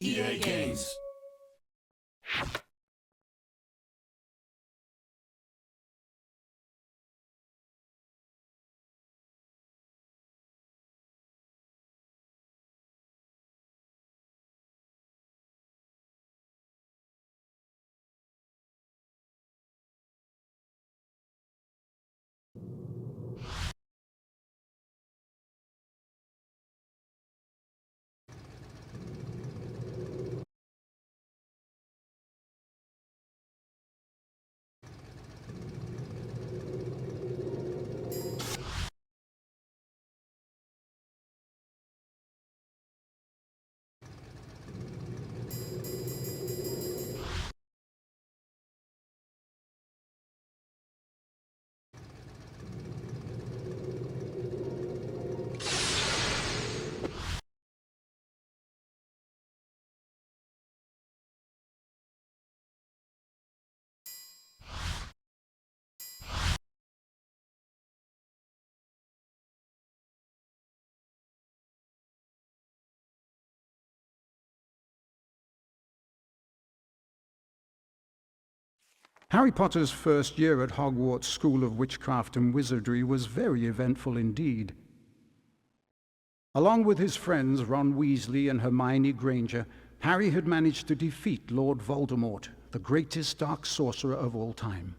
EA Games. Harry Potter's first year at Hogwarts School of Witchcraft and Wizardry was very eventful indeed. Along with his friends Ron Weasley and Hermione Granger, Harry had managed to defeat Lord Voldemort, the greatest dark sorcerer of all time.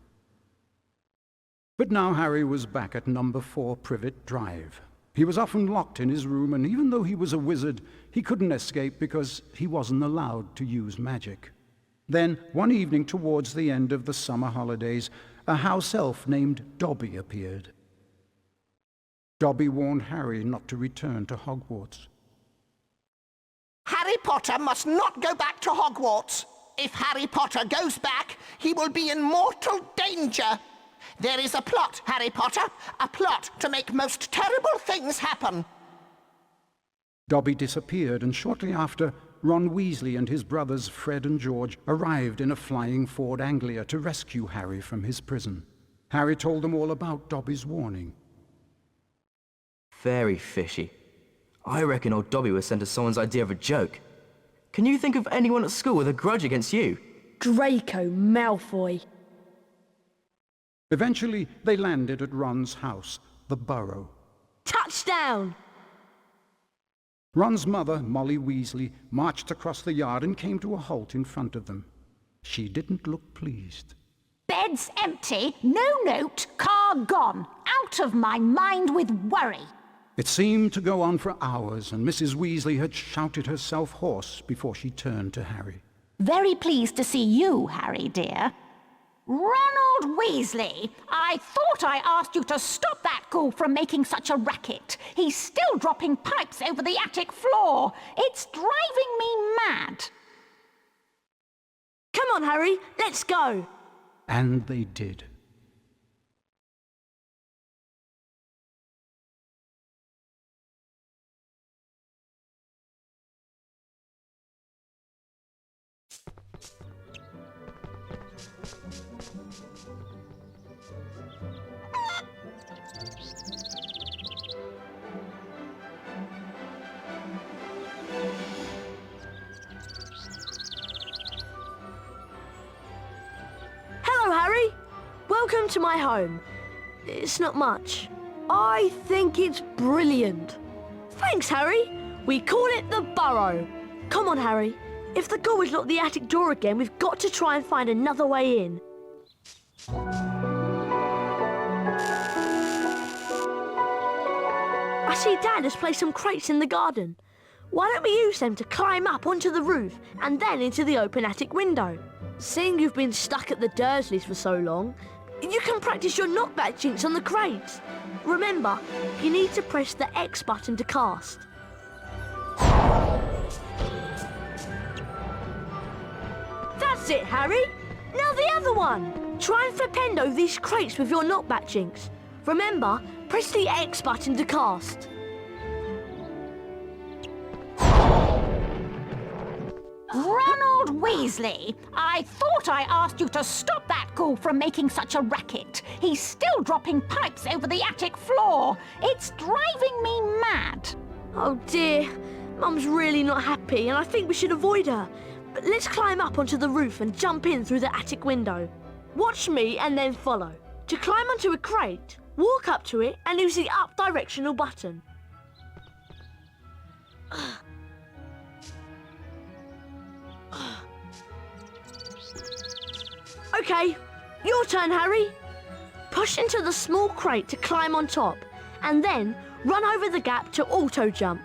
But now Harry was back at number 4 Privet Drive. He was often locked in his room, and even though he was a wizard, he couldn't escape because he wasn't allowed to use magic. Then, one evening towards the end of the summer holidays, a house elf named Dobby appeared. Dobby warned Harry not to return to Hogwarts. Harry Potter must not go back to Hogwarts. If Harry Potter goes back, he will be in mortal danger. There is a plot, Harry Potter, a plot to make most terrible things happen. Dobby disappeared, and shortly after, Ron Weasley and his brothers Fred and George arrived in a flying Ford Anglia to rescue Harry from his prison. Harry told them all about Dobby's warning. Very fishy. I reckon old Dobby was sent as someone's idea of a joke. Can you think of anyone at school with a grudge against you? Draco Malfoy. Eventually, they landed at Ron's house, the Burrow. Touchdown! Ron's mother, Molly Weasley, marched across the yard and came to a halt in front of them. She didn't look pleased. Bed's empty, no note, car gone. Out of my mind with worry. It seemed to go on for hours, and Mrs. Weasley had shouted herself hoarse before she turned to Harry. Very pleased to see you, Harry, dear. Ronald Weasley, I thought I asked you to stop that ghoul from making such a racket. He's still dropping pipes over the attic floor. It's driving me mad. Come on, Harry, let's go. And they did. Harry, welcome to my home. It's not much. I think it's brilliant. Thanks, Harry. We call it the Burrow. Come on, Harry. If the ghoul has locked the attic door again, we've got to try and find another way in. I see Dad has placed some crates in the garden. Why don't we use them to climb up onto the roof and then into the open attic window? Seeing you've been stuck at the Dursleys for so long, you can practice your knockback jinx on the crates. Remember, you need to press the X button to cast. That's it, Harry. Now the other one. Try and flipendo these crates with your knockback jinx. Remember, press the X button to cast. Ronald Weasley, I thought I asked you to stop that ghoul from making such a racket. He's still dropping pipes over the attic floor. It's driving me mad. Oh dear, Mum's really not happy and I think we should avoid her. But let's climb up onto the roof and jump in through the attic window. Watch me and then follow. To climb onto a crate, walk up to it and use the up directional button. Okay, your turn, Harry. Push into the small crate to climb on top, and then run over the gap to auto-jump.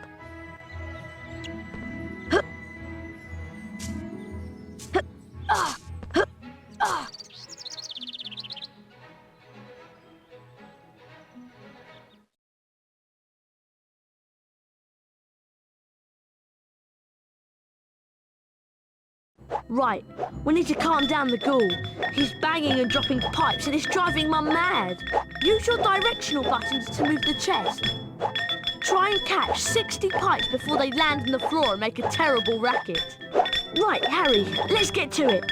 Right, we need to calm down the ghoul. He's banging and dropping pipes and it's driving Mum mad. Use your directional buttons to move the chest. Try and catch 60 pipes before they land on the floor and make a terrible racket. Right, Harry, let's get to it.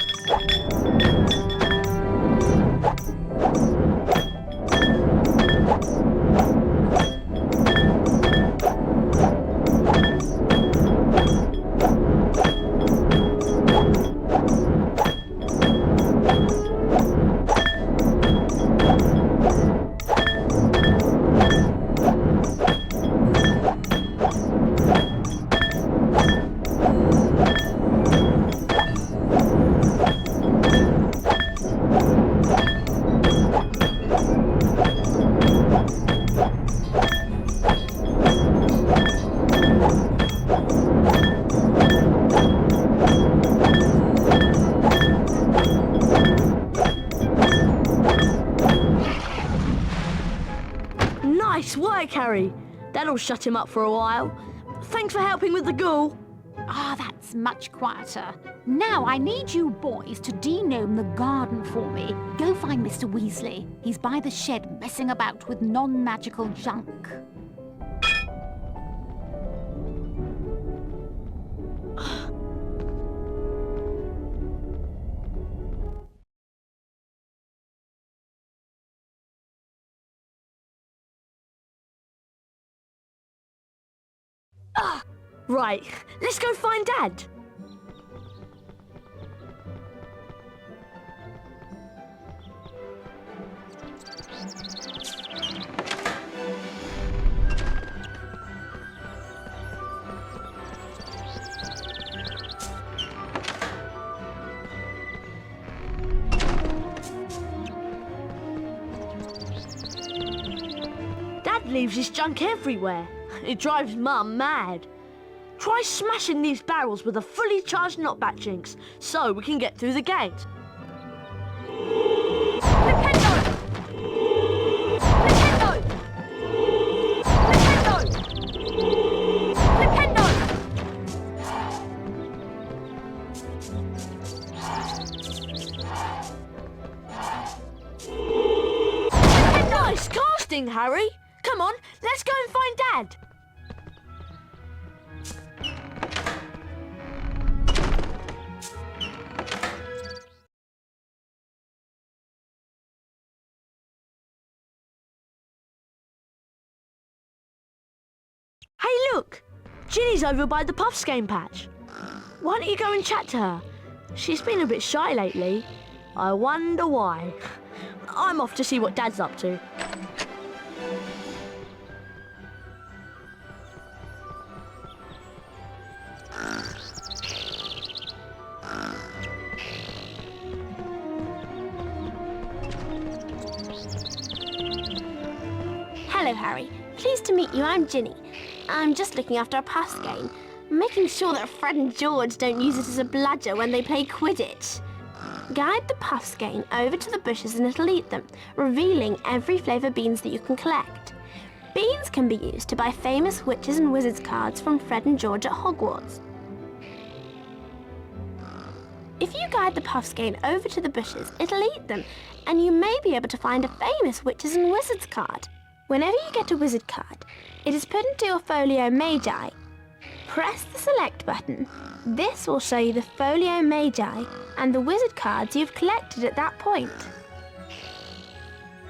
Nice work, Harry. That'll shut him up for a while. Thanks for helping with the ghoul. Ah, that's much quieter. Now I need you boys to de-gnome the garden for me. Go find Mr. Weasley. He's by the shed messing about with non-magical junk. Right, let's go find Dad. Dad leaves his junk everywhere. It drives Mum mad. Try smashing these barrels with a fully charged knockback jinx so we can get through the gate. Nintendo! Nintendo! Nintendo! Nintendo! Nice casting, Harry! Come on, let's go and find Dad. Hey, look! Ginny's over by the Puffs game patch. Why don't you go and chat to her? She's been a bit shy lately. I wonder why. I'm off to see what Dad's up to. Hello, Harry. Pleased to meet you. I'm Ginny. I'm just looking after a Puffs game, making sure that Fred and George don't use it as a bludger when they play Quidditch. Guide the Puffs game over to the bushes and it'll eat them, revealing every flavour beans that you can collect. Beans can be used to buy famous witches and wizards cards from Fred and George at Hogwarts. If you guide the Puffs game over to the bushes, it'll eat them, and you may be able to find a famous witches and wizards card. Whenever you get a wizard card, it is put into your folio magi. Press the select button. This will show you the folio magi and the wizard cards you've collected at that point.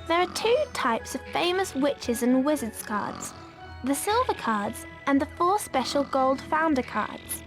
There are two types of famous witches and wizards cards. the silver cards, and the 4 special gold founder cards.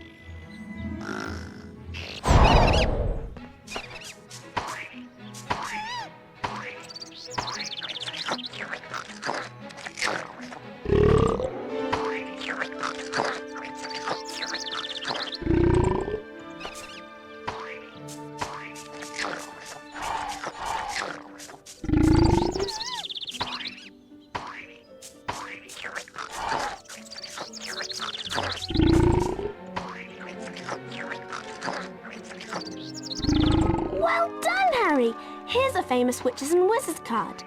Here's a famous Witches and Wizards card.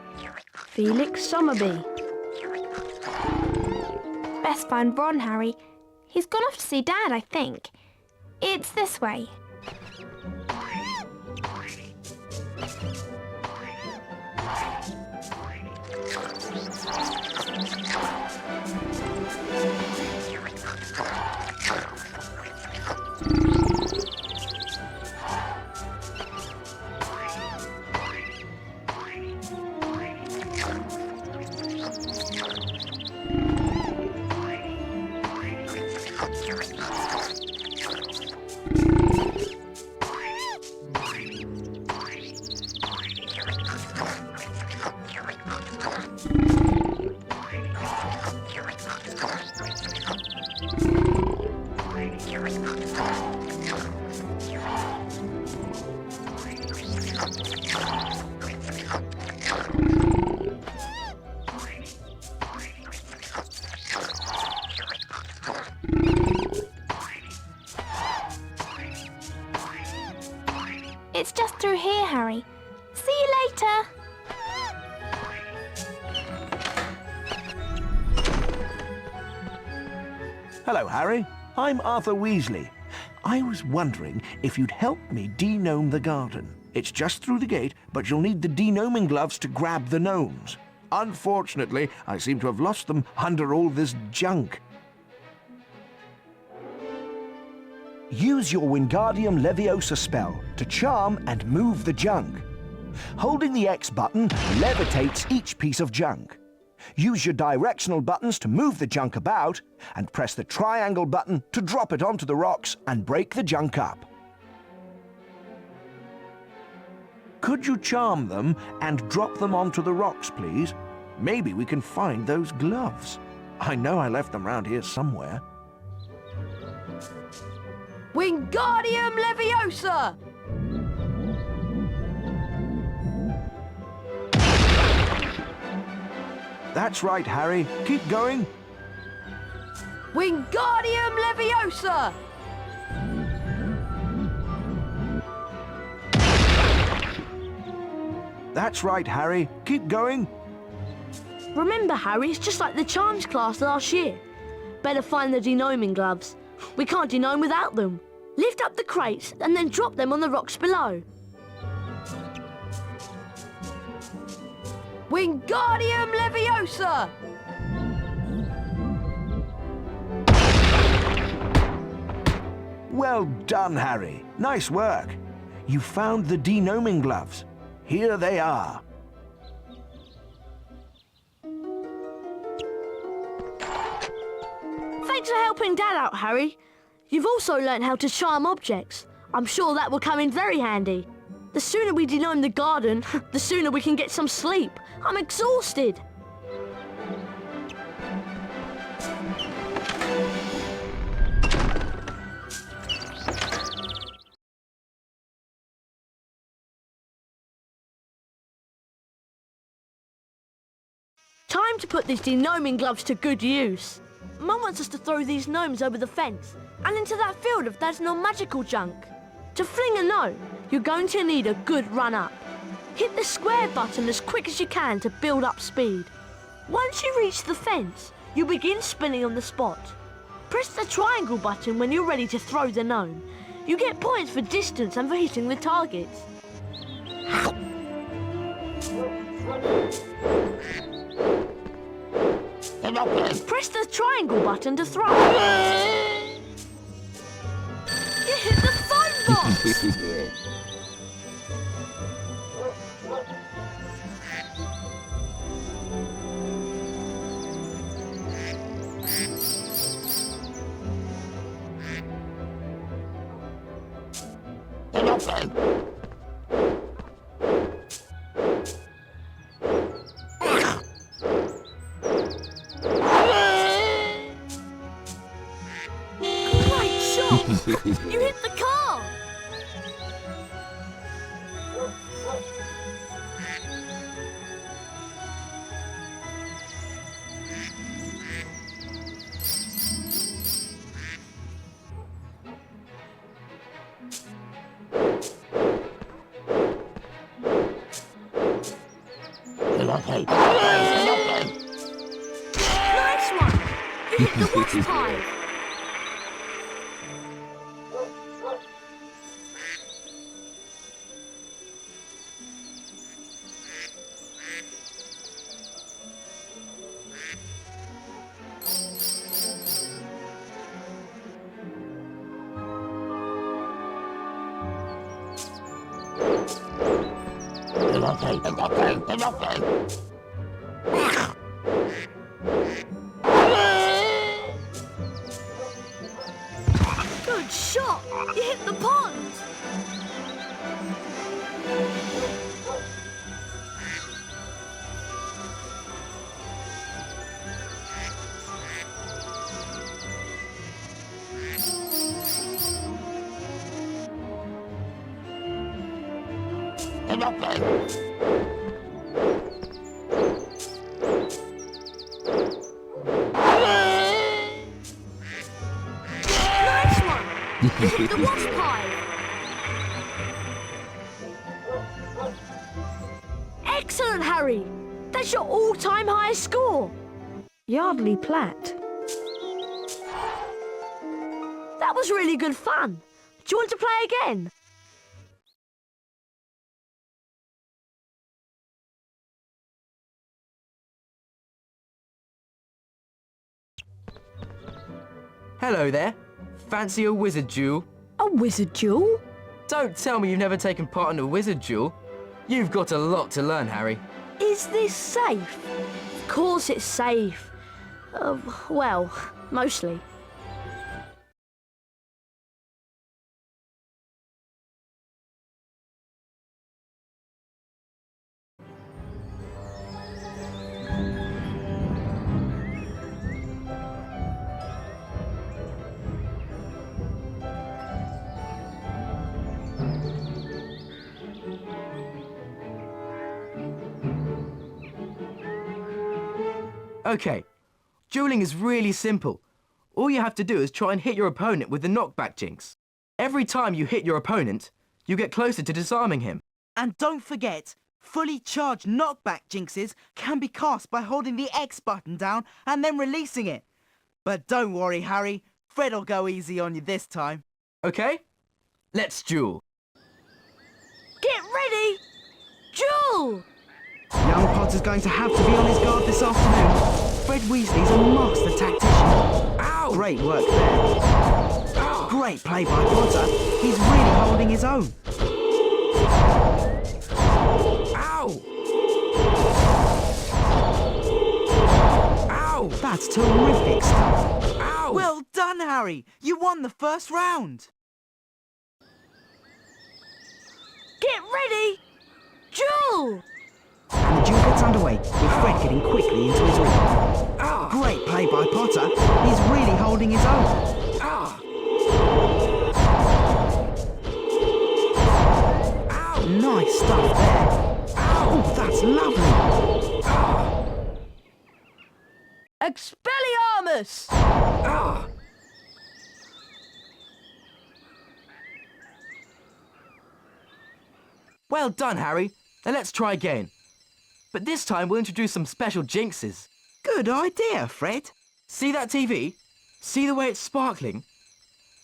Felix Summerbee. Best find Ron, Harry. He's gone off to see Dad, I think. It's this way. It's just through here, Harry. See you later. Hello, Harry. I'm Arthur Weasley. I was wondering if you'd help me de-gnome the garden. It's just through the gate, but you'll need the de-gnoming gloves to grab the gnomes. Unfortunately, I seem to have lost them under all this junk. Use your Wingardium Leviosa spell to charm and move the junk. Holding the X button levitates each piece of junk. Use your directional buttons to move the junk about, and press the triangle button to drop it onto the rocks and break the junk up. Could you charm them and drop them onto the rocks, please? Maybe we can find those gloves. I know I left them round here somewhere. Wingardium Leviosa! That's right, Harry. Keep going. Wingardium Leviosa! That's right, Harry. Keep going. Remember, Harry, it's just like the charms class last year. Better find the de-gnoming gloves. We can't de-gnome without them. Lift up the crates and then drop them on the rocks below. Wingardium Leviosa! Well done, Harry. Nice work. You found the de-gnoming gloves. Here they are. Thanks for helping Dad out, Harry. You've also learnt how to charm objects. I'm sure that will come in very handy. The sooner we de-gnome the garden, the sooner we can get some sleep. I'm exhausted. Time to put these de-gnoming gloves to good use. Mum wants us to throw these gnomes over the fence and into that field of Dad's non-magical junk. To fling a gnome, you're going to need a good run-up. Hit the square button as quick as you can to build up speed. Once you reach the fence, you begin spinning on the spot. Press the triangle button when you're ready to throw the gnome. You get points for distance and for hitting the targets. Press the triangle button to throw. You hit the phone box! Great shot! You hit the car! Nice one! You hit the wasp hive! Good shot! You hit the pond! Nice one! You hit the wasp hive! Excellent, Harry! That's your all-time highest score! Yardley Platt. That was really good fun. Do you want to play again? Hello there. Fancy a wizard duel? A wizard duel? Don't tell me you've never taken part in a wizard duel. You've got a lot to learn, Harry. Is this safe? Of course it's safe. Well, mostly. Okay, dueling is really simple. All you have to do is try and hit your opponent with the knockback jinx. Every time you hit your opponent, you get closer to disarming him. And don't forget, fully charged knockback jinxes can be cast by holding the X button down and then releasing it. But don't worry, Harry, Fred'll go easy on you this time. Okay? Let's duel. Get ready! Duel! Young Potter's going to have to be on his guard this afternoon. Fred Weasley's a master tactician. Ow! Great work there. Ow! Great play by Potter. He's really holding his own. Ow! Ow! That's terrific stuff. Ow! Well done, Harry. You won the first round. Get ready! Duel! And the duel gets underway, with Fred getting quickly into his rhythm. Ah! Great play by Potter. He's really holding his own. Ah! Nice stuff there. Oh, that's lovely. Expelliarmus! Ah! Well done, Harry. Now let's try again. But this time we'll introduce some special jinxes. Good idea, Fred. See that TV? See the way it's sparkling?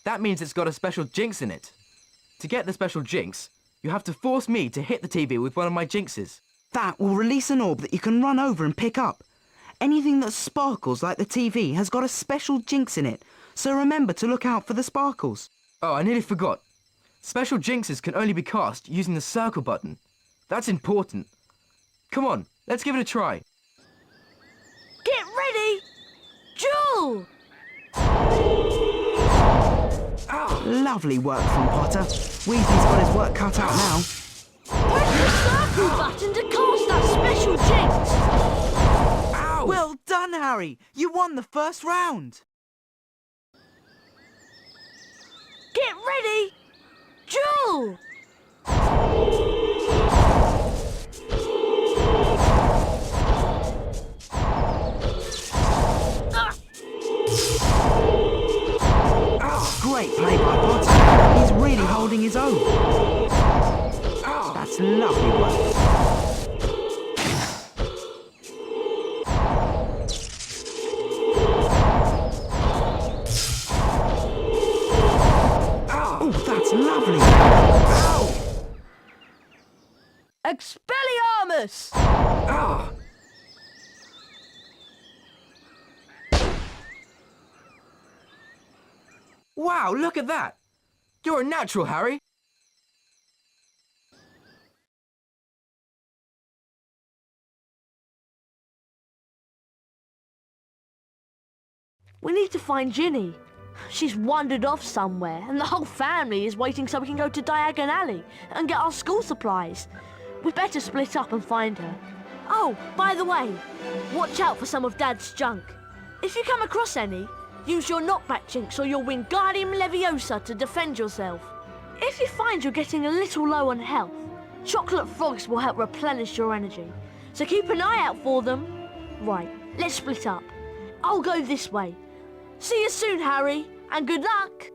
That means it's got a special jinx in it. To get the special jinx, you have to force me to hit the TV with one of my jinxes. That will release an orb that you can run over and pick up. Anything that sparkles like the TV has got a special jinx in it, so remember to look out for the sparkles. Oh, I nearly forgot. Special jinxes can only be cast using the circle button. That's important. Come on, let's give it a try. Get ready! Duel! Lovely work from Potter. Weasley's got his work cut out now. Press the circle button to cast that special jinx. Ow! Well done, Harry. You won the first round. Get ready. Duel! Great play by Potter. He's really holding his own. That's lovely work. Oh, that's lovely. Expelliarmus! Wow, look at that! You're a natural, Harry. We need to find Ginny. She's wandered off somewhere, and the whole family is waiting so we can go to Diagon Alley and get our school supplies. We'd better split up and find her. Oh, by the way, watch out for some of Dad's junk. If you come across any, use your knockback jinx or your Wingardium Leviosa to defend yourself. If you find you're getting a little low on health, chocolate frogs will help replenish your energy. So keep an eye out for them. Right, let's split up. I'll go this way. See you soon, Harry, and good luck!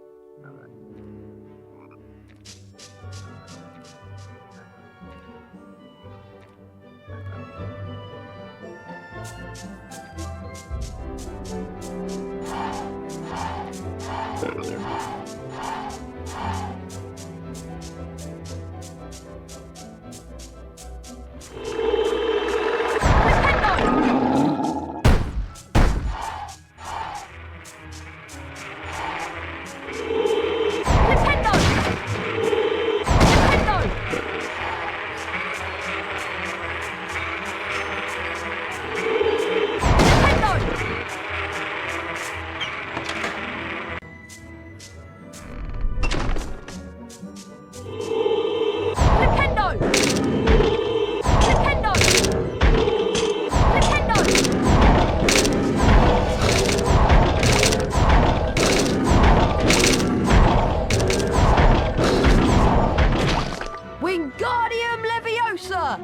Wingardium Leviosa!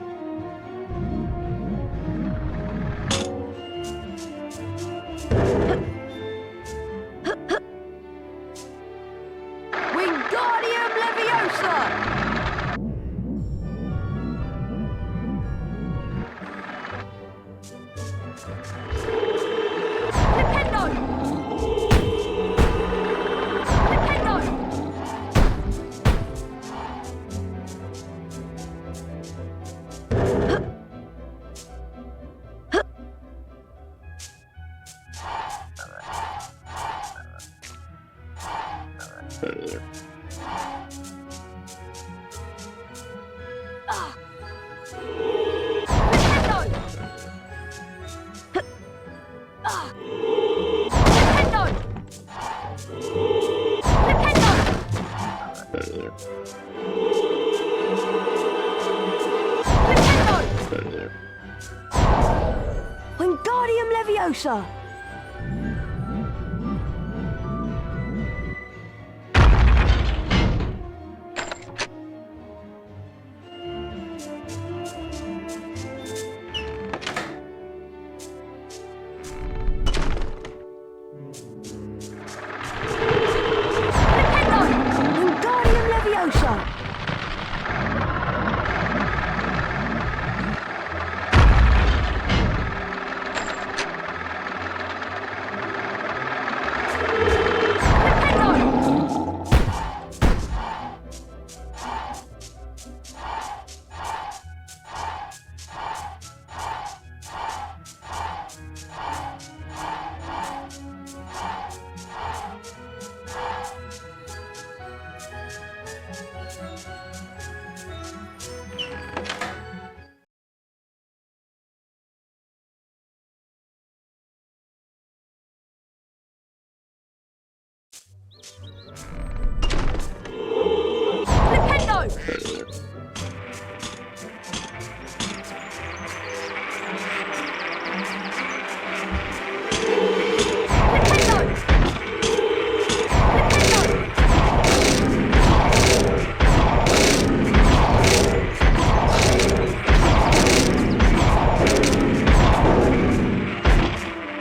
Wingardium Leviosa! Wingardium Leviosa! Wingardium Leviosa!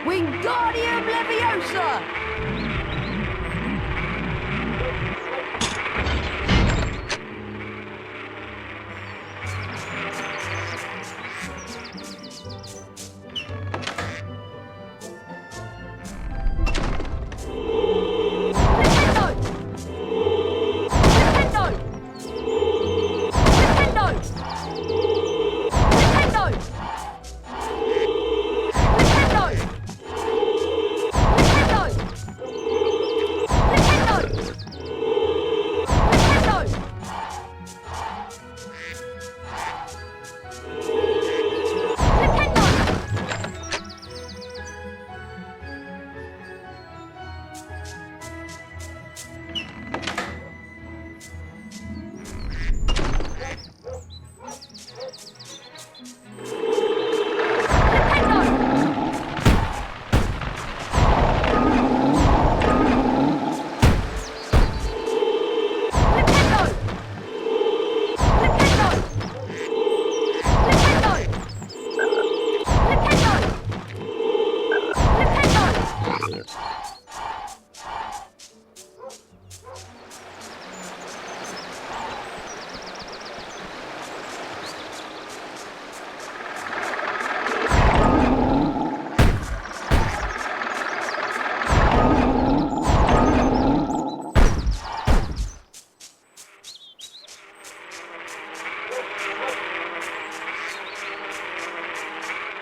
Wingardium Leviosa!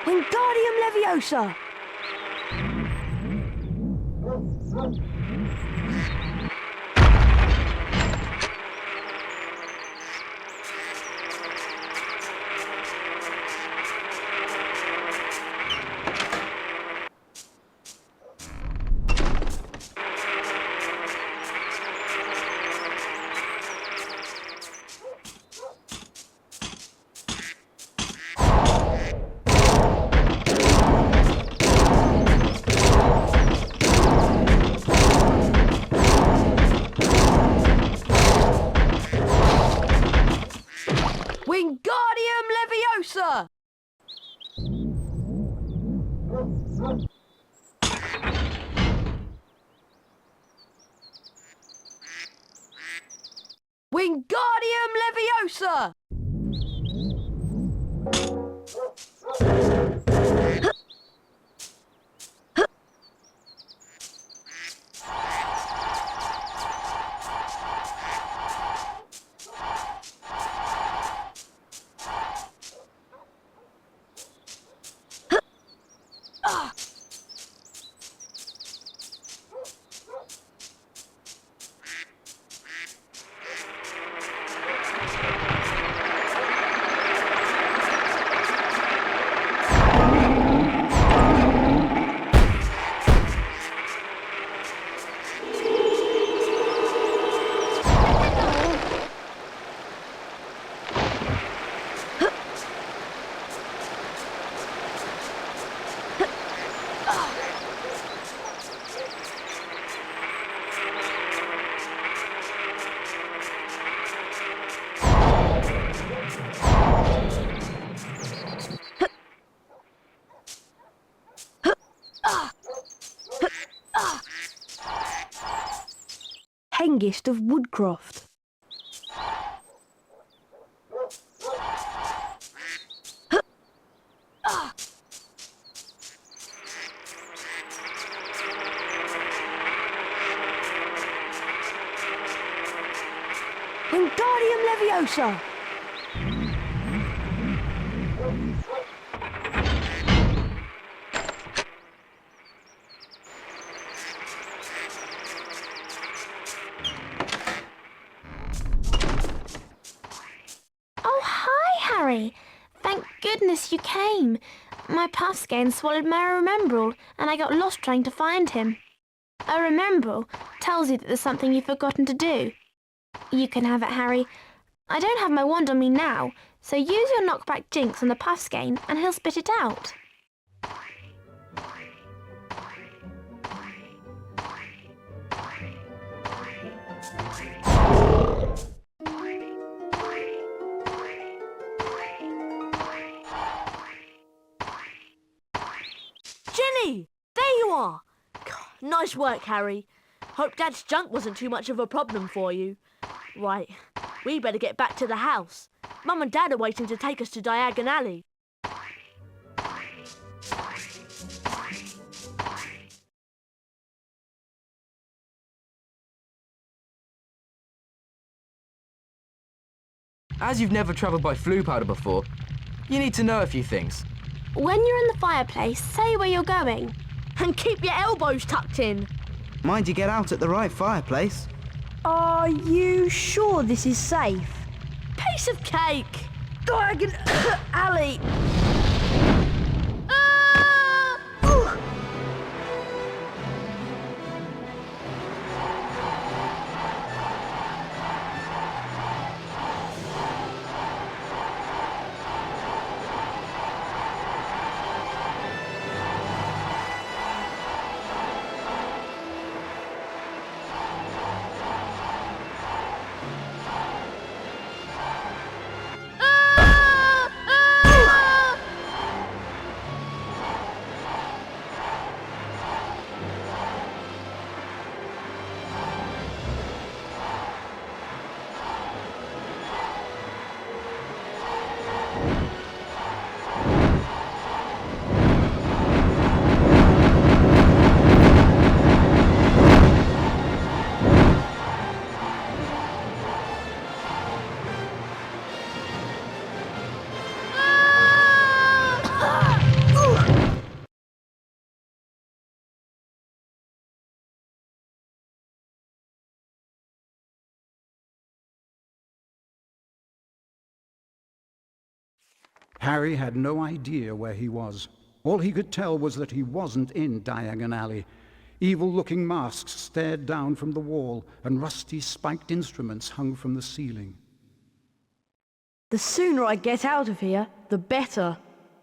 Wingardium Leviosa! Wingardium Leviosa! Wingardium Leviosa! Hengist of Woodcroft. Wingardium Leviosa! Oh, hi, Harry. Thank goodness you came. My puff skein swallowed my Remembrall, and I got lost trying to find him. A Remembrall tells you that there's something you've forgotten to do. You can have it, Harry. I don't have my wand on me now, so use your knockback jinx on the puff skein and he'll spit it out. Ginny! There you are! Nice work, Harry. Hope Dad's junk wasn't too much of a problem for you. Right, we better get back to the house. Mum and Dad are waiting to take us to Diagon Alley. As you've never travelled by Floo Powder before, you need to know a few things. When you're in the fireplace, say where you're going. And keep your elbows tucked in. Mind you get out at the right fireplace. Are you sure this is safe? Piece of cake! Diagon Alley! Harry had no idea where he was. All he could tell was that he wasn't in Diagon Alley. Evil-looking masks stared down from the wall, and rusty spiked instruments hung from the ceiling. The sooner I get out of here, the better.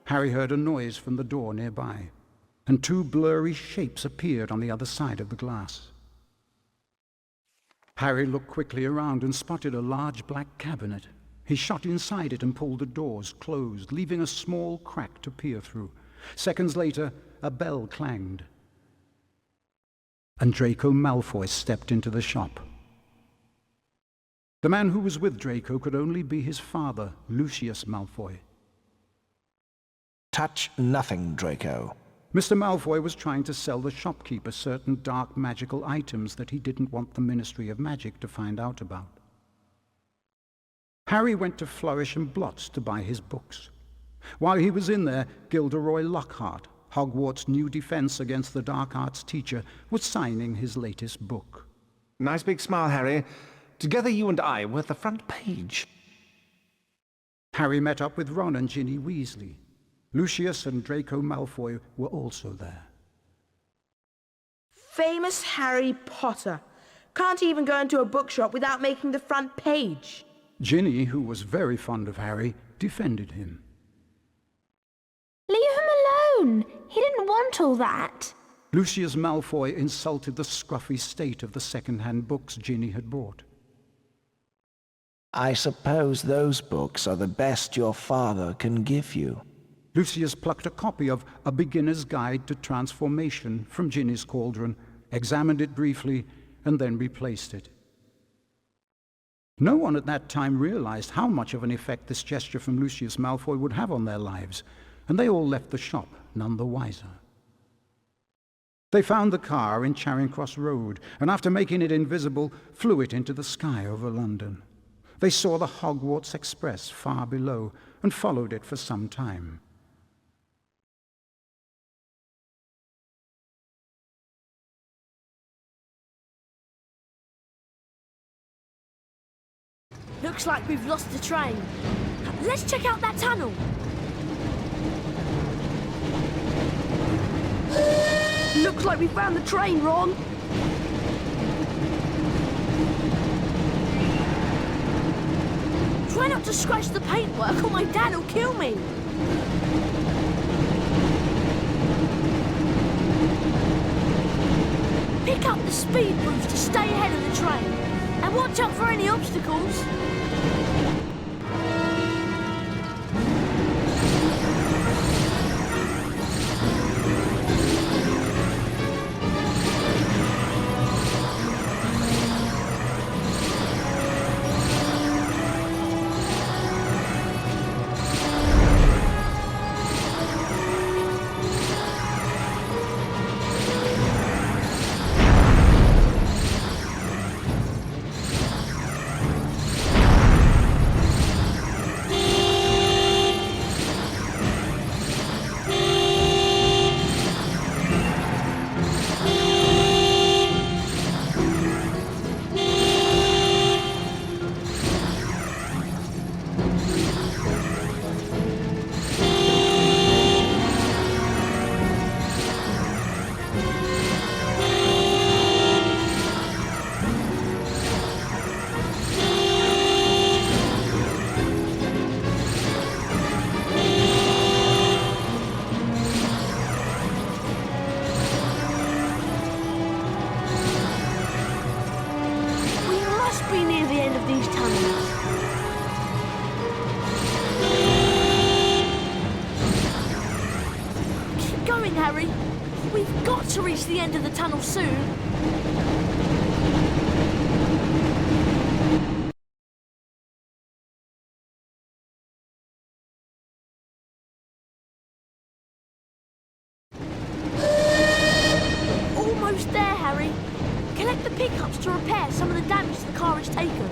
Harry heard a noise from the door nearby, and two blurry shapes appeared on the other side of the glass. Harry looked quickly around and spotted a large black cabinet. He shot inside it and pulled the doors closed, leaving a small crack to peer through. Seconds later, a bell clanged, and Draco Malfoy stepped into the shop. The man who was with Draco could only be his father, Lucius Malfoy. Touch nothing, Draco. Mr. Malfoy was trying to sell the shopkeeper certain dark magical items that he didn't want the Ministry of Magic to find out about. Harry went to Flourish and Blotts to buy his books. While he was in there, Gilderoy Lockhart, Hogwarts' new defense against the dark arts teacher, was signing his latest book. Nice big smile, Harry. Together you and I were at the front page. Harry met up with Ron and Ginny Weasley. Lucius and Draco Malfoy were also there. Famous Harry Potter. Can't even go into a bookshop without making the front page. Ginny, who was very fond of Harry, defended him. Leave him alone! He didn't want all that. Lucius Malfoy insulted the scruffy state of the second-hand books Ginny had bought. I suppose those books are the best your father can give you. Lucius plucked a copy of A Beginner's Guide to Transformation from Ginny's cauldron, examined it briefly, and then replaced it. No one at that time realized how much of an effect this gesture from Lucius Malfoy would have on their lives, and they all left the shop none the wiser. They found the car in Charing Cross Road, and after making it invisible, flew it into the sky over London. They saw the Hogwarts Express far below, and followed it for some time. Looks like we've lost the train. Let's check out that tunnel. Looks like we found the train, Ron. Try not to scratch the paintwork or my dad will kill me. Pick up the speed boost to stay ahead of the train. And watch out for any obstacles. Harry. We've got to reach the end of the tunnel soon. Almost there, Harry. Collect the pickups to repair some of the damage the car has taken.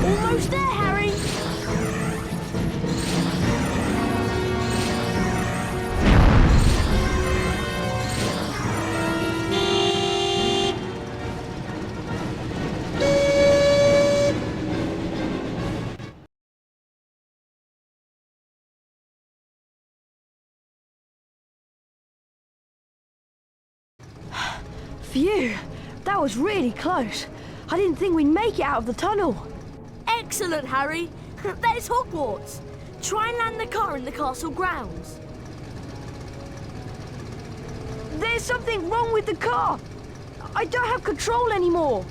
Almost there, Harry! Phew! That was really close. I didn't think we'd make it out of the tunnel. Excellent, Harry. There's Hogwarts. Try and land the car in the castle grounds. There's something wrong with the car. I don't have control anymore.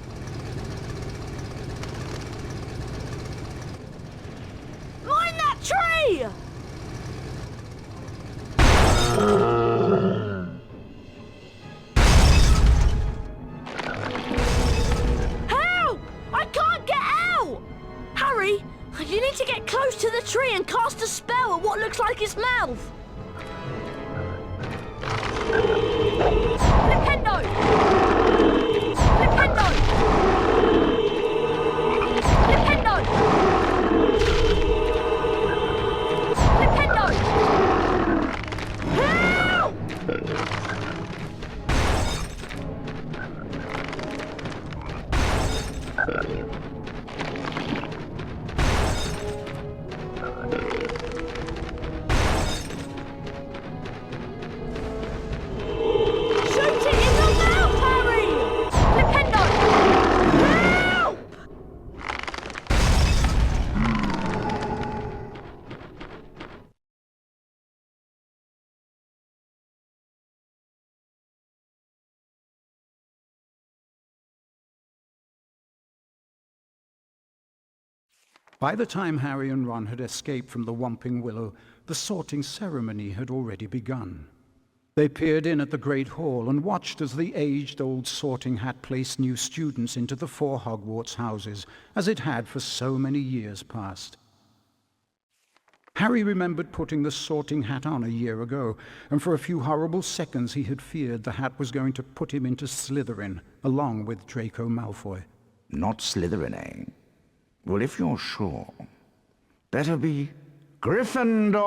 Mind that tree! Harry, you need to get close to the tree and cast a spell at what looks like its mouth. Flipendo! Flipendo! Flipendo! Flipendo! Help! By the time Harry and Ron had escaped from the Whomping Willow, the sorting ceremony had already begun. They peered in at the Great Hall and watched as the aged-old sorting hat placed new students into the 4 Hogwarts houses, as it had for so many years past. Harry remembered putting the sorting hat on a year ago, and for a few horrible seconds he had feared the hat was going to put him into Slytherin, along with Draco Malfoy. Not Slytherin, eh? Well, if you're sure, better be Gryffindor!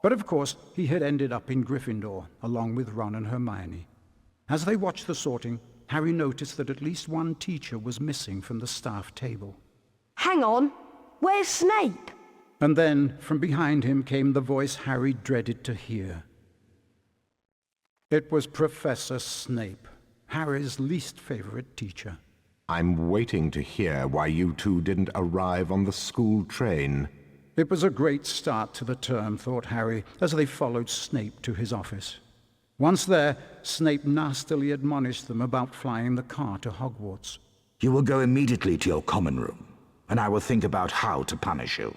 But of course, he had ended up in Gryffindor, along with Ron and Hermione. As they watched the sorting, Harry noticed that at least one teacher was missing from the staff table. Hang on, where's Snape? And then, from behind him, came the voice Harry dreaded to hear. It was Professor Snape, Harry's least favorite teacher. I'm waiting to hear why you two didn't arrive on the school train. It was a great start to the term, thought Harry, as they followed Snape to his office. Once there, Snape nastily admonished them about flying the car to Hogwarts. You will go immediately to your common room, and I will think about how to punish you.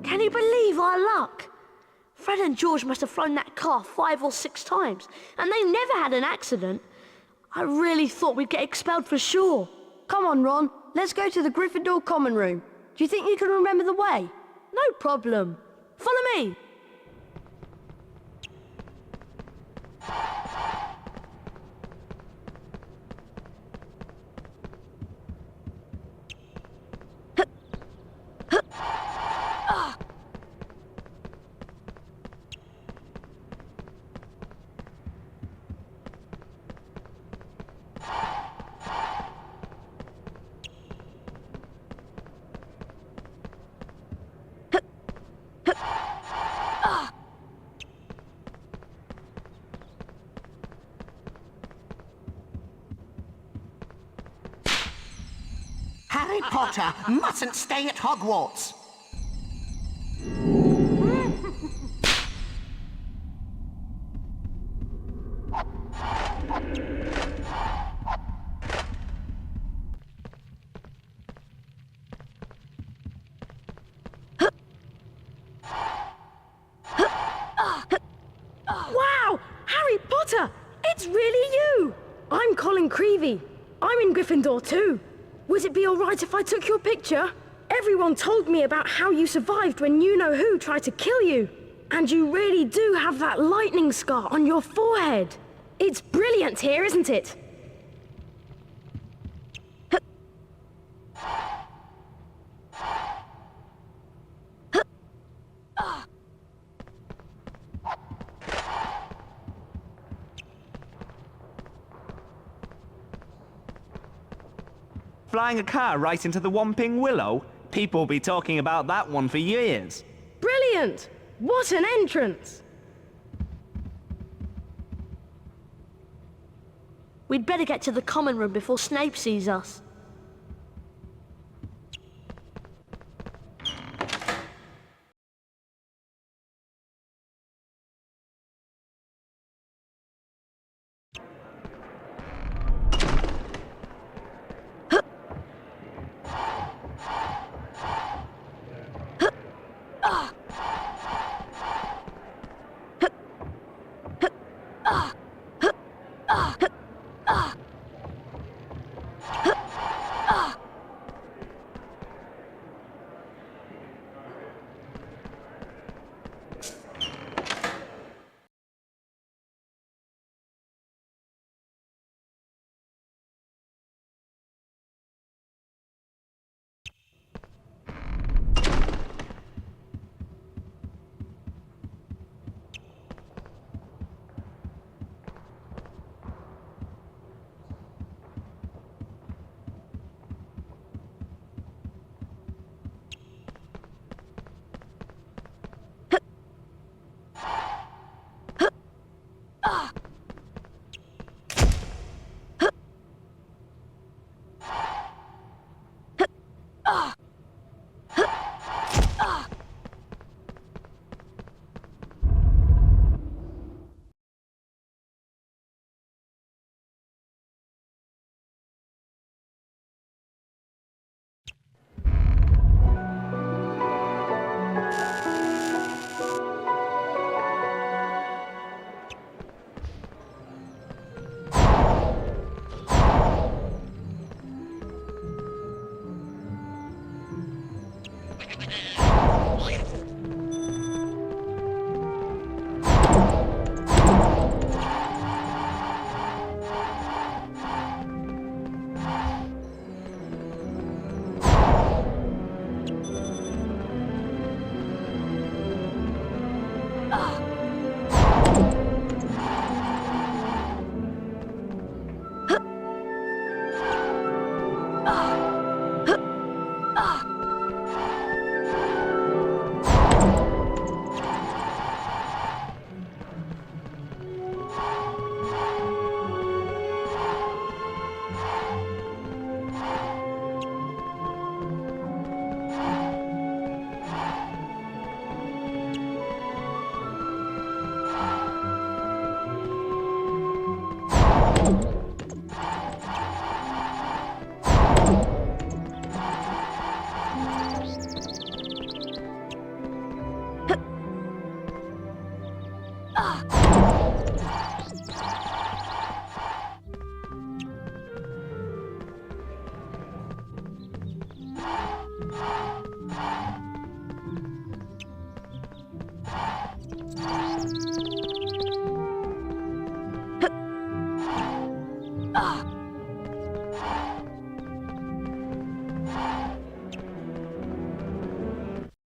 Can you believe our luck? Fred and George must have flown that car 5 or 6 times, and they never had an accident. I really thought we'd get expelled for sure. Come on, Ron, let's go to the Gryffindor common room. Do you think you can remember the way? No problem. Follow me. Harry Potter mustn't stay at Hogwarts. Wow! Harry Potter! It's really you! I'm Colin Creevy. I'm in Gryffindor too. Would it be all right if I took your picture? Everyone told me about how you survived when you-know-who tried to kill you. And you really do have that lightning scar on your forehead. It's brilliant here, isn't it? Flying a car right into the Whomping Willow? People will be talking about that one for years. Brilliant! What an entrance! We'd better get to the common room before Snape sees us.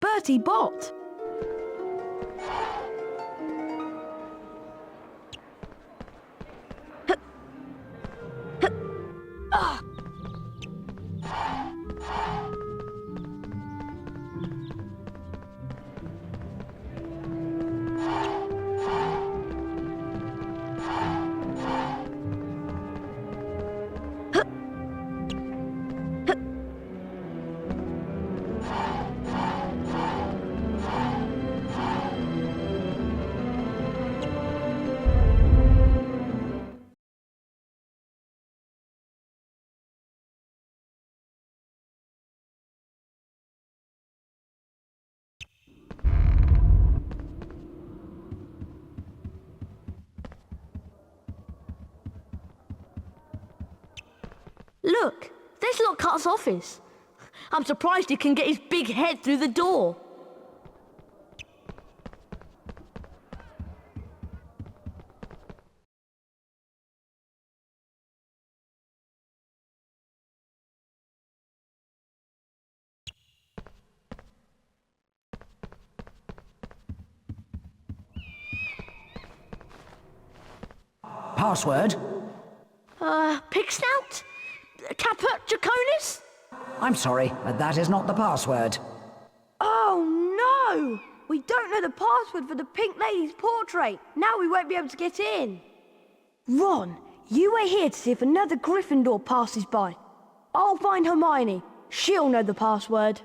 Bertie Bott. Look, there's Lockhart's office. I'm surprised he can get his big head through the door. Password? Pig Snout? Caput Draconis? I'm sorry, but that is not the password. Oh no! We don't know the password for the Pink Lady's portrait. Now we won't be able to get in. Ron, you wait here to see if another Gryffindor passes by. I'll find Hermione. She'll know the password.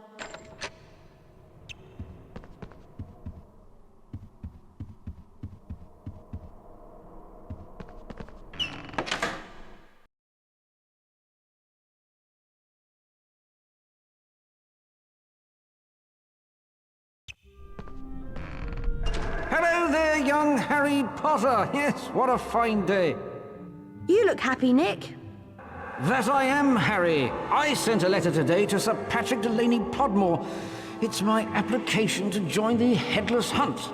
Hello there, young Harry Potter. Yes, what a fine day. You look happy, Nick. That I am, Harry. I sent a letter today to Sir Patrick Delaney Podmore. It's my application to join the Headless Hunt.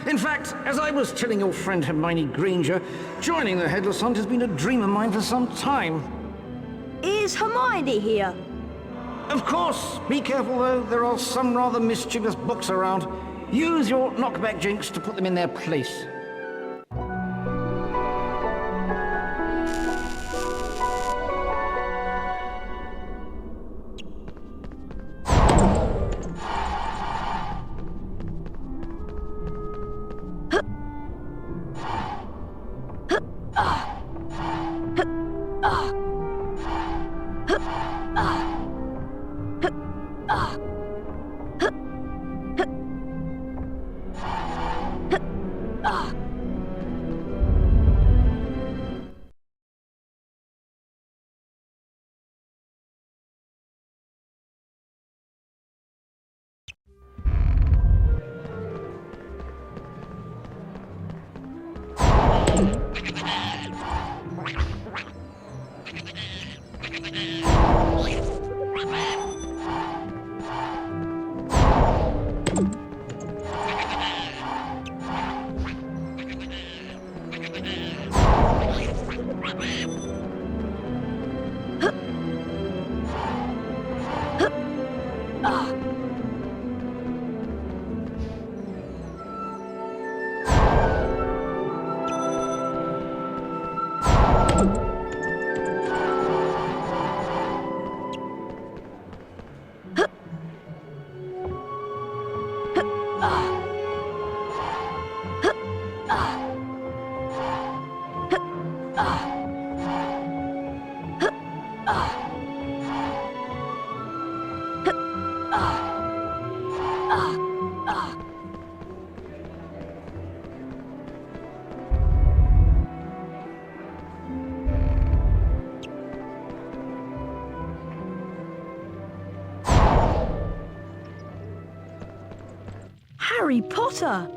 In fact, as I was telling your friend Hermione Granger, joining the Headless Hunt has been a dream of mine for some time. Is Hermione here? Of course. Be careful, though. There are some rather mischievous books around. Use your knockback jinx to put them in their place. Harry Potter!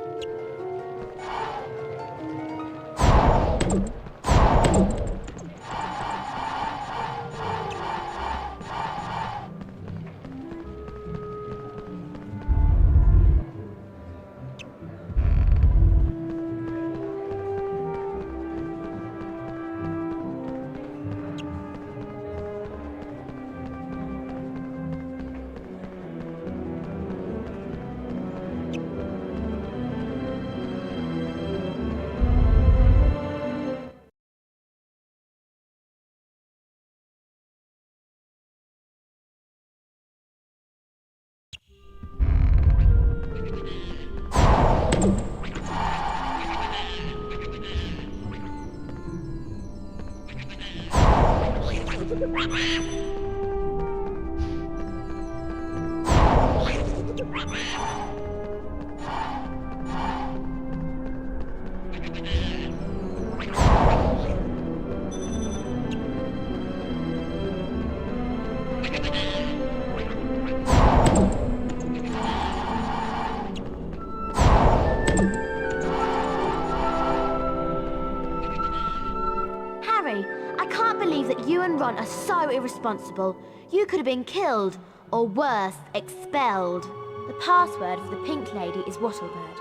You and Ron are so irresponsible. You could have been killed, or worse, expelled. The password for the pink lady is Wattlebird.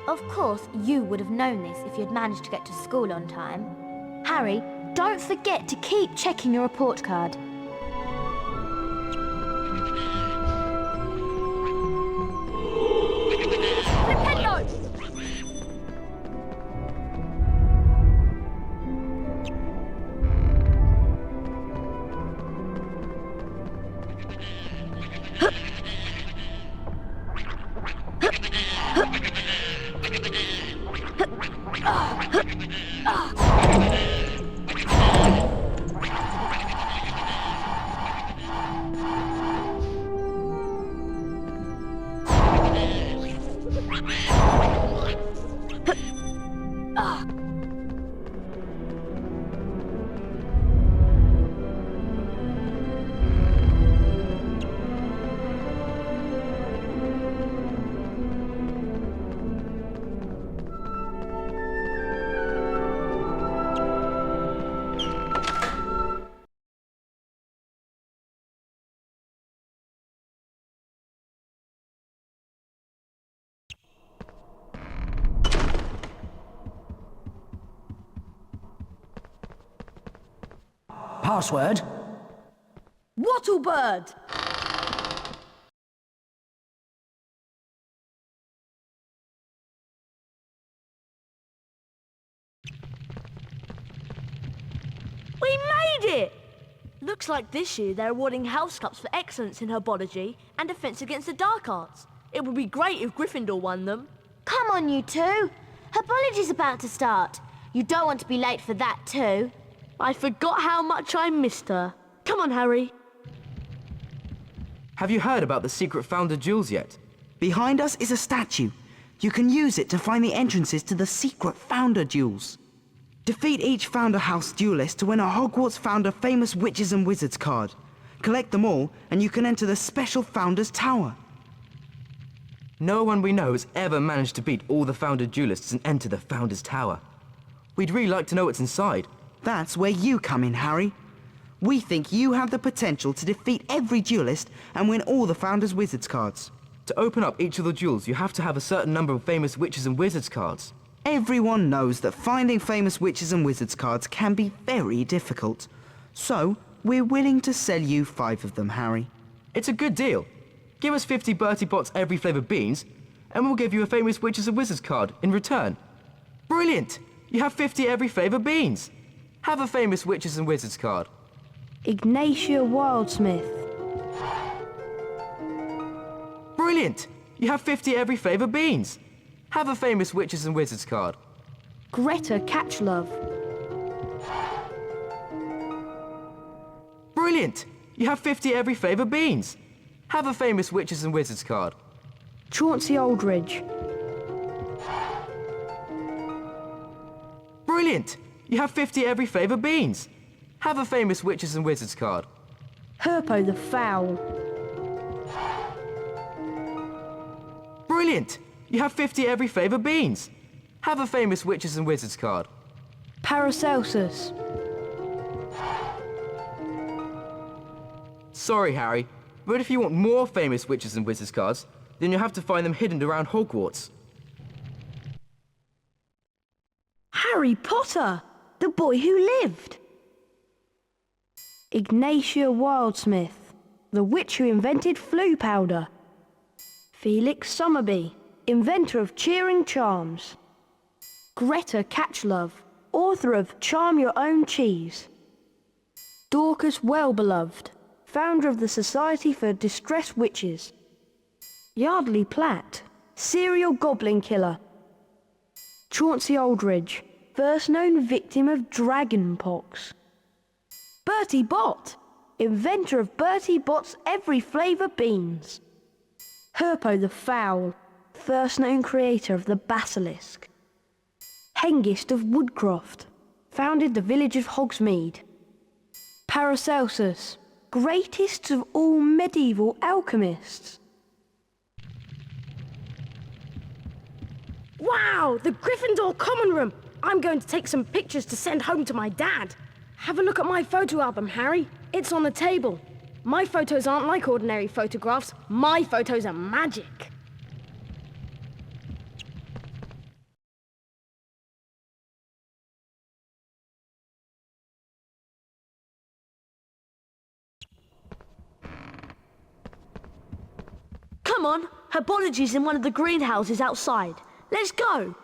Of course, you would have known this if you'd managed to get to school on time. Harry, don't forget to keep checking your report card. Password? Wattlebird! We made it! Looks like this year they're awarding house cups for excellence in herbology and defense against the dark arts. It would be great if Gryffindor won them. Come on, you two. Herbology's about to start. You don't want to be late for that too. I forgot how much I missed her. Come on, Harry. Have you heard about the secret founder jewels yet? Behind us is a statue. You can use it to find the entrances to the secret founder jewels. Defeat each founder house duelist to win a Hogwarts founder famous witches and wizards card. Collect them all and you can enter the special founders tower. No one we know has ever managed to beat all the founder duelists and enter the founders tower. We'd really like to know what's inside. That's where you come in, Harry. We think you have the potential to defeat every duelist and win all the Founders Wizards cards. To open up each of the jewels, you have to have a certain number of famous witches and wizards cards. Everyone knows that finding famous witches and wizards cards can be very difficult. So, we're willing to sell you 5 of them, Harry. It's a good deal. Give us 50 Bertie Bott's every flavour beans, and we'll give you a famous witches and wizards card in return. Brilliant! You have 50 every flavour beans. Have a famous witches and wizards card. Ignatia Wildsmith. Brilliant! You have 50 every flavour beans. Have a famous witches and wizards card. Greta Catchlove. Brilliant! You have 50 every flavour beans. Have a famous witches and wizards card. Chauncey Aldridge. Brilliant! You have 50 every flavour beans. Have a famous witches and wizards card. Herpo the Foul. Brilliant! You have 50 every flavour beans. Have a famous witches and wizards card. Paracelsus. Sorry, Harry, but if you want more famous witches and wizards cards, then you'll have to find them hidden around Hogwarts. Harry Potter, the boy who lived. Ignatia Wildsmith, the witch who invented Floo Powder. Felix Summerbee, inventor of cheering charms. Greta Catchlove, author of Charm Your Own Cheese. Dorcas Wellbeloved, founder of the Society for Distressed Witches. Yardley Platt, serial goblin killer. Chauncey Aldridge, first known victim of dragon pox. Bertie Bott, inventor of Bertie Bott's every flavour beans. Herpo the Foul, first known creator of the Basilisk. Hengist of Woodcroft, founded the village of Hogsmeade. Paracelsus, greatest of all medieval alchemists. Wow, the Gryffindor common room! I'm going to take some pictures to send home to my dad. Have a look at my photo album, Harry. It's on the table. My photos aren't like ordinary photographs. My photos are magic. Come on, her Polyjuice's in one of the greenhouses outside. Let's go.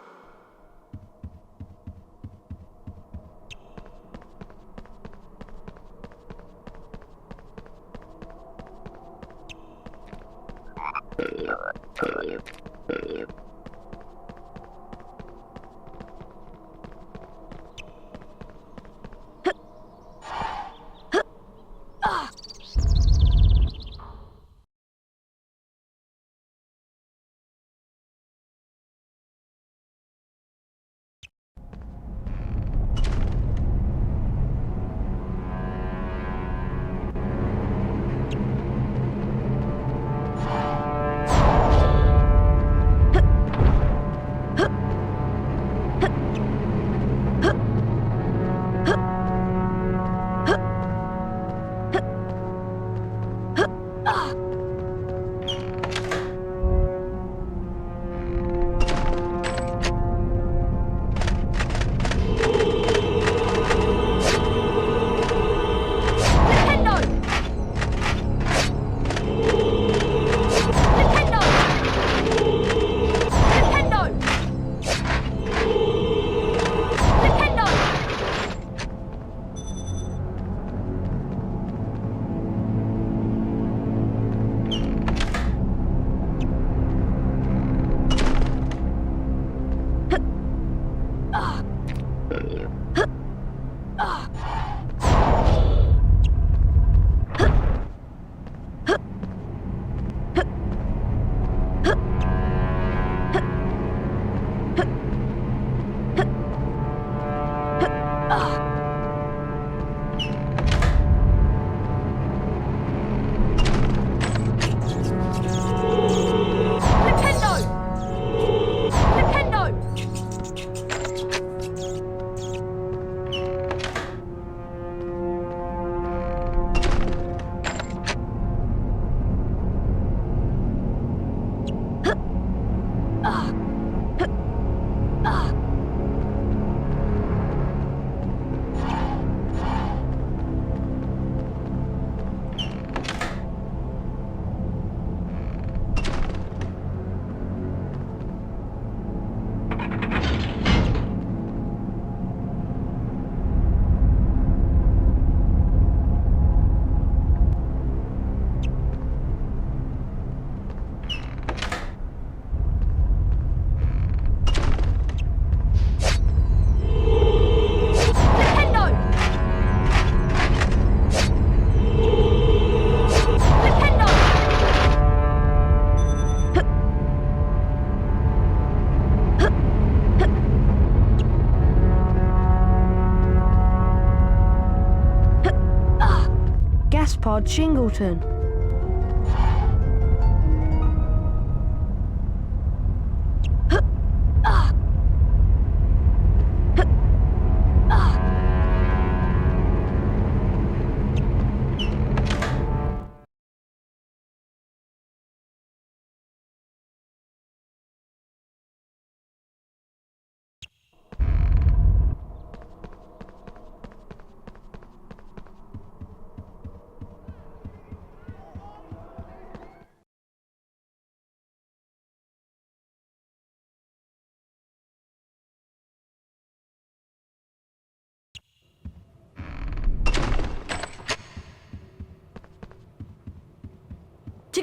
Gaspard Shingleton.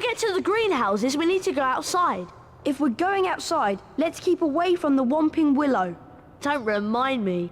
get to the greenhouses, we need to go outside. If we're going outside, let's keep away from the Whomping Willow. Don't remind me.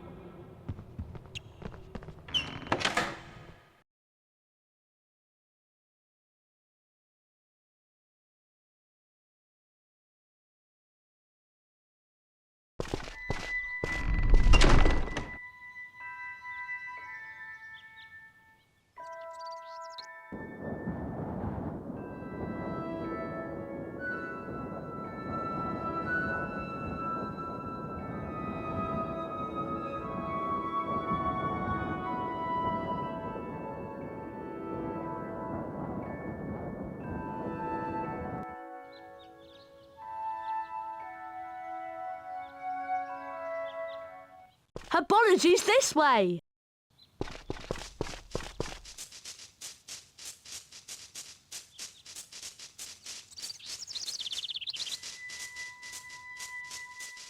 Herbology's this way.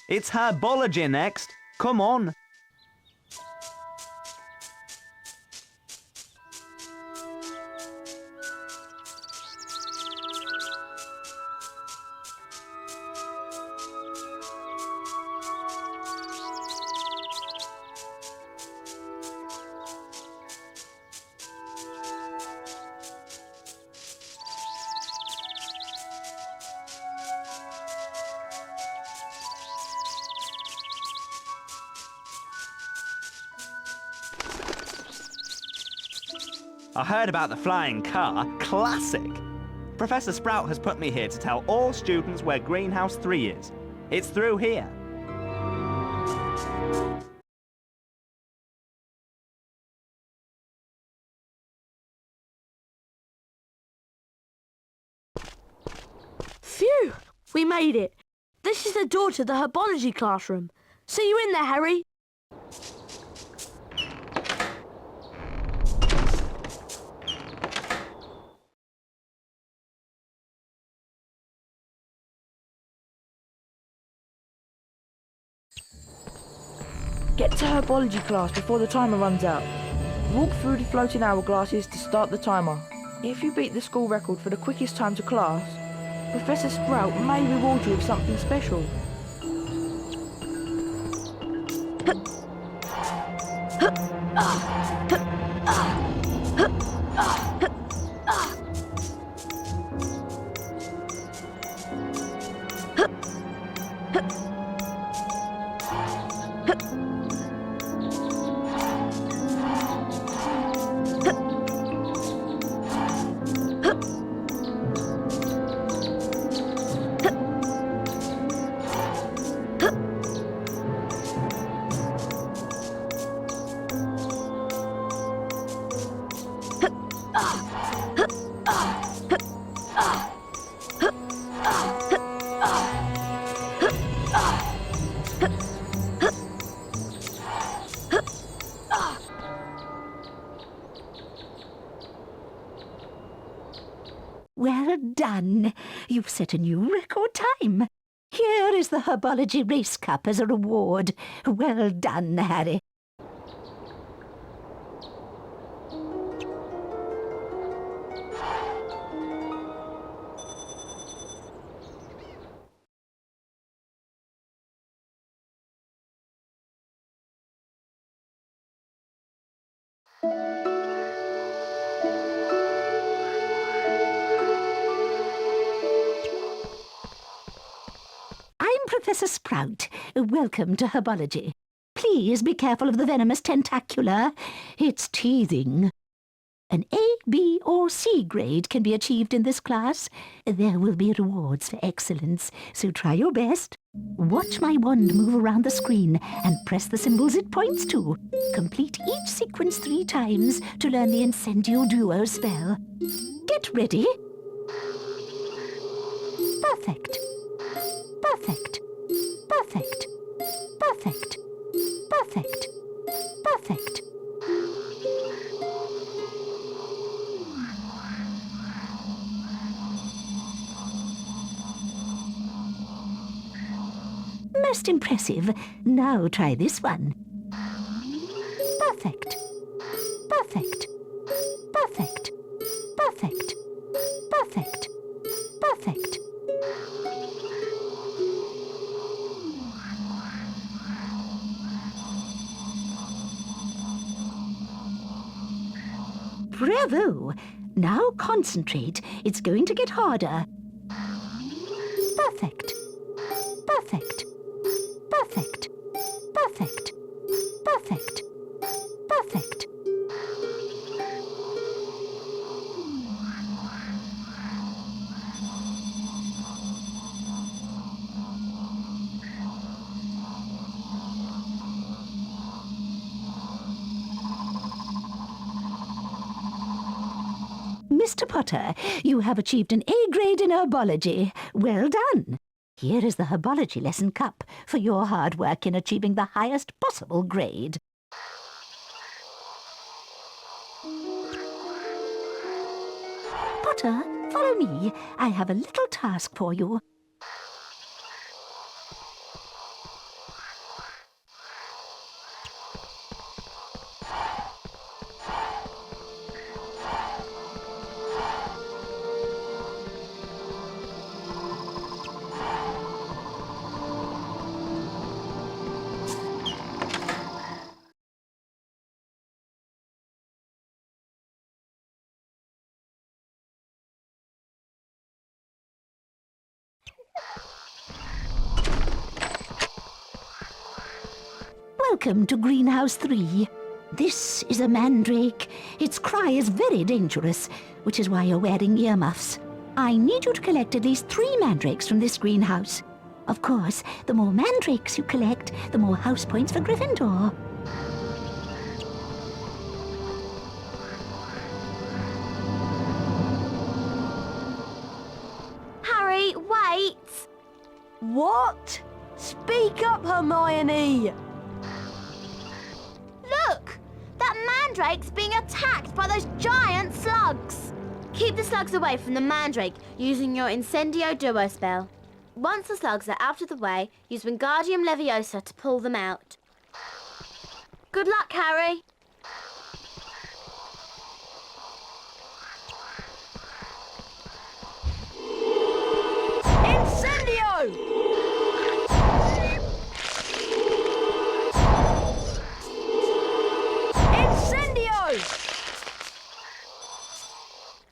It's herbology next. Come on. I heard about the flying car. Classic! Professor Sprout has put me here to tell all students where Greenhouse 3 is. It's through here. Phew! We made it. This is the door to the herbology classroom. See you in there, Harry. Get to herbology class before the timer runs out. Walk through the floating hourglasses to start the timer. If you beat the school record for the quickest time to class, Professor Sprout may reward you with something special. Well done. You've set a new record time. Here is the Herbology Race Cup as a reward. Well done, Harry. Professor Sprout, welcome to Herbology. Please be careful of the venomous tentacula. It's teething. An A, B, or C grade can be achieved in this class. There will be rewards for excellence, so try your best. Watch my wand move around the screen and press the symbols it points to. Complete each sequence 3 times to learn the Incendio Duo spell. Get ready. Perfect. Perfect. Perfect. Perfect. Perfect. Perfect. Most impressive. Now try this one. Perfect. Perfect. Perfect. Perfect. Perfect. Bravo! Now concentrate. It's going to get harder. Perfect. Perfect. Perfect. Perfect. Perfect. Perfect. Mr. Potter, you have achieved an A grade in herbology. Well done. Here is the herbology lesson cup for your hard work in achieving the highest possible grade. Potter, follow me. I have a little task for you. Welcome to Greenhouse 3. This is a mandrake. Its cry is very dangerous, which is why you're wearing earmuffs. I need you to collect at least 3 mandrakes from this greenhouse. Of course, the more mandrakes you collect, the more house points for Gryffindor. Harry, wait! What? Speak up, Hermione! Look! That mandrake's being attacked by those giant slugs! Keep the slugs away from the mandrake using your Incendio Duo spell. Once the slugs are out of the way, use Wingardium Leviosa to pull them out. Good luck, Harry! Incendio!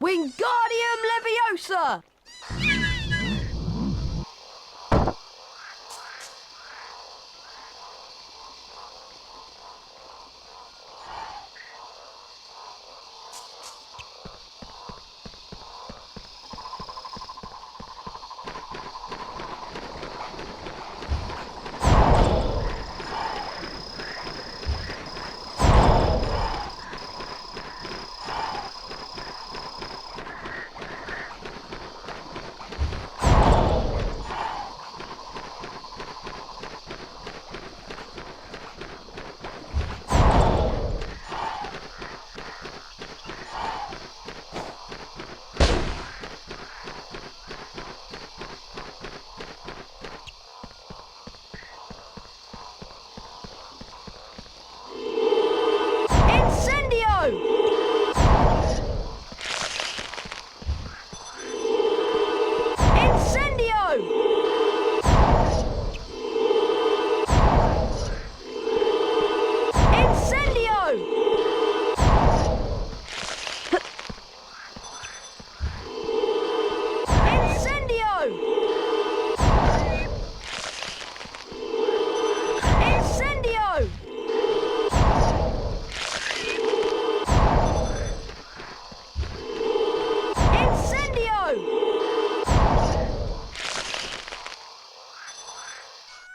Wingardium Leviosa!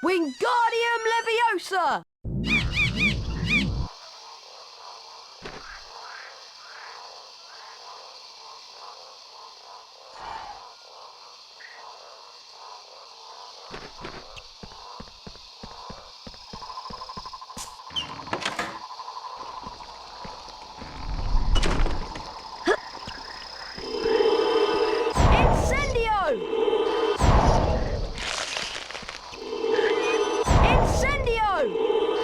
Wingardium Leviosa! Incendio!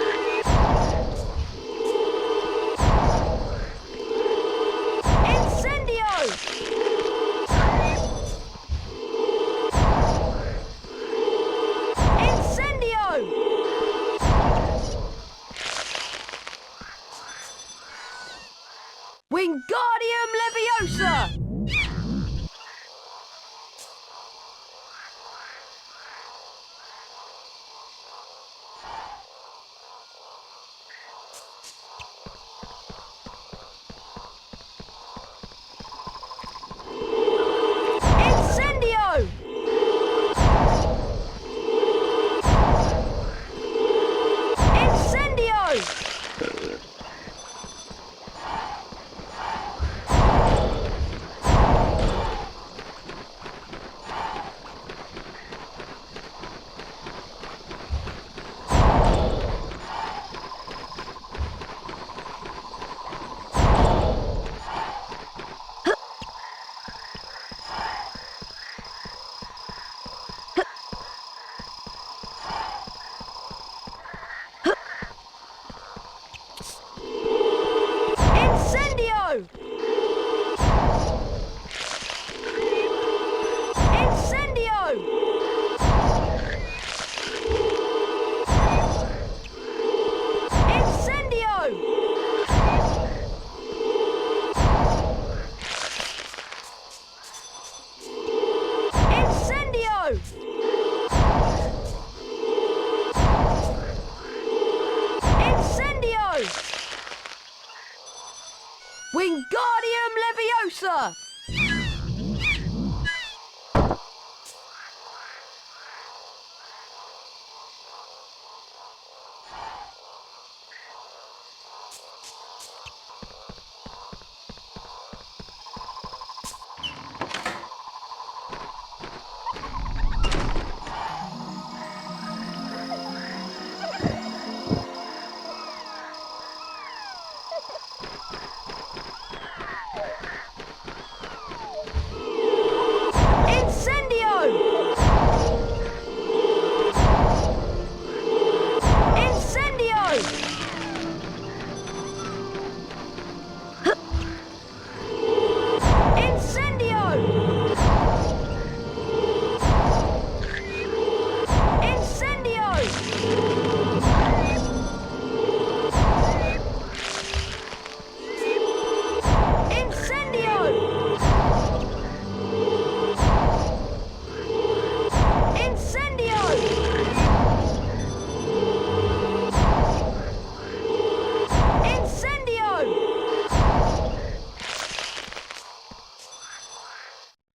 Wingardium Leviosa!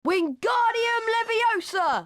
Wingardium Leviosa!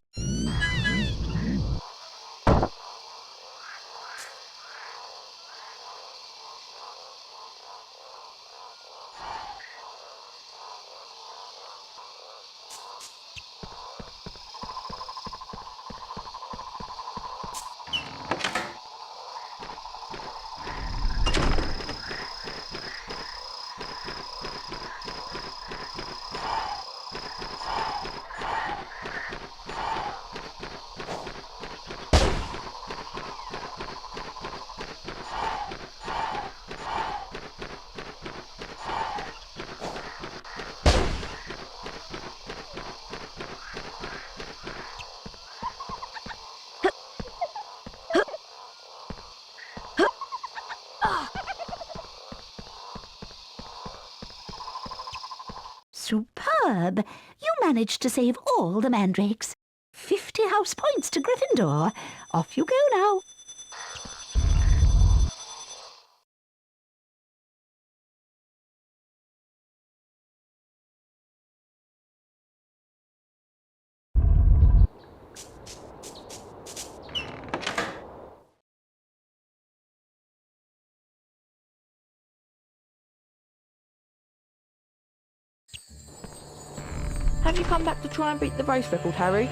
Superb! You managed to save all the mandrakes. 50 house points to Gryffindor. Off you go now. Have you come back to try and beat the race record, Harry?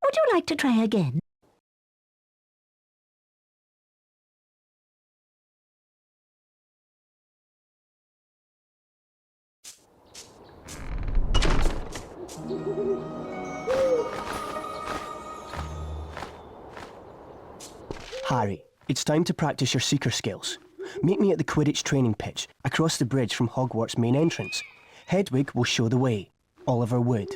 Would you like to try again? Harry, it's time to practice your seeker skills. Meet me at the Quidditch training pitch, across the bridge from Hogwarts' main entrance. Hedwig will show the way. Oliver Wood.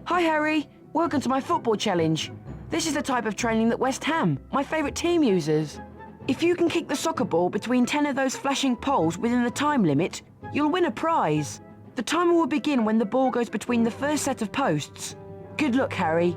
Hi, Harry. Welcome to my football challenge. This is the type of training that West Ham, my favourite team, uses. If you can kick the soccer ball between 10 of those flashing poles within the time limit, you'll win a prize. The timer will begin when the ball goes between the first set of posts. Good luck, Harry.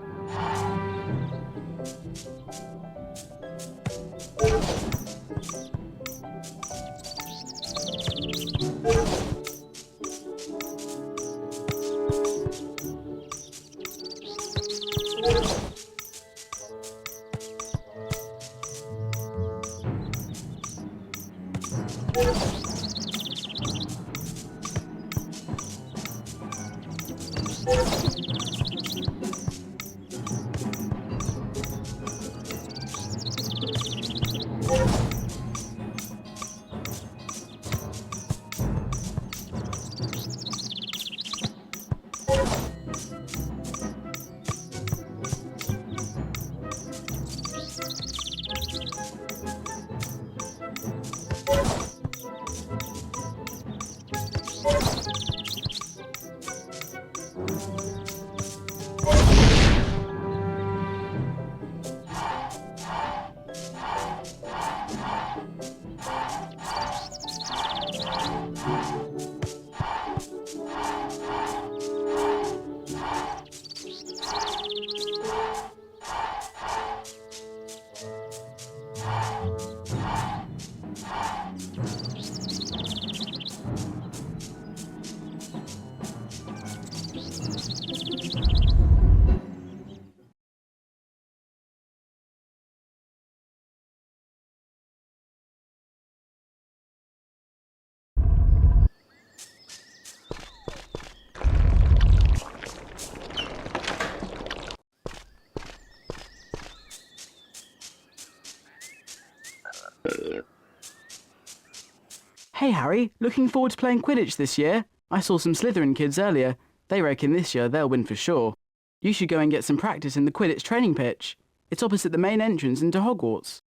Hey Harry, looking forward to playing Quidditch this year? I saw some Slytherin kids earlier. They reckon this year they'll win for sure. You should go and get some practice in the Quidditch Training pitch. It's opposite the main entrance into Hogwarts.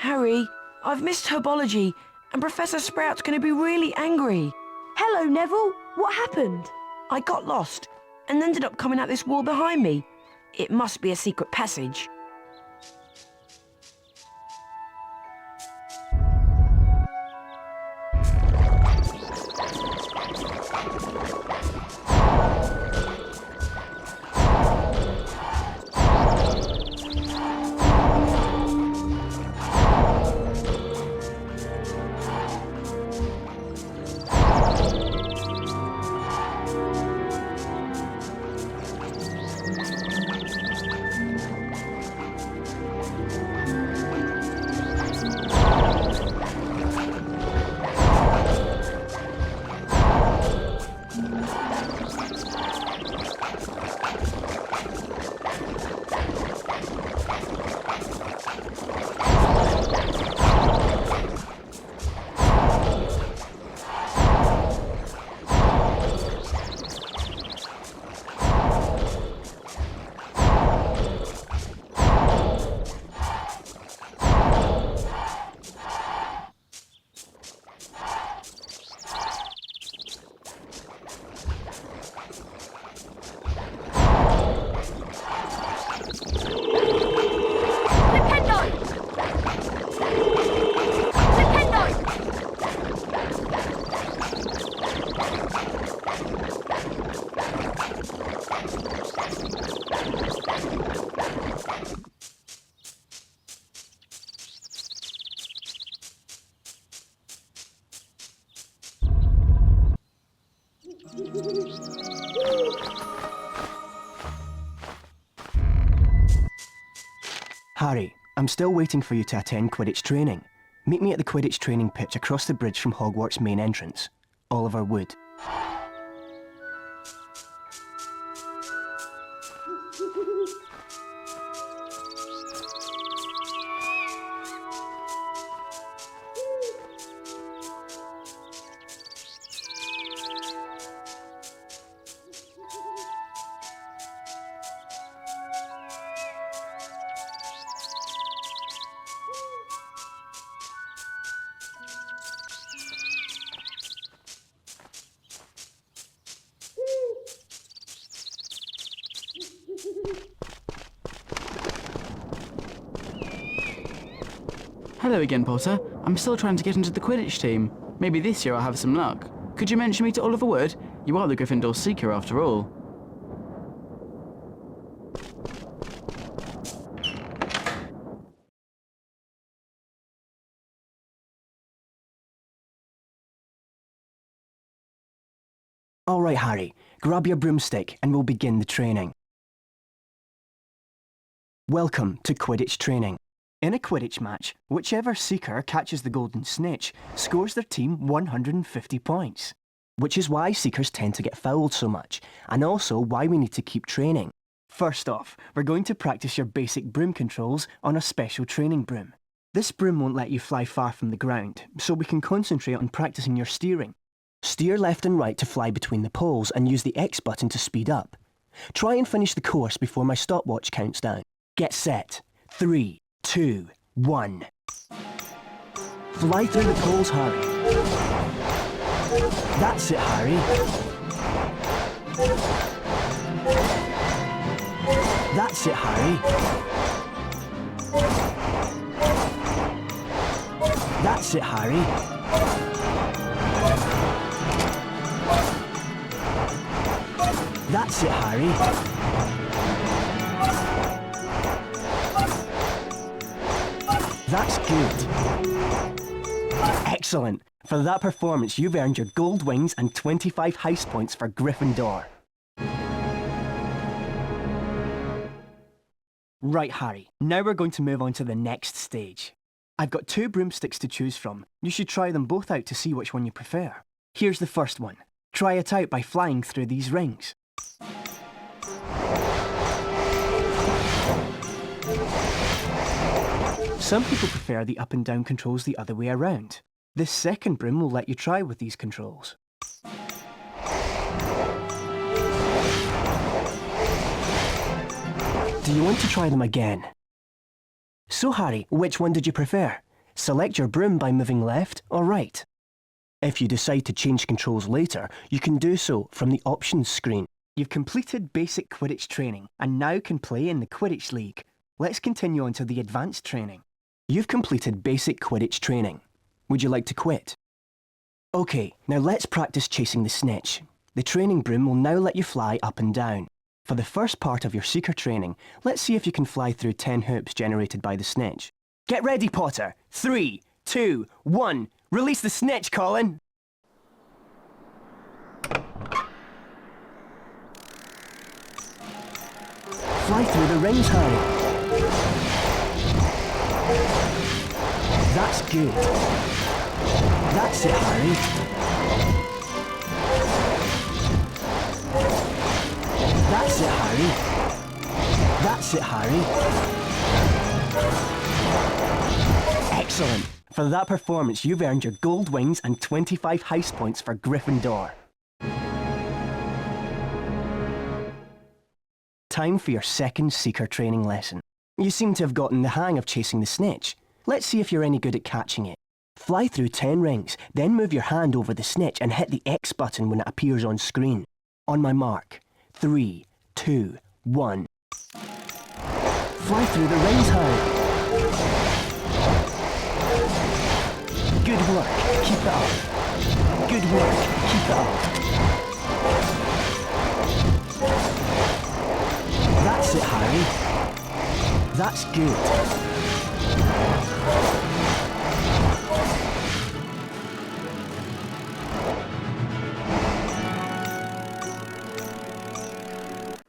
Harry, I've missed herbology, and Professor Sprout's going to be really angry. Hello, Neville. What happened? I got lost, and ended up coming out this wall behind me. It must be a secret passage. Harry, I'm still waiting for you to attend Quidditch training. Meet me at the Quidditch training pitch across the bridge from Hogwarts main entrance. Oliver Wood. Hello again, Potter. I'm still trying to get into the Quidditch team. Maybe this year I'll have some luck. Could you mention me to Oliver Wood? You are the Gryffindor Seeker after all. All right, Harry. Grab your broomstick and we'll begin the training. Welcome to Quidditch Training. In a Quidditch match, whichever Seeker catches the golden snitch scores their team 150 points. Which is why Seekers tend to get fouled so much, and also why we need to keep training. First off, we're going to practice your basic broom controls on a special training broom. This broom won't let you fly far from the ground, so we can concentrate on practicing your steering. Steer left and right to fly between the poles and use the X button to speed up. Try and finish the course before my stopwatch counts down. Get set. 3, 2, 1. Fly through the poles, Harry. That's it, Harry. That's it, Harry. That's it, Harry. That's it, Harry. That's good. Excellent. For that performance, you've earned your gold wings and 25 house points for Gryffindor. Right, Harry. Now we're going to move on to the next stage. I've got 2 broomsticks to choose from. You should try them both out to see which one you prefer. Here's the first one. Try it out by flying through these rings. Some people prefer the up and down controls the other way around. This second broom will let you try with these controls. Do you want to try them again? So Harry, which one did you prefer? Select your broom by moving left or right. If you decide to change controls later, you can do so from the options screen. You've completed basic Quidditch training and now can play in the Quidditch League. Let's continue on to the advanced training. You've completed basic Quidditch training. Would you like to quit? Okay, now let's practice chasing the snitch. The training broom will now let you fly up and down. For the first part of your Seeker training, let's see if you can fly through 10 hoops generated by the snitch. Get ready, Potter! 3, 2, 1, release the snitch, Colin! Fly through the rings, Harry. That's good. That's it, Harry. That's it, Harry. That's it, Harry. Excellent. For that performance, you've earned your gold wings and 25 house points for Gryffindor. Time for your second Seeker training lesson. You seem to have gotten the hang of chasing the snitch. Let's see if you're any good at catching it. Fly through 10 rings, then move your hand over the snitch and hit the X button when it appears on screen. On my mark. 3, 2, 1. Fly through the rings, Harry. Good work. Keep it up. Good work. Keep it up. That's it, Harry. That's good.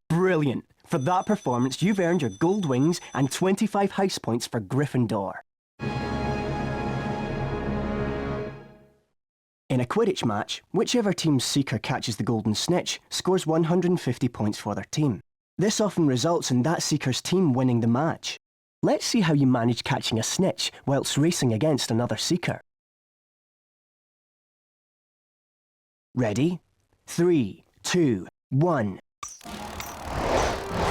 Brilliant. For that performance, you've earned your gold wings and 25 house points for Gryffindor. In a Quidditch match, whichever team's Seeker catches the golden snitch scores 150 points for their team. This often results in that Seeker's team winning the match. Let's see how you manage catching a snitch whilst racing against another Seeker. Ready? 3, 2, 1.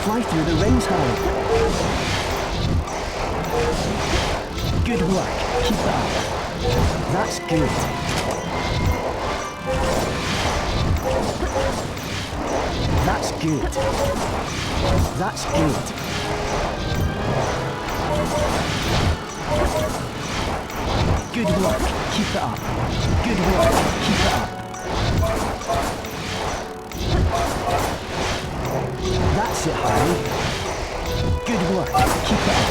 Fly through the rings, Harry. Good work. Keep it up. That's good. That's good. That's good. Good work. Keep it up. Good work. Keep it up. That's it, Harry. Good work. Keep it up.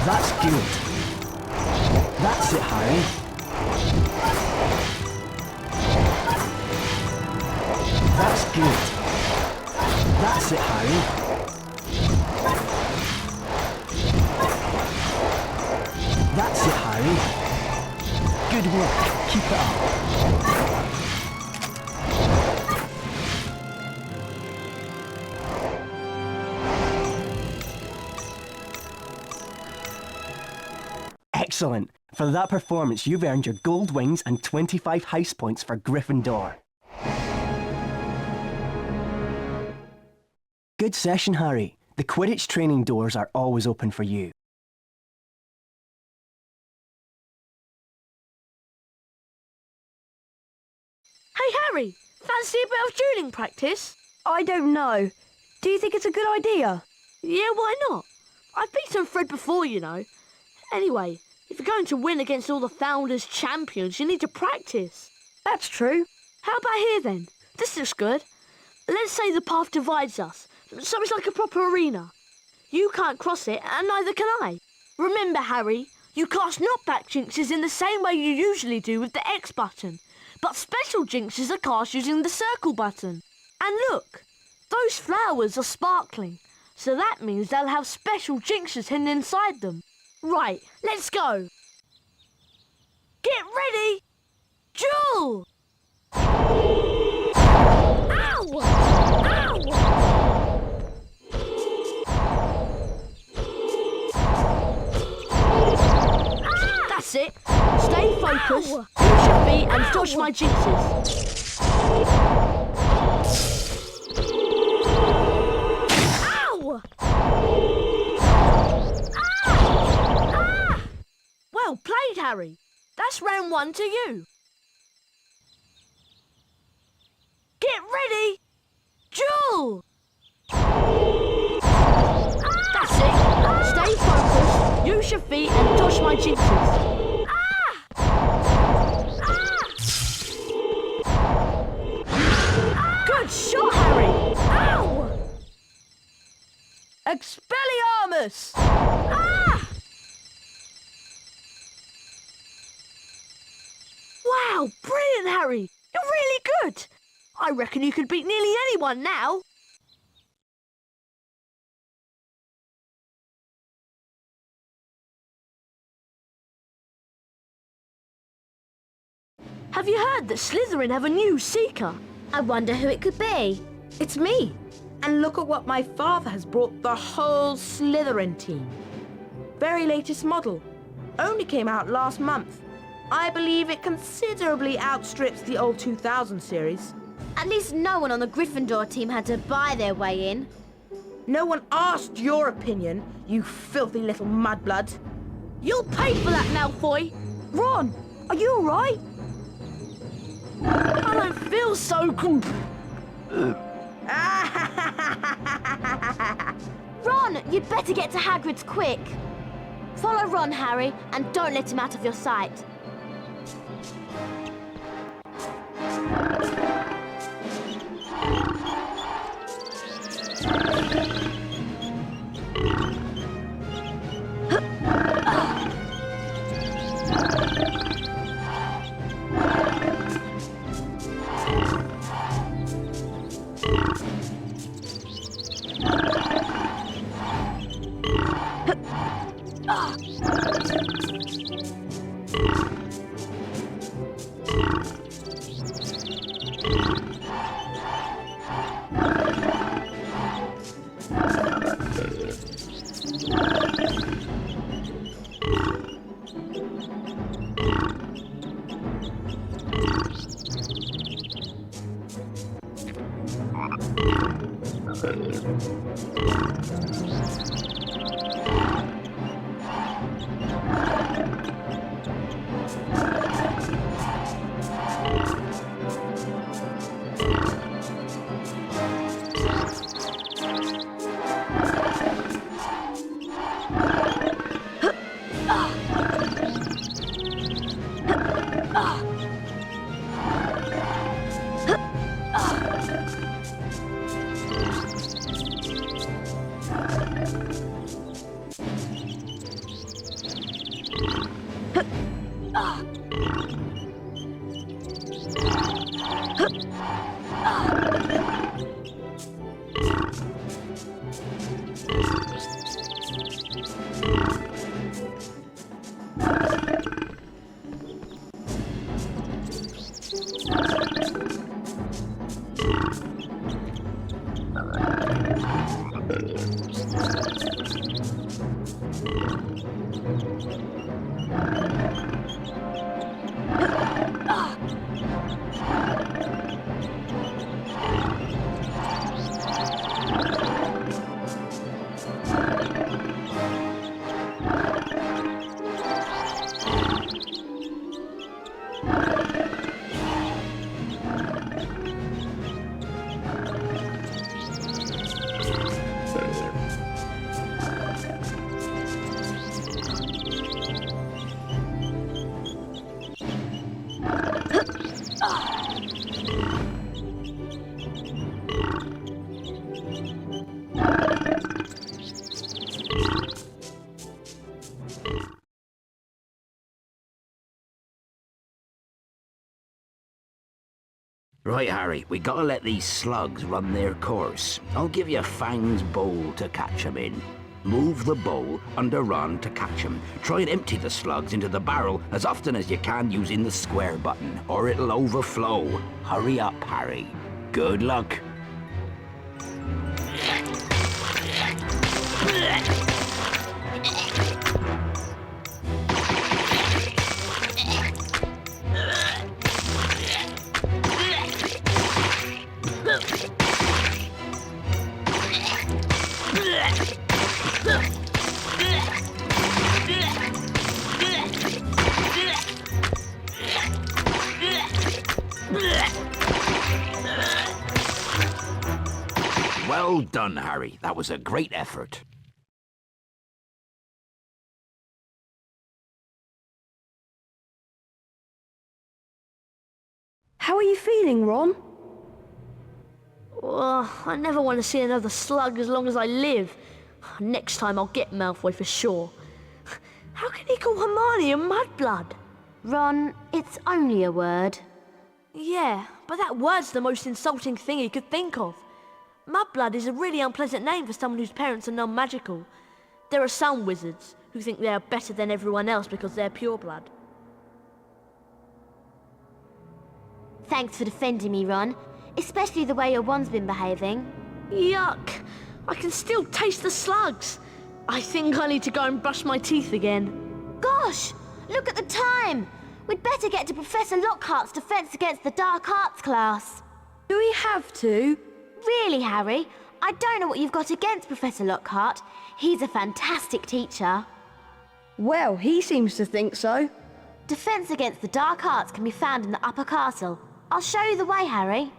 That's good. That's it, Harry. That's good. That's it, Harry. That's it, Harry. Good work. Keep it up. Excellent. For that performance, you've earned your gold wings and 25 house points for Gryffindor. Good session, Harry. The Quidditch training doors are always open for you. Hey, Harry! Fancy a bit of dueling practice? I don't know. Do you think it's a good idea? Yeah, why not? I've beaten Fred before, you know. Anyway, if you're going to win against all the Founders champions, you need to practice. That's true. How about here, then? This looks good. Let's say the path divides us, so it's like a proper arena. You can't cross it, and neither can I. Remember, Harry, you cast knockback jinxes in the same way you usually do with the X button, but special jinxes are cast using the circle button. And look, those flowers are sparkling, so that means they'll have special jinxes hidden inside them. Right, let's go. Get ready! Duel! Ow! Ow! That's it. Stay focused, use your feet and dodge my jinxes. Ow! Ah! Well played, Harry. That's round 1 to you. Get ready! Duel! That's it. Stay focused, use your feet and dodge my jinxes. Good shot, Harry! Ow! Expelliarmus! Ah! Wow, brilliant, Harry! You're really good! I reckon you could beat nearly anyone now. Have you heard that Slytherin have a new Seeker? I wonder who it could be. It's me. And look at what my father has brought the whole Slytherin team. Very latest model. Only came out last month. I believe it considerably outstrips the old 2000 series. At least no one on the Gryffindor team had to buy their way in. No one asked your opinion, you filthy little mudblood. You'll pay for that, Malfoy. Ron, are you all right? I don't feel so good. Ron, you'd better get to Hagrid's quick. Follow Ron, Harry, and don't let him out of your sight. Right, Harry, we gotta let these slugs run their course. I'll give you Fang's bowl to catch 'em in. Move the bowl under Ron to catch 'em. Try and empty the slugs into the barrel as often as you can using the square button, or it'll overflow. Hurry up, Harry. Good luck. Well done, Harry. That was a great effort. How are you feeling, Ron? I never want to see another slug as long as I live. Next time I'll get Malfoy for sure. How can he call Hermione a mudblood? Ron, it's only a word. Yeah, but that word's the most insulting thing he could think of. Mudblood is a really unpleasant name for someone whose parents are non-magical. There are some wizards who think they are better than everyone else because they're pureblood. Thanks for defending me, Ron. Especially the way your wand's been behaving. Yuck! I can still taste the slugs. I think I need to go and brush my teeth again. Gosh! Look at the time! We'd better get to Professor Lockhart's Defense Against the Dark Arts class. Do we have to? Really, Harry? I don't know what you've got against Professor Lockhart. He's a fantastic teacher. Well, he seems to think so. Defense Against the Dark Arts can be found in the upper castle. I'll show you the way, Harry.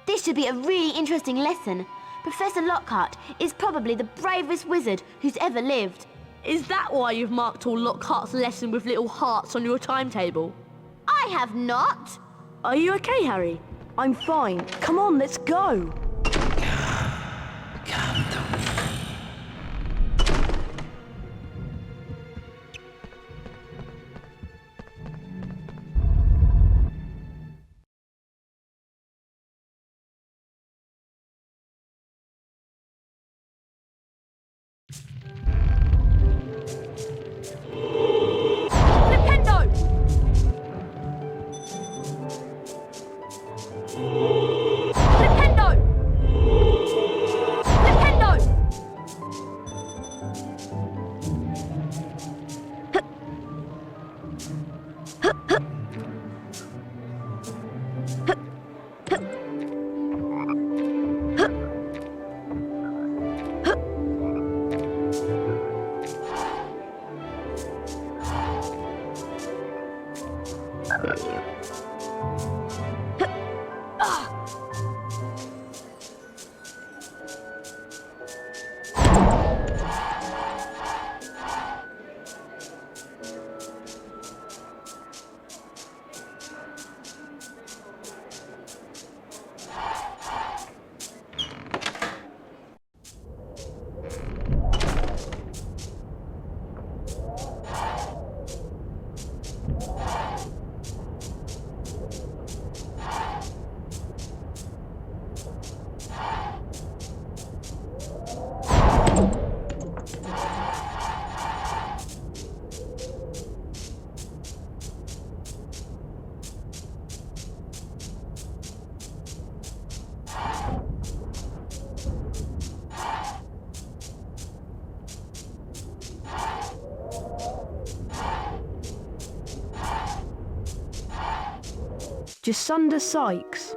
This should be a really interesting lesson. Professor Lockhart is probably the bravest wizard who's ever lived. Is that why you've marked all Lockhart's lesson with little hearts on your timetable? I have not. Are you okay, Harry? I'm fine. Come on, let's go. Come to me. Jacinda Sykes.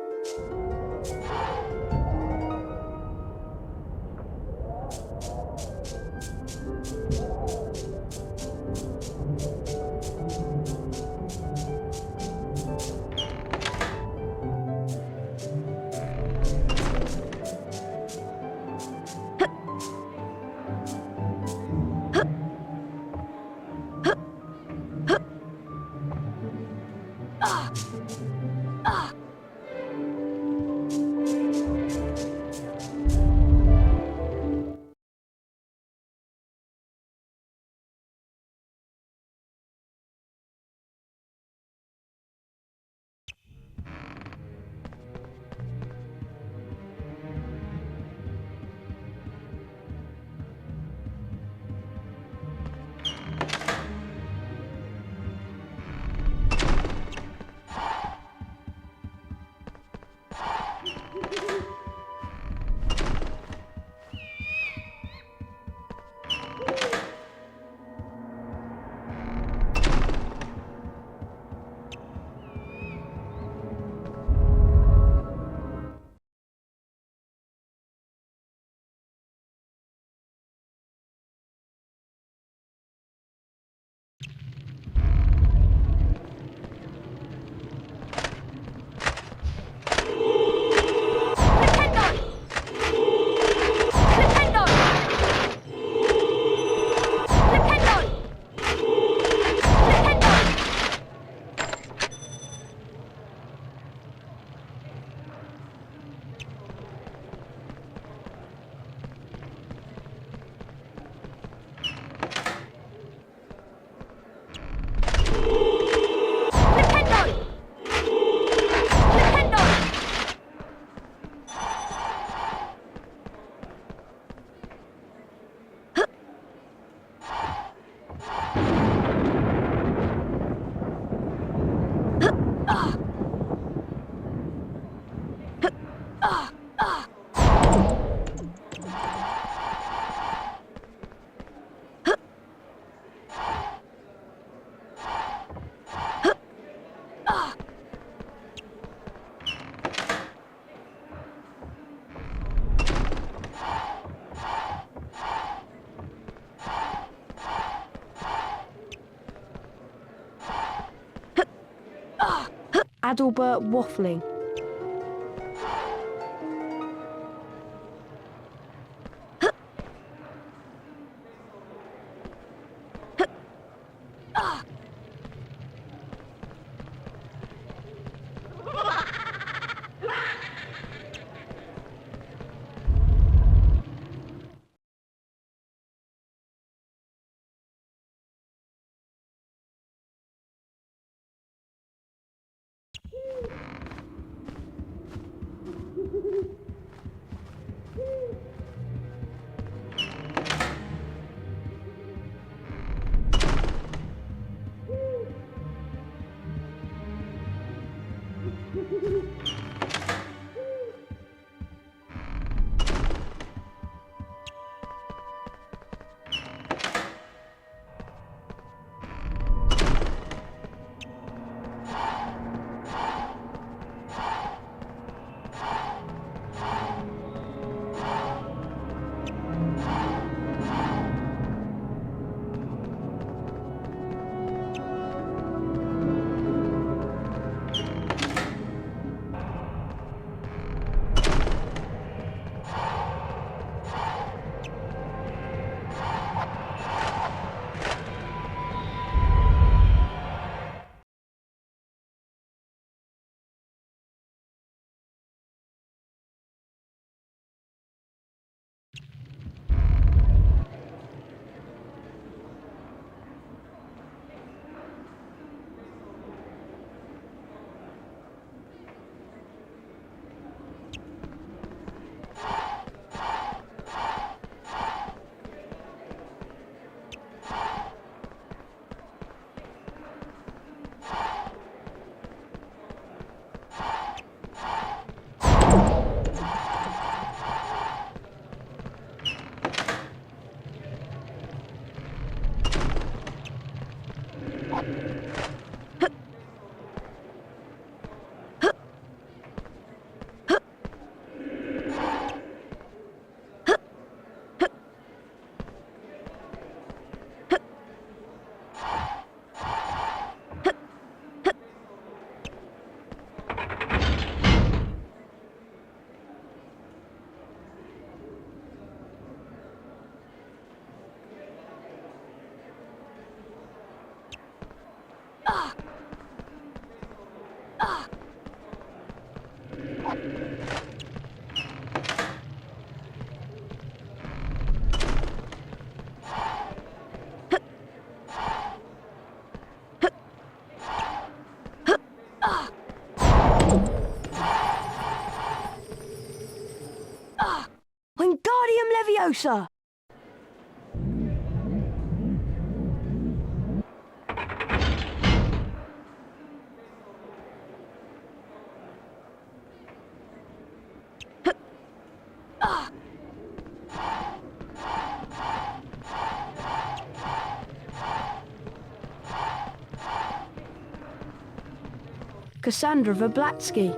Adalbert Waffling. Wingardium Leviosa! Cassandra Verblatsky.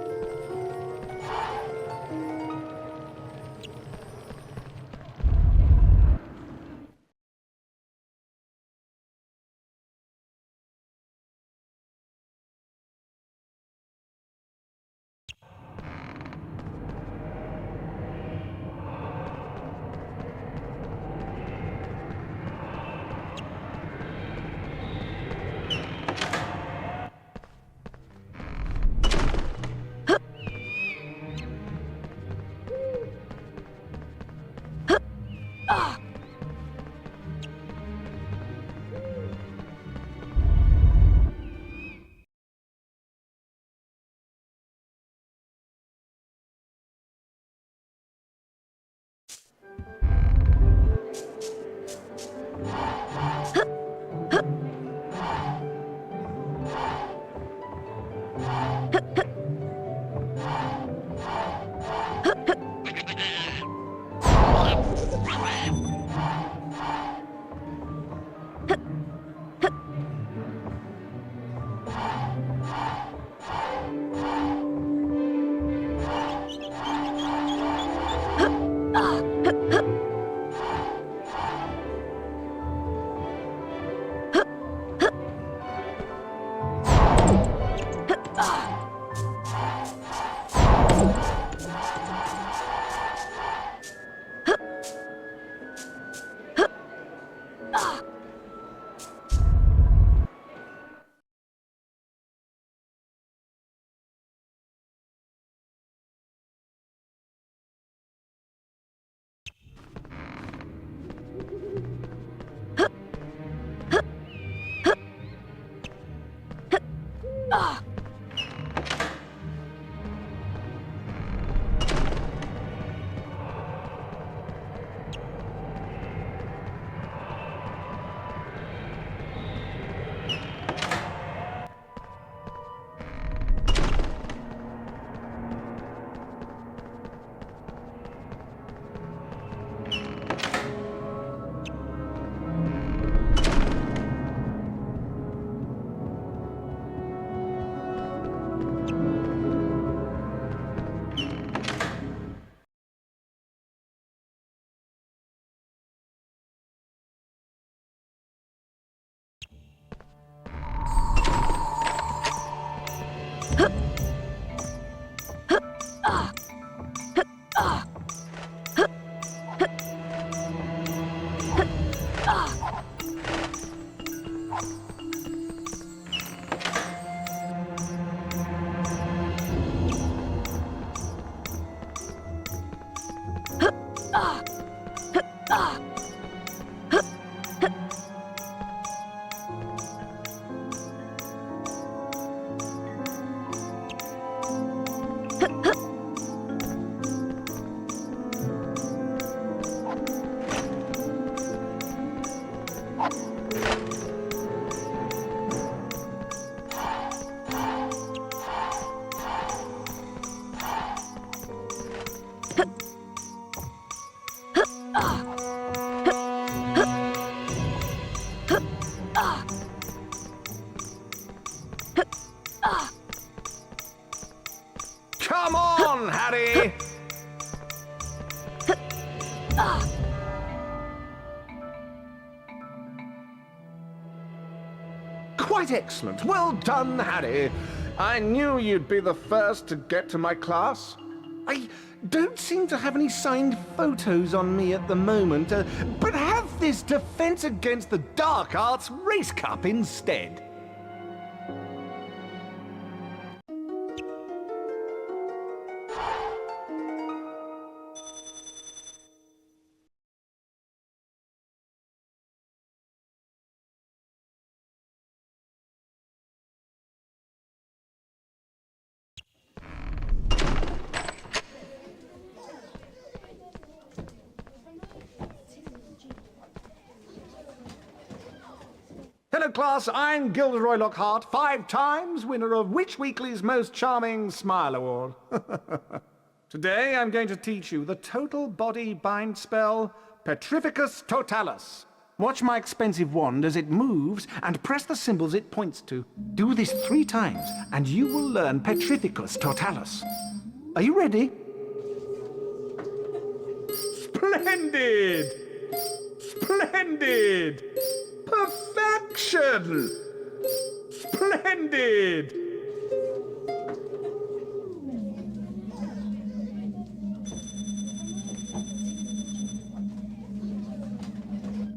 Come on, Harry! Quite excellent. Well done, Harry. I knew you'd be the first to get to my class. I don't seem to have any signed photos on me at the moment, but have this Defense Against the Dark Arts Race Cup instead. Hello class, I'm Gilderoy Lockhart, 5 times winner of Witch Weekly's Most Charming Smile Award. Today I'm going to teach you the total body bind spell, Petrificus Totalis. Watch my expensive wand as it moves and press the symbols it points to. Do this 3 times and you will learn Petrificus Totalis. Are you ready? Splendid! Splendid! Perfection! Splendid!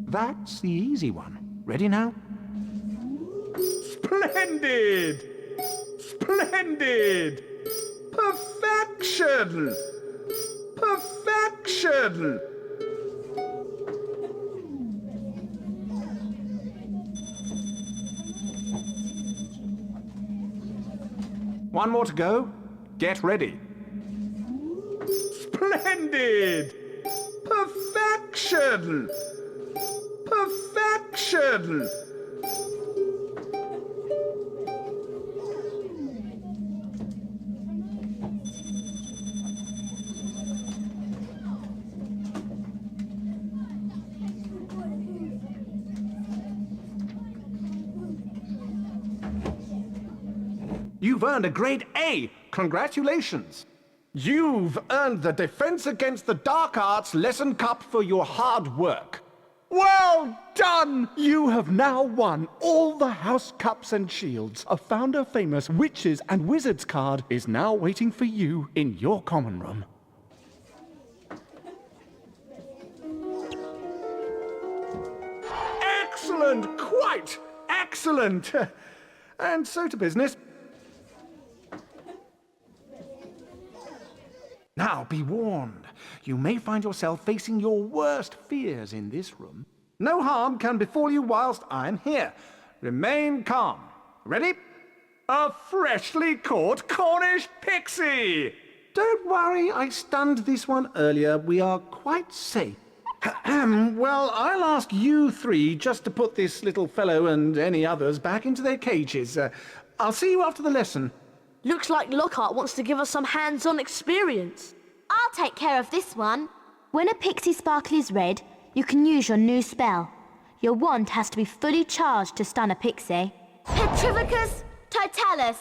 That's the easy one. Ready now? Splendid! Splendid! Perfection! Perfection! One more to go. Get ready. Splendid! Perfection! Perfection! You've earned a grade A. Congratulations. You've earned the Defense Against the Dark Arts Lesson Cup for your hard work. Well done! You have now won all the house cups and shields. A Founder Famous Witches and Wizards card is now waiting for you in your common room. excellent! Quite excellent! And so to business. Now, be warned. You may find yourself facing your worst fears in this room. No harm can befall you whilst I'm here. Remain calm. Ready? A freshly caught Cornish pixie! Don't worry, I stunned this one earlier. We are quite safe. Well, I'll ask you three just to put this little fellow and any others back into their cages. I'll see you after the lesson. Looks like Lockhart wants to give us some hands-on experience. I'll take care of this one. When a pixie sparkle is red, you can use your new spell. Your wand has to be fully charged to stun a pixie. Petrificus Totalis.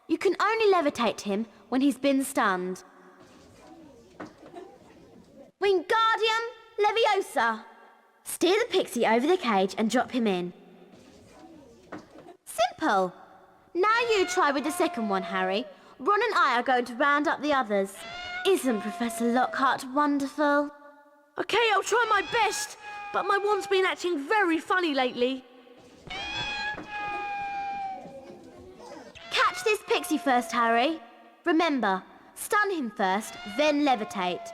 You can only levitate him when he's been stunned. Wingardium Leviosa. Steer the pixie over the cage and drop him in. Simple. Now you try with the second one, Harry. Ron and I are going to round up the others. Isn't Professor Lockhart wonderful? Okay, I'll try my best, but my wand's been acting very funny lately. Catch this pixie first, Harry. Remember, stun him first, then levitate.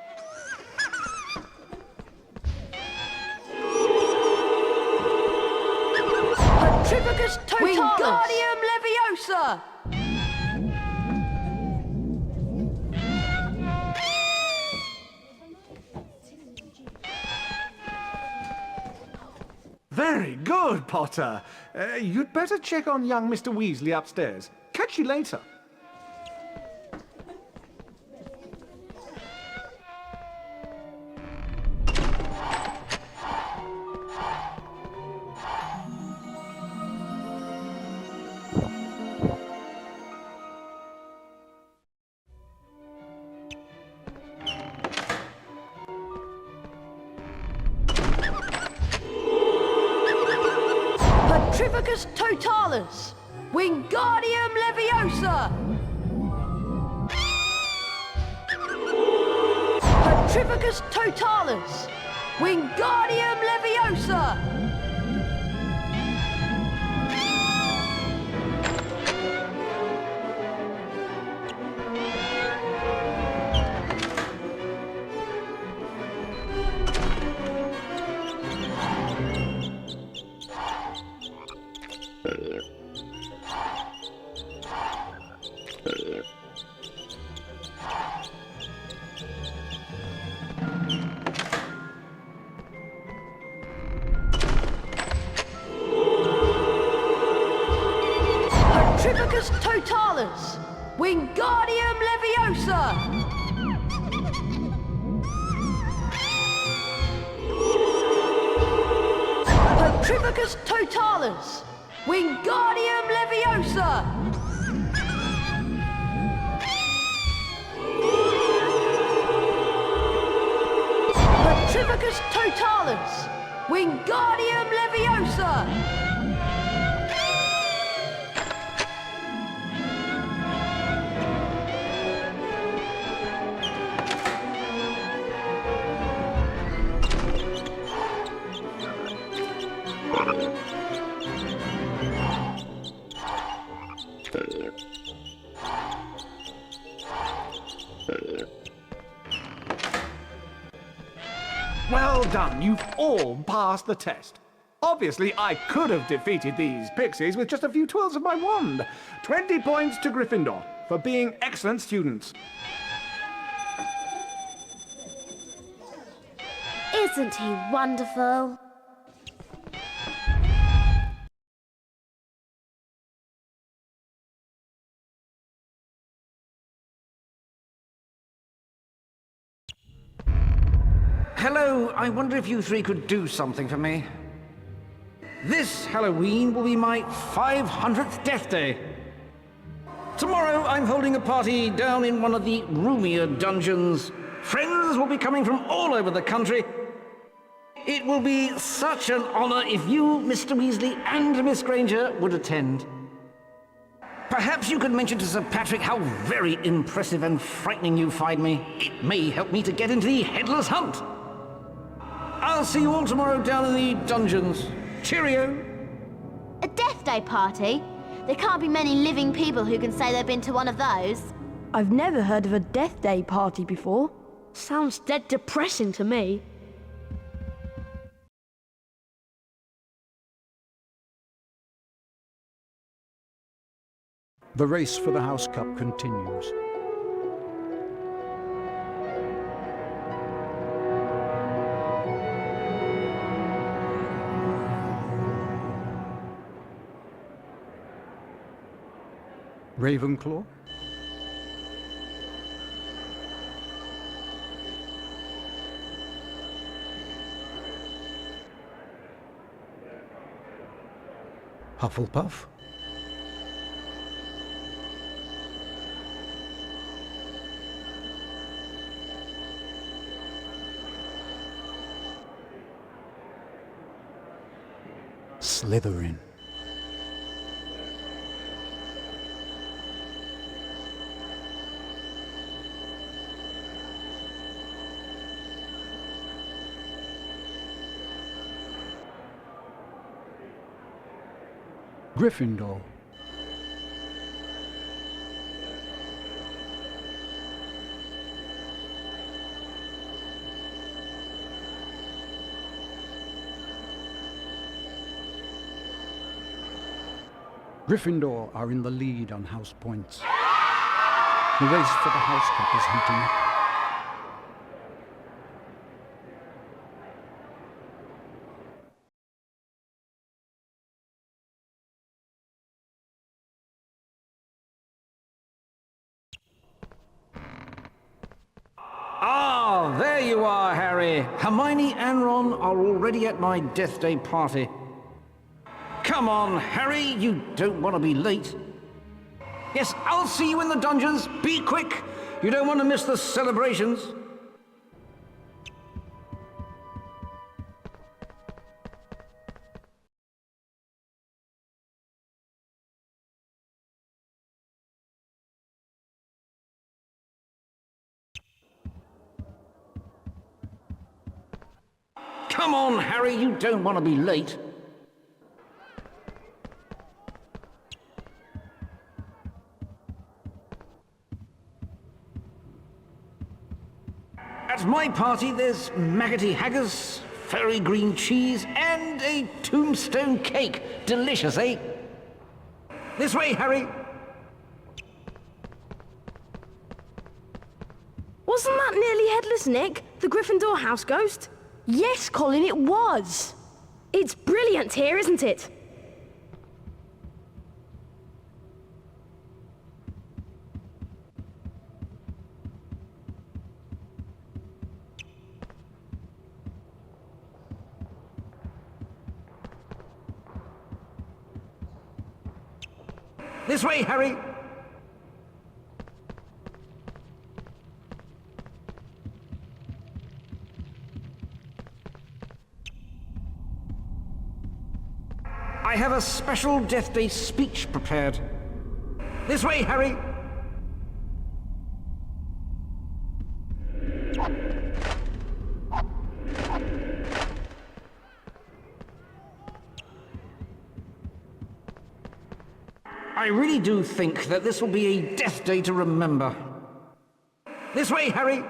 Petrificus Totalis! Wingardium Leviosa! Very good, Potter. You'd better check on young Mr. Weasley upstairs. Catch you later. Petrificus Totalis! Wingardium Leviosa! Petrificus Totalis! Wingardium Leviosa! Petrificus Totalis! Wingardium Leviosa! Petrificus Totalis! Wingardium Leviosa! Petrificus Totalis! Wingardium Leviosa! Well done, you've all passed the test. Obviously, I could have defeated these pixies with just a few twirls of my wand. 20 points to Gryffindor for being excellent students. Isn't he wonderful? Hello, I wonder if you three could do something for me. This Halloween will be my 500th death day. Tomorrow I'm holding a party down in one of the roomier dungeons. Friends will be coming from all over the country. It will be such an honor if you, Mr. Weasley, and Miss Granger would attend. Perhaps you could mention to Sir Patrick how very impressive and frightening you find me. It may help me to get into the Headless Hunt. I'll see you all tomorrow down in the dungeons. Cheerio! A death day party? There can't be many living people who can say they've been to one of those. I've never heard of a death day party before. Sounds dead depressing to me. The race for the House Cup continues. Ravenclaw? Hufflepuff? Slytherin. Gryffindor. Gryffindor are in the lead on house points. The race for the House Cup is heating up. Ah, there you are, Harry. Hermione and Ron are already at my Death Day party. Come on, Harry, you don't want to be late. Yes, I'll see you in the dungeons. Be quick. You don't want to miss the celebrations. Come on, Harry, you don't want to be late. At my party, there's maggoty haggis, fairy green cheese, and a tombstone cake. Delicious, eh? This way, Harry. Wasn't that nearly Headless Nick, the Gryffindor house ghost? Yes, Colin, it was. It's brilliant here, isn't it? This way, Harry. I have a special Death Day speech prepared. This way, Harry. I really do think that this will be a Death Day to remember. This way, Harry.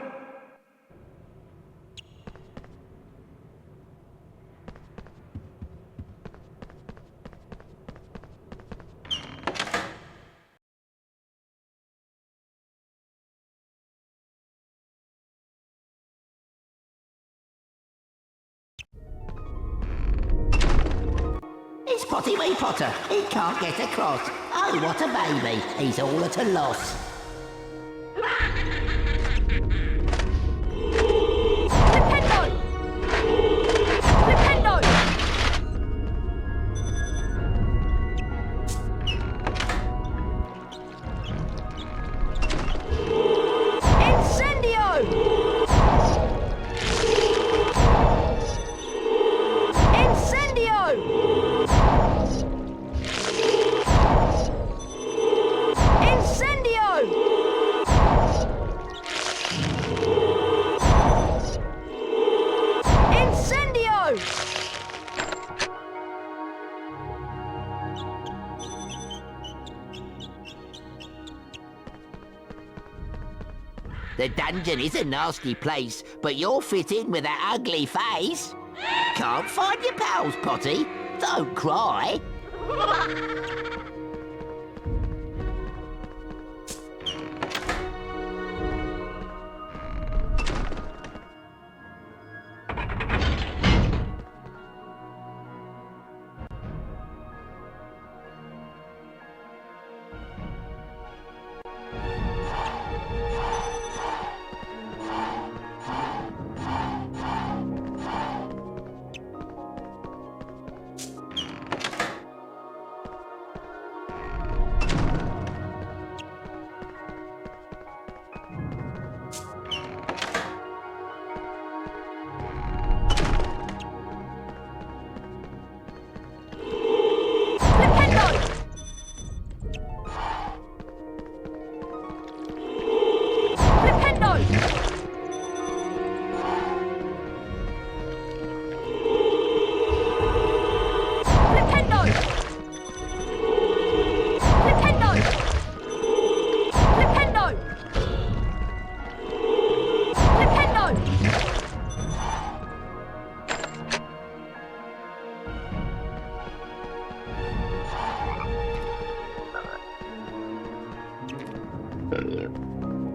It's Potty Wee Potter. He can't get across. Oh, what a baby. He's all at a loss. Incendio! The dungeon is a nasty place, but you'll fit in with that ugly face. Can't find your pals, Potty? Don't cry.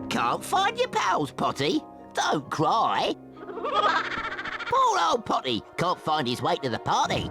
Can't find your pals, Potty? Don't cry. Poor old Potty can't find his way to the party.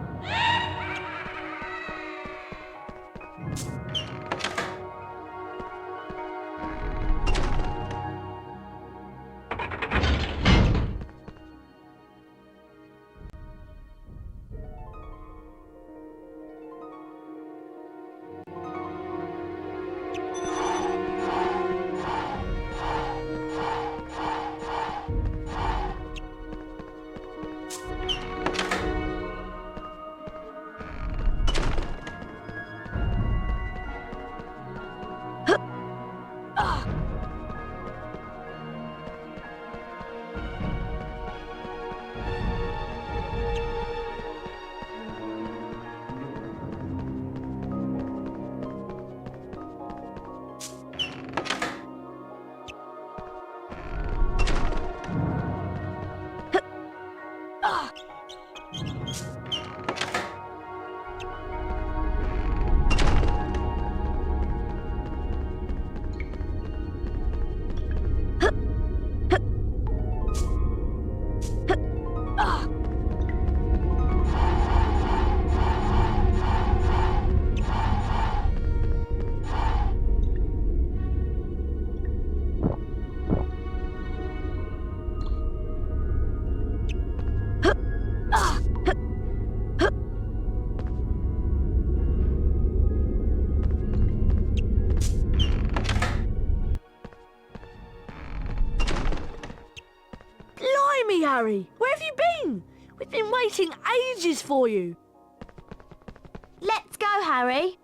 Harry, where have you been? We've been waiting ages for you. Let's go, Harry.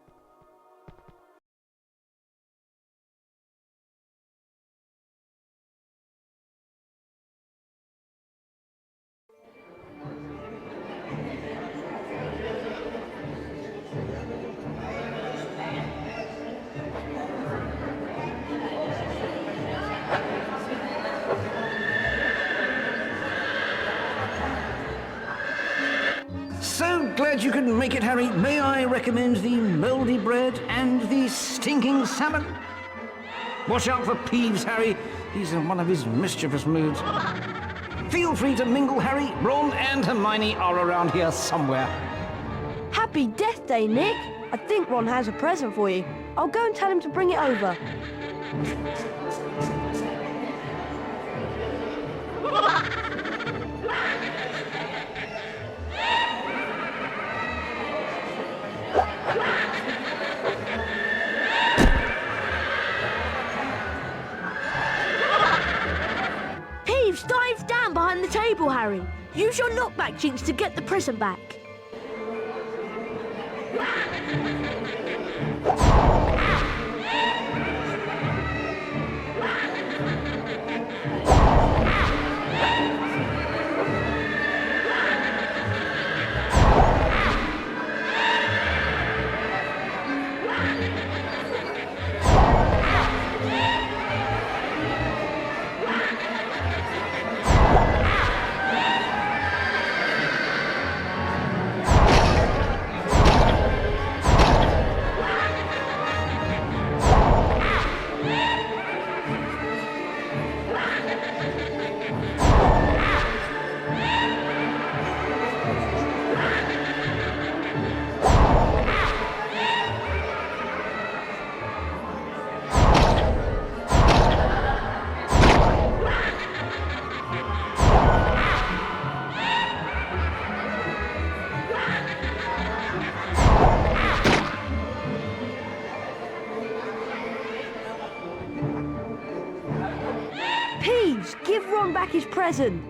So glad you could make it, Harry. May I recommend the mouldy bread and the stinking salmon? Watch out for Peeves, Harry. He's in one of his mischievous moods. Feel free to mingle, Harry. Ron and Hermione are around here somewhere. Happy Death Day, Nick. I think Ron has a present for you. I'll go and tell him to bring it over. Peeves dives down behind the table, Harry. Use your knockback jinx to get the present back. his present.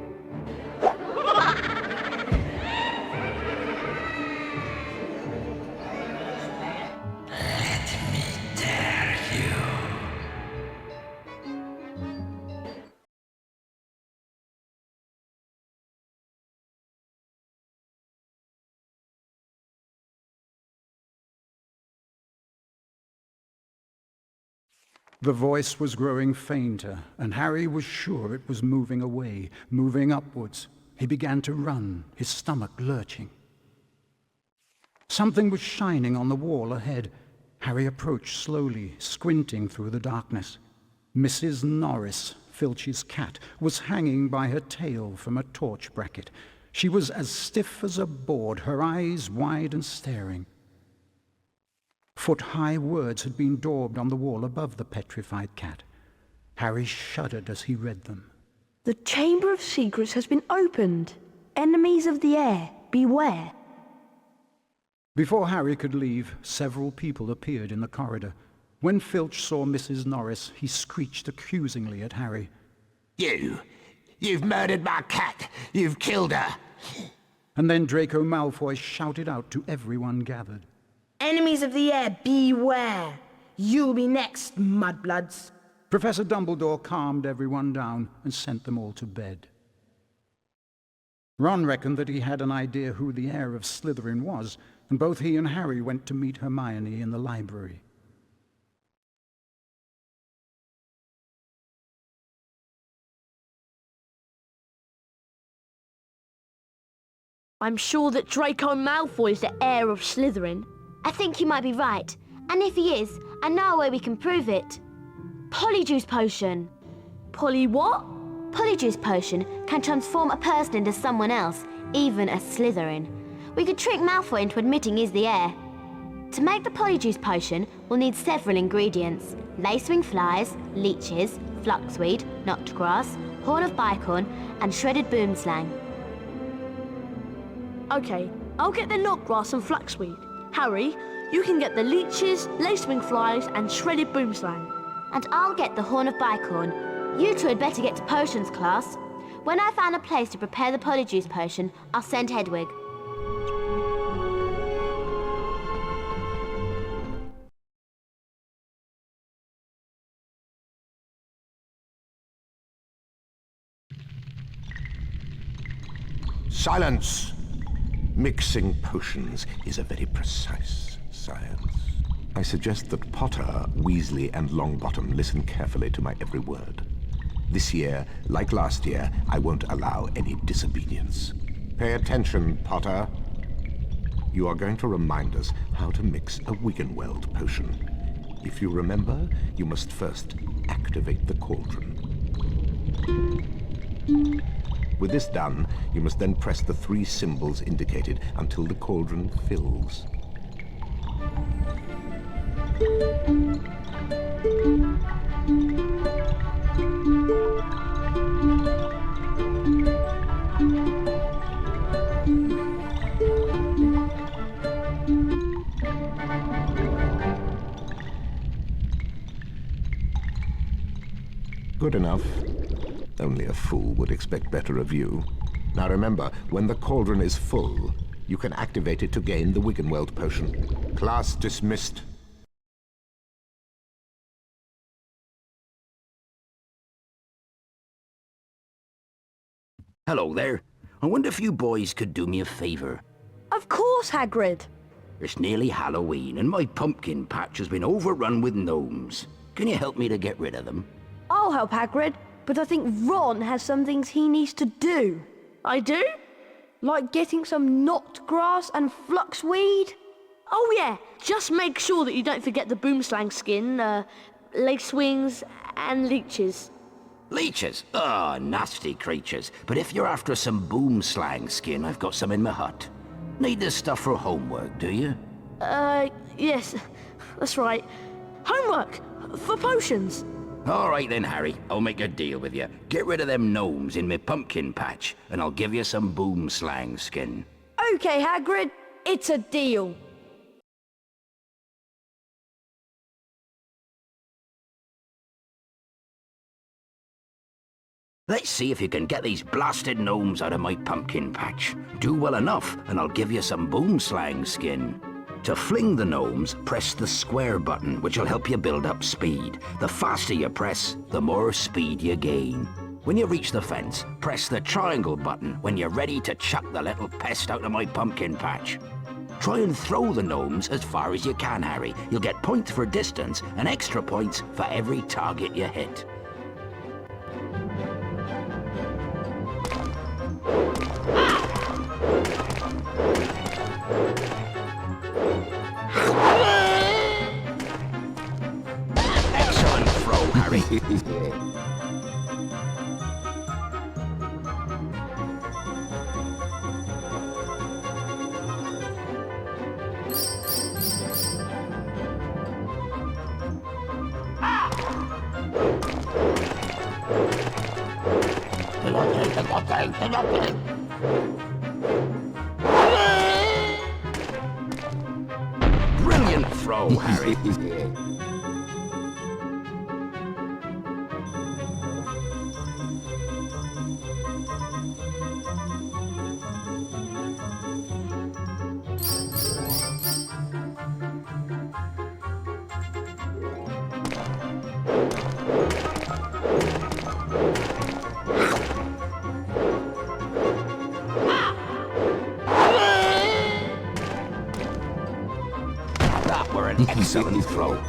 The voice was growing fainter, and Harry was sure it was moving away, moving upwards. He began to run, his stomach lurching. Something was shining on the wall ahead. Harry approached slowly, squinting through the darkness. Mrs. Norris, Filch's cat, was hanging by her tail from a torch bracket. She was as stiff as a board, her eyes wide and staring. Foot-high words had been daubed on the wall above the petrified cat. Harry shuddered as he read them. The Chamber of Secrets has been opened. Enemies of the air, beware. Before Harry could leave, several people appeared in the corridor. When Filch saw Mrs. Norris, he screeched accusingly at Harry. You've murdered my cat! You've killed her! And then Draco Malfoy shouted out to everyone gathered. Enemies of the air, beware. You'll be next, mudbloods. Professor Dumbledore calmed everyone down and sent them all to bed. Ron reckoned that he had an idea who the heir of Slytherin was, and both he and Harry went to meet Hermione in the library. I'm sure that Draco Malfoy is the heir of Slytherin. I think you might be right. And if he is, I know a way we can prove it. Polyjuice Potion. Poly what? Polyjuice Potion can transform a person into someone else, even a Slytherin. We could trick Malfoy into admitting he's the heir. To make the Polyjuice Potion, we'll need several ingredients. Lacewing flies, leeches, fluxweed, knotgrass, horn of bicorn, and shredded boomslang. Okay, I'll get the knotgrass and fluxweed. Harry, you can get the leeches, lacewing flies, and shredded boomslang. And I'll get the horn of bicorn. You two had better get to potions class. When I found a place to prepare the Polyjuice Potion, I'll send Hedwig. Silence! Mixing potions is a very precise science. I suggest that Potter, Weasley, and Longbottom listen carefully to my every word. This year, like last year, I won't allow any disobedience. Pay attention, Potter. You are going to remind us how to mix a Wiggenweld potion. If you remember, you must first activate the cauldron. With this done, you must then press the 3 symbols indicated until the cauldron fills. Good enough. Only a fool would expect better of you. Now remember, when the cauldron is full, you can activate it to gain the Wiggenweld potion. Class dismissed. Hello there. I wonder if you boys could do me a favour. Of course, Hagrid. It's nearly Halloween, and my pumpkin patch has been overrun with gnomes. Can you help me to get rid of them? I'll help Hagrid, but I think Ron has some things he needs to do. I do? Like getting some knotgrass and fluxweed? Oh yeah, just make sure that you don't forget the boomslang skin, lacewings, and leeches. Leeches? Ah, nasty creatures. But if you're after some boomslang skin, I've got some in my hut. Need this stuff for homework, do you? Yes, that's right. Homework! For potions! All right then, Harry. I'll make a deal with you. Get rid of them gnomes in my pumpkin patch, and I'll give you some boomslang skin. Okay, Hagrid, it's a deal. Let's see if you can get these blasted gnomes out of my pumpkin patch. Do well enough, and I'll give you some boomslang skin. To fling the gnomes, press the square button, which will help you build up speed. The faster you press, the more speed you gain. When you reach the fence, press the triangle button when you're ready to chuck the little pest out of my pumpkin patch. Try and throw the gnomes as far as you can, Harry. You'll get points for distance and extra points for every target you hit. Excellent throw, Harry. Brilliant throw, Harry. That were an excellent throw.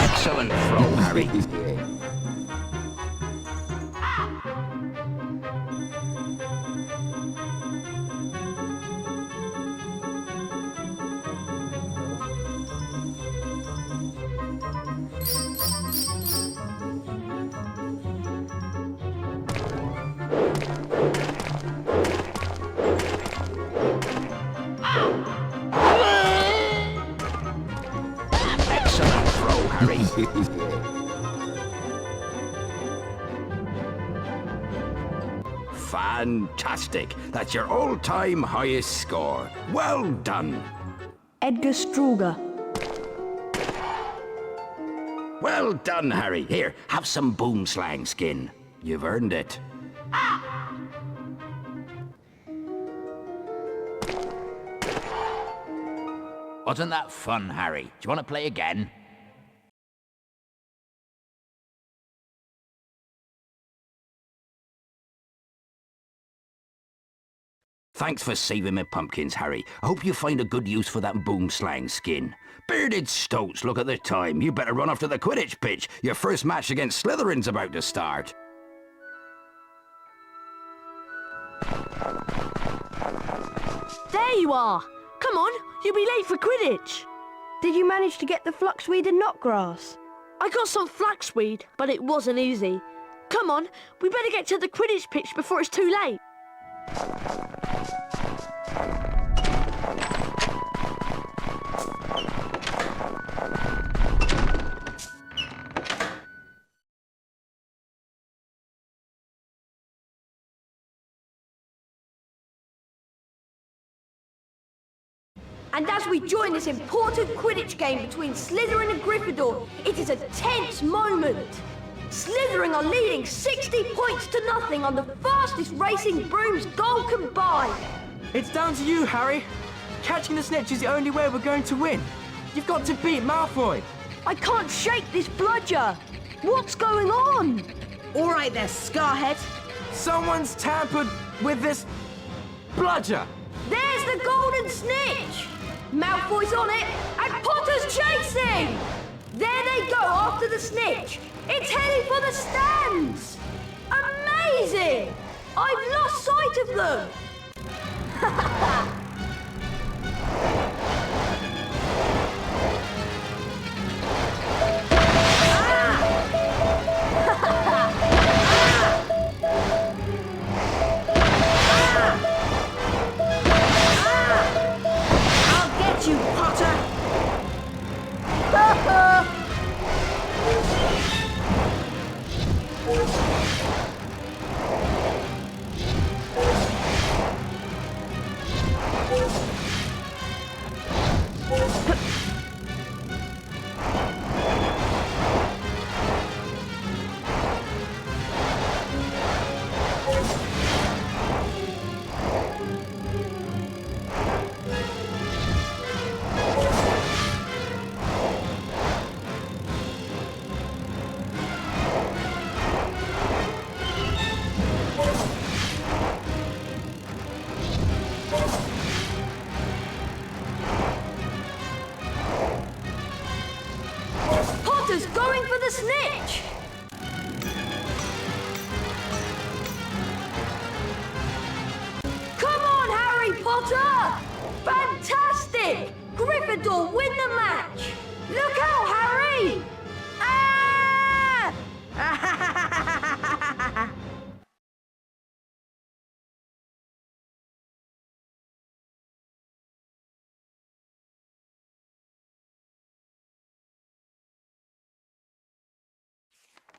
Excellent throw, Harry. Excellent throw, Harry. Fantastic. That's your all-time highest score. Well done. Edgar Struger. Well done, Harry. Here, have some boomslang skin. You've earned it. Wasn't that fun, Harry? Do you want to play again? Thanks for saving my pumpkins, Harry. I hope you find a good use for that boomslang skin. Bearded stoats, look at the time. You better run off to the Quidditch pitch. Your first match against Slytherin's about to start. There you are! Come on, you'll be late for Quidditch. Did you manage to get the fluxweed and knotgrass? I got some flaxweed, but it wasn't easy. Come on, we better get to the Quidditch pitch before it's too late. And as we join this important Quidditch game between Slytherin and Gryffindor, it is a tense moment. Slytherin are leading 60 points to nothing on the fastest racing brooms Ghoul can buy. It's down to you, Harry. Catching the snitch is the only way we're going to win. You've got to beat Malfoy. I can't shake this bludger. What's going on? All right there, Scarhead. Someone's tampered with this bludger. There's the golden snitch. Malfoy's on it, and Potter's chasing. There they go after the snitch. It's heading for the stands. Amazing! I've lost sight of them. Going for the snitch! Come on, Harry Potter! Fantastic! Gryffindor win the match! Look out, Harry! Ah!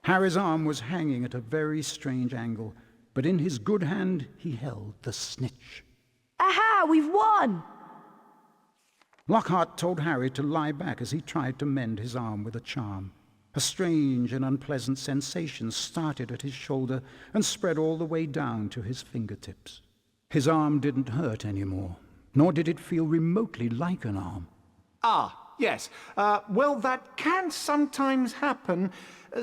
Harry's arm was hanging at a very strange angle, but in his good hand he held the snitch. Aha! We've won! Lockhart told Harry to lie back as he tried to mend his arm with a charm. A strange and unpleasant sensation started at his shoulder and spread all the way down to his fingertips. His arm didn't hurt anymore, nor did it feel remotely like an arm. Ah, yes. Well, that can sometimes happen.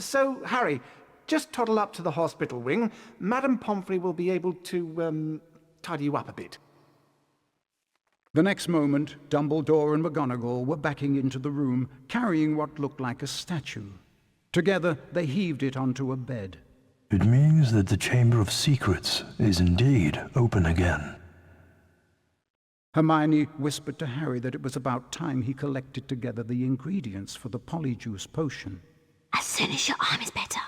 So, Harry, just toddle up to the hospital wing. Madame Pomfrey will be able to, tidy you up a bit. The next moment, Dumbledore and McGonagall were backing into the room, carrying what looked like a statue. Together, they heaved it onto a bed. It means that the Chamber of Secrets is indeed open again. Hermione whispered to Harry that it was about time he collected together the ingredients for the Polyjuice Potion. As soon as your arm is better,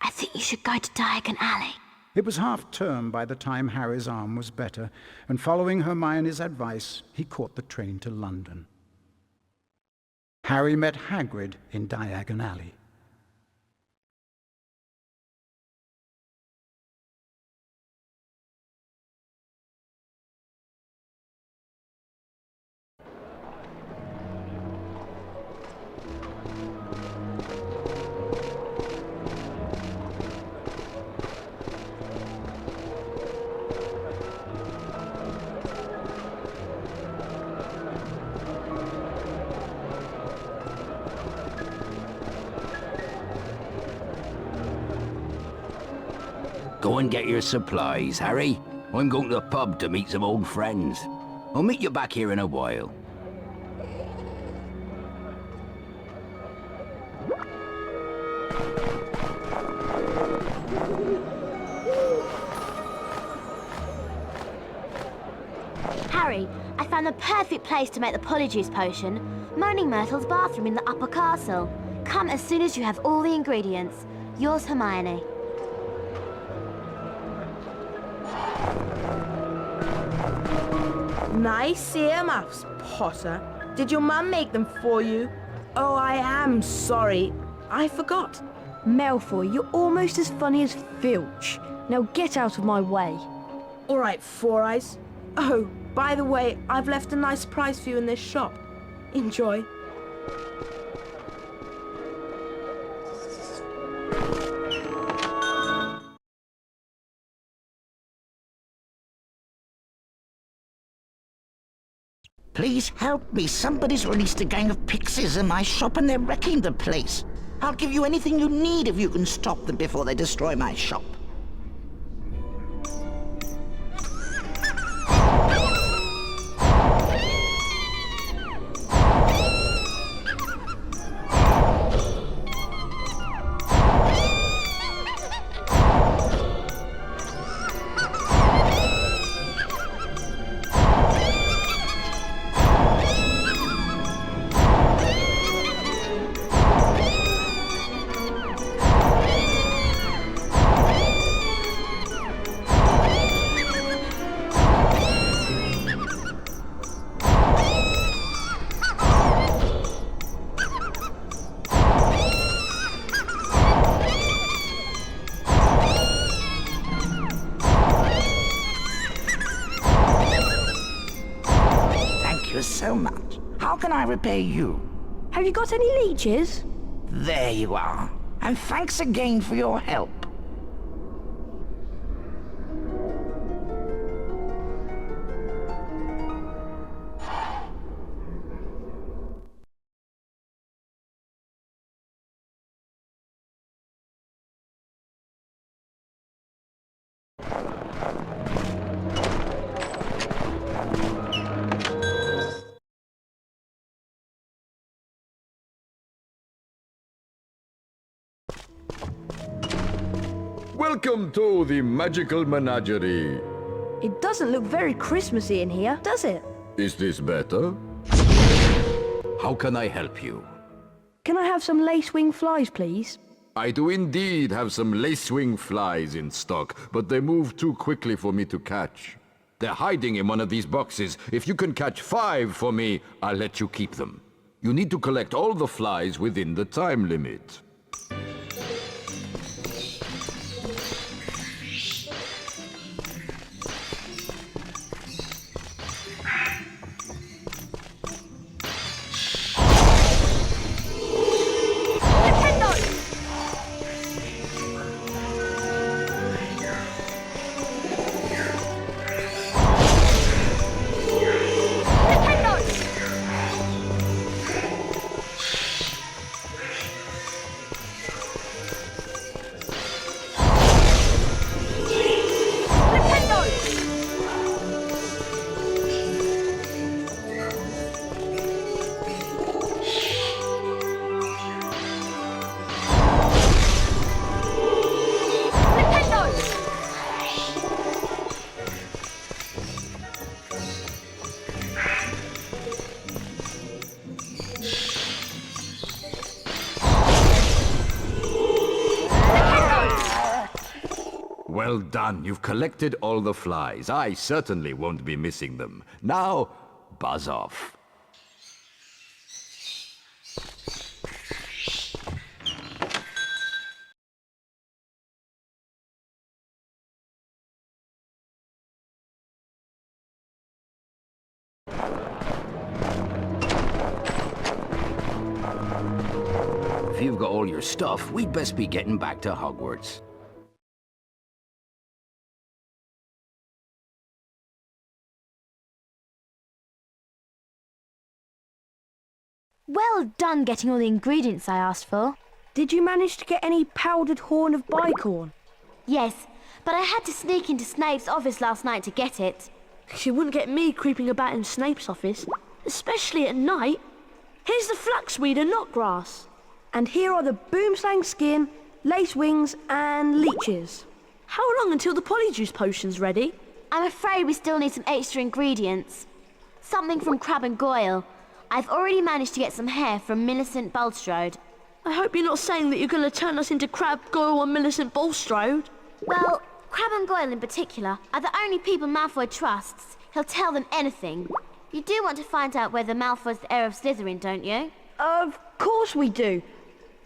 I think you should go to Diagon Alley. It was half-term by the time Harry's arm was better, and following Hermione's advice, he caught the train to London. Harry met Hagrid in Diagon Alley. Go and get your supplies, Harry. I'm going to the pub to meet some old friends. I'll meet you back here in a while. Harry, I found the perfect place to make the Polyjuice Potion. Moaning Myrtle's bathroom in the upper castle. Come as soon as you have all the ingredients. Yours, Hermione. Nice earmuffs, Potter. Did your mum make them for you? Oh, I am sorry. I forgot. Malfoy, you're almost as funny as Filch. Now get out of my way. All right, Four Eyes. Oh, by the way, I've left a nice surprise for you in this shop. Enjoy. Please help me. Somebody's released a gang of pixies in my shop and they're wrecking the place. I'll give you anything you need if you can stop them before they destroy my shop. So much. How can I repay you? Have you got any leeches? There you are. And thanks again for your help. Welcome to the magical menagerie. It doesn't look very Christmassy in here, does it? Is this better? How can I help you? Can I have some lace-wing flies, please? I do indeed have some lacewing flies in stock, but they move too quickly for me to catch. They're hiding in one of these boxes. If you can catch 5 for me, I'll let you keep them. You need to collect all the flies within the time limit. Well done. You've collected all the flies. I certainly won't be missing them. Now, buzz off. If you've got all your stuff, we'd best be getting back to Hogwarts. Well done getting all the ingredients I asked for. Did you manage to get any powdered horn of bicorn? Yes, but I had to sneak into Snape's office last night to get it. She wouldn't get me creeping about in Snape's office, especially at night. Here's the flaxweed and knotgrass. And here are the boomslang skin, lace wings, and leeches. How long until the Polyjuice Potion's ready? I'm afraid we still need some extra ingredients. Something from Crab and Goyle. I've already managed to get some hair from Millicent Bulstrode. I hope you're not saying that you're going to turn us into Crab, Goyle and Millicent Bulstrode. Well, Crab and Goyle in particular are the only people Malfoy trusts. He'll tell them anything. You do want to find out whether Malfoy's the heir of Slytherin, don't you? Of course we do.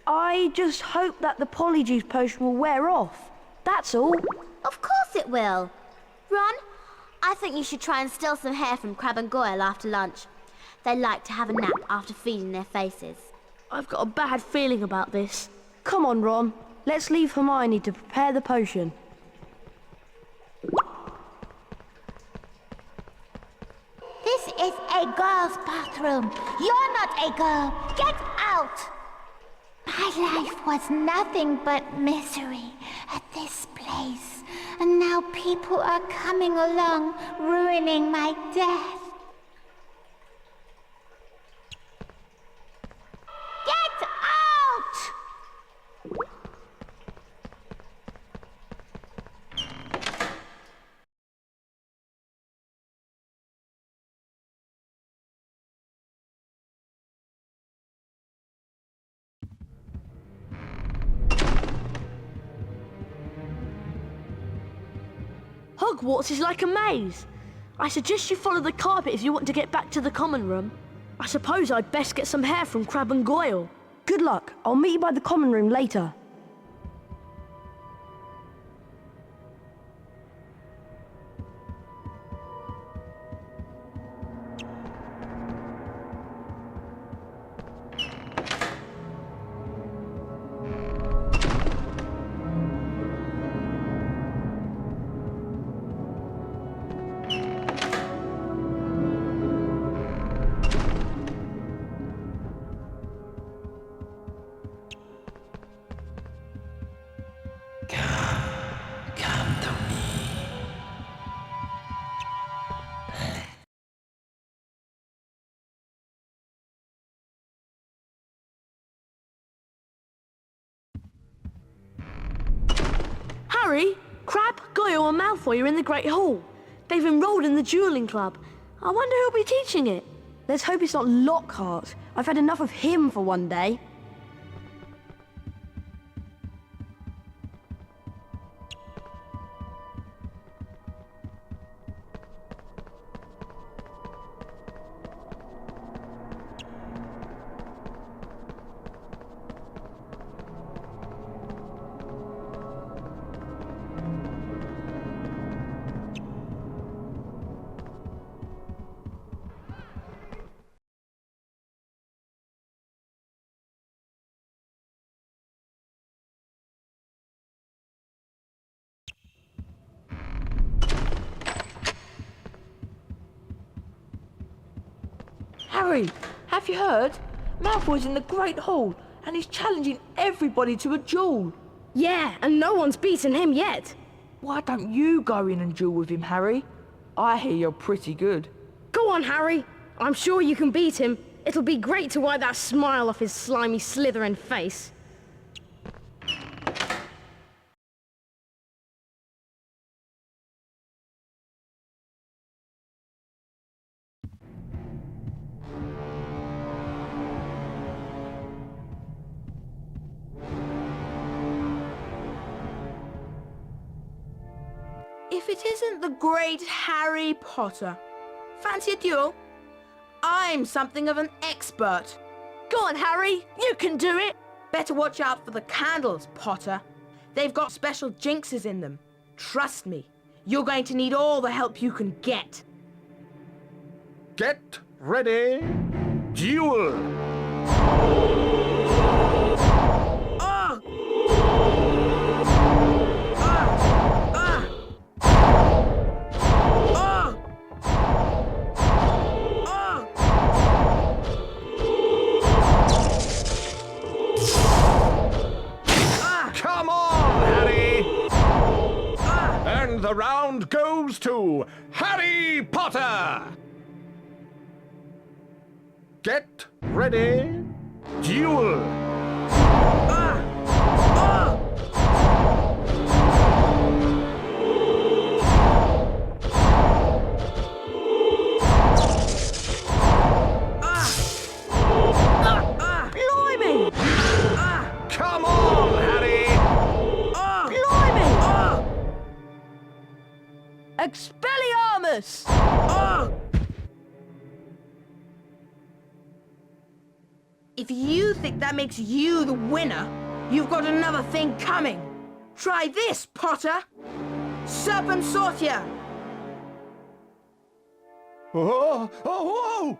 I just hope that the Polyjuice Potion will wear off. That's all. Of course it will. Ron, I think you should try and steal some hair from Crab and Goyle after lunch. They like to have a nap after feeding their faces. I've got a bad feeling about this. Come on, Ron. Let's leave Hermione to prepare the potion. This is a girl's bathroom. You're not a girl. Get out! My life was nothing but misery at this place. And now people are coming along, ruining my death. Get out! Hogwarts is like a maze. I suggest you follow the carpet if you want to get back to the common room. I suppose I'd best get some hair from Crab and Goyle. Good luck. I'll meet you by the common room later. Harry, Crab, Goyle and Malfoy are in the Great Hall. They've enrolled in the dueling club. I wonder who'll be teaching it. Let's hope it's not Lockhart. I've had enough of him for one day. Harry, have you heard? Malfoy's in the Great Hall, and he's challenging everybody to a duel. Yeah, and no one's beaten him yet. Why don't you go in and duel with him, Harry? I hear you're pretty good. Go on, Harry. I'm sure you can beat him. It'll be great to wipe that smile off his slimy Slytherin face. If it isn't the great Harry Potter. Fancy a duel? I'm something of an expert. Go on, Harry. You can do it. Better watch out for the candles, Potter. They've got special jinxes in them. Trust me, you're going to need all the help you can get. Get ready. Duel. The round goes to Harry Potter! Get ready, duel! Blimey! Come on, Harry! Expelliarmus! If you think that makes you the winner, you've got another thing coming. Try this, Potter. Serpent Sortia. Oh, oh, oh!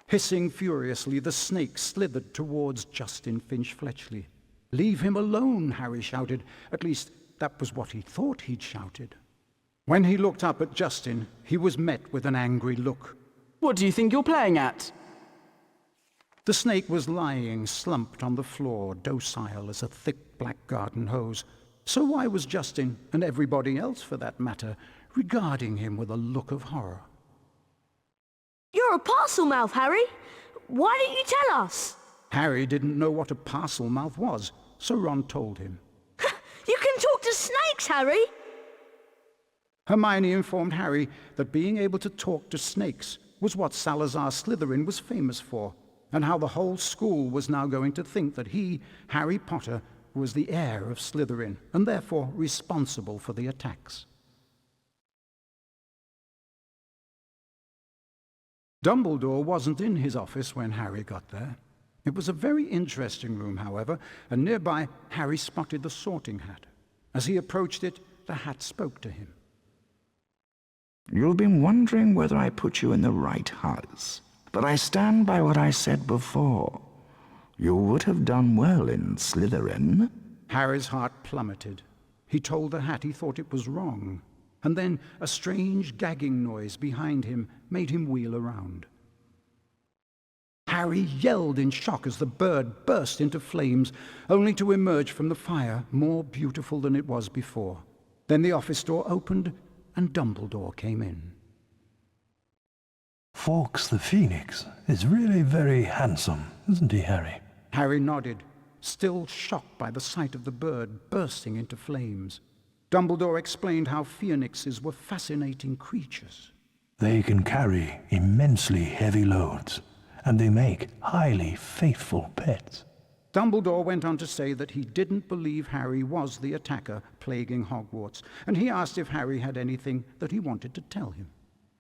Hissing furiously, the snake slithered towards Justin Finch-Fletchley. "Leave him alone," Harry shouted. At least, that was what he thought he'd shouted. When he looked up at Justin, he was met with an angry look. What do you think you're playing at? The snake was lying slumped on the floor, docile as a thick black garden hose. So why was Justin, and everybody else for that matter, regarding him with a look of horror? You're a parcel mouth, Harry. Why didn't you tell us? Harry didn't know what a parcel mouth was, so Ron told him. You can talk to snakes, Harry. Hermione informed Harry that being able to talk to snakes was what Salazar Slytherin was famous for, and how the whole school was now going to think that he, Harry Potter, was the heir of Slytherin, and therefore responsible for the attacks. Dumbledore wasn't in his office when Harry got there. It was a very interesting room, however, and nearby Harry spotted the sorting hat. As he approached it, the hat spoke to him. You've been wondering whether I put you in the right house, but I stand by what I said before. You would have done well in Slytherin. Harry's heart plummeted. He told the hat he thought it was wrong, and then a strange gagging noise behind him made him wheel around. Harry yelled in shock as the bird burst into flames, only to emerge from the fire more beautiful than it was before. Then the office door opened, and Dumbledore came in. Fawkes the Phoenix is really very handsome, isn't he, Harry? Harry nodded, still shocked by the sight of the bird bursting into flames. Dumbledore explained how phoenixes were fascinating creatures. They can carry immensely heavy loads, and they make highly faithful pets. Dumbledore went on to say that he didn't believe Harry was the attacker plaguing Hogwarts, and he asked if Harry had anything that he wanted to tell him.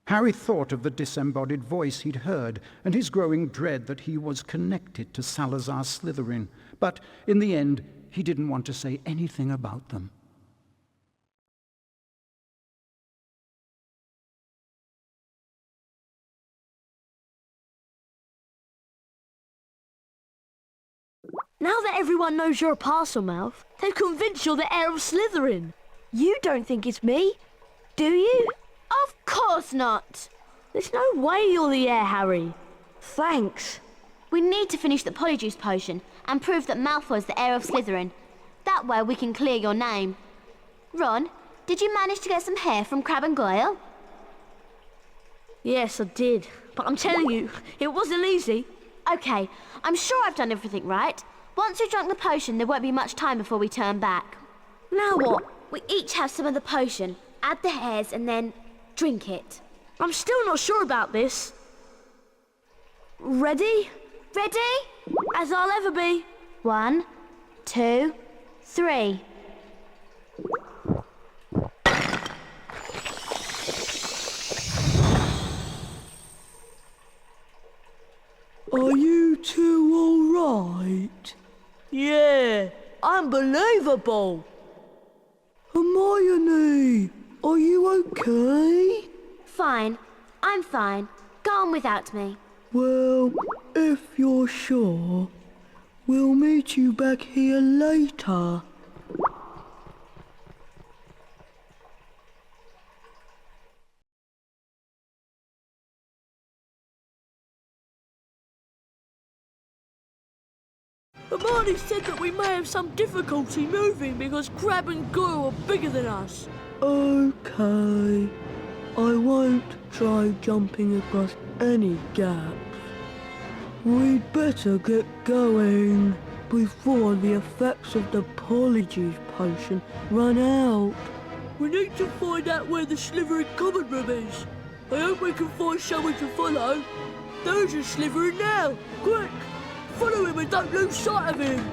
Harry thought of the disembodied voice he'd heard and his growing dread that he was connected to Salazar Slytherin, but in the end, he didn't want to say anything about them. Now that everyone knows you're a Parselmouth, they've convinced you're the heir of Slytherin. You don't think it's me, do you? Of course not. There's no way you're the heir, Harry. Thanks. We need to finish the Polyjuice Potion and prove that Malfoy's the heir of Slytherin. That way we can clear your name. Ron, did you manage to get some hair from Crabbe and Goyle? Yes, I did. But I'm telling you, it wasn't easy. Okay, I'm sure I've done everything right. Once we've drunk the potion, there won't be much time before we turn back. Now what? We each have some of the potion, add the hairs, and then drink it. I'm still not sure about this. Ready? Ready? As I'll ever be. 1, 2, 3. Are you two all right? Yeah, unbelievable. Hermione, are you okay? Fine. I'm fine. Go on without me. Well, if you're sure, we'll meet you back here later. Hermione said that we may have some difficulty moving because Crabbe and Goyle are bigger than us. Okay. I won't try jumping across any gaps. We'd better get going before the effects of the Polyjuice Potion run out. We need to find out where the Slytherin common room is. I hope we can find someone to follow. There's a Slytherin now. Quick! Follow him and don't lose sight of him!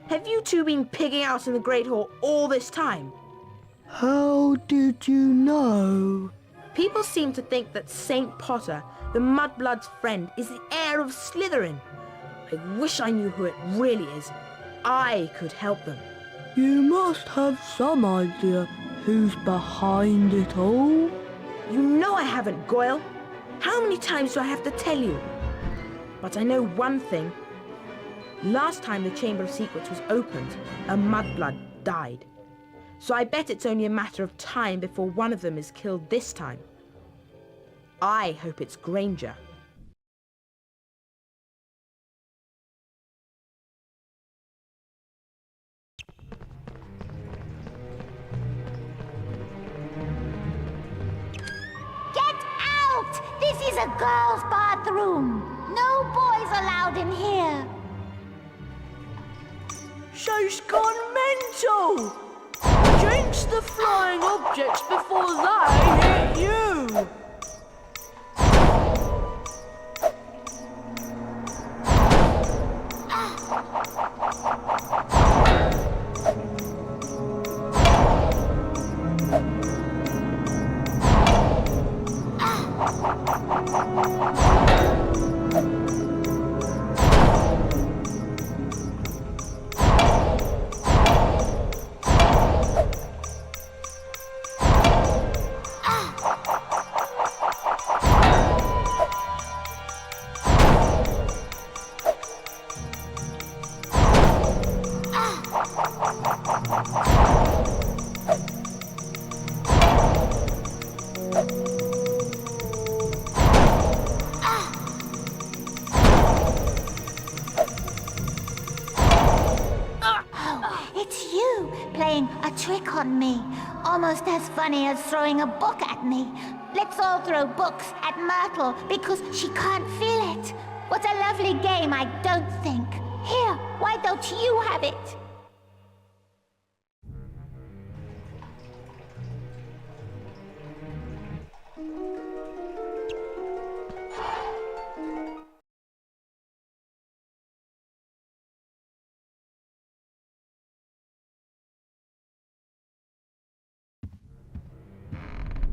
Have you two been pigging out in the Great Hall all this time? How did you know? People seem to think that St. Potter, the Mudblood's friend, is the heir of Slytherin. I wish I knew who it really is. I could help them. You must have some idea who's behind it all. You know I haven't, Goyle. How many times do I have to tell you? But I know one thing. Last time the Chamber of Secrets was opened, a Mudblood died. So I bet it's only a matter of time before one of them is killed this time. I hope it's Granger. Get out! This is a girl's bathroom. No boys allowed in here. She's gone mental! Jinx the flying objects before they hit you! It's you playing a trick on me. Almost as funny as throwing a book at me. Let's all throw books at Myrtle because she can't feel it. What a lovely game, I don't think. Here, why don't you have it?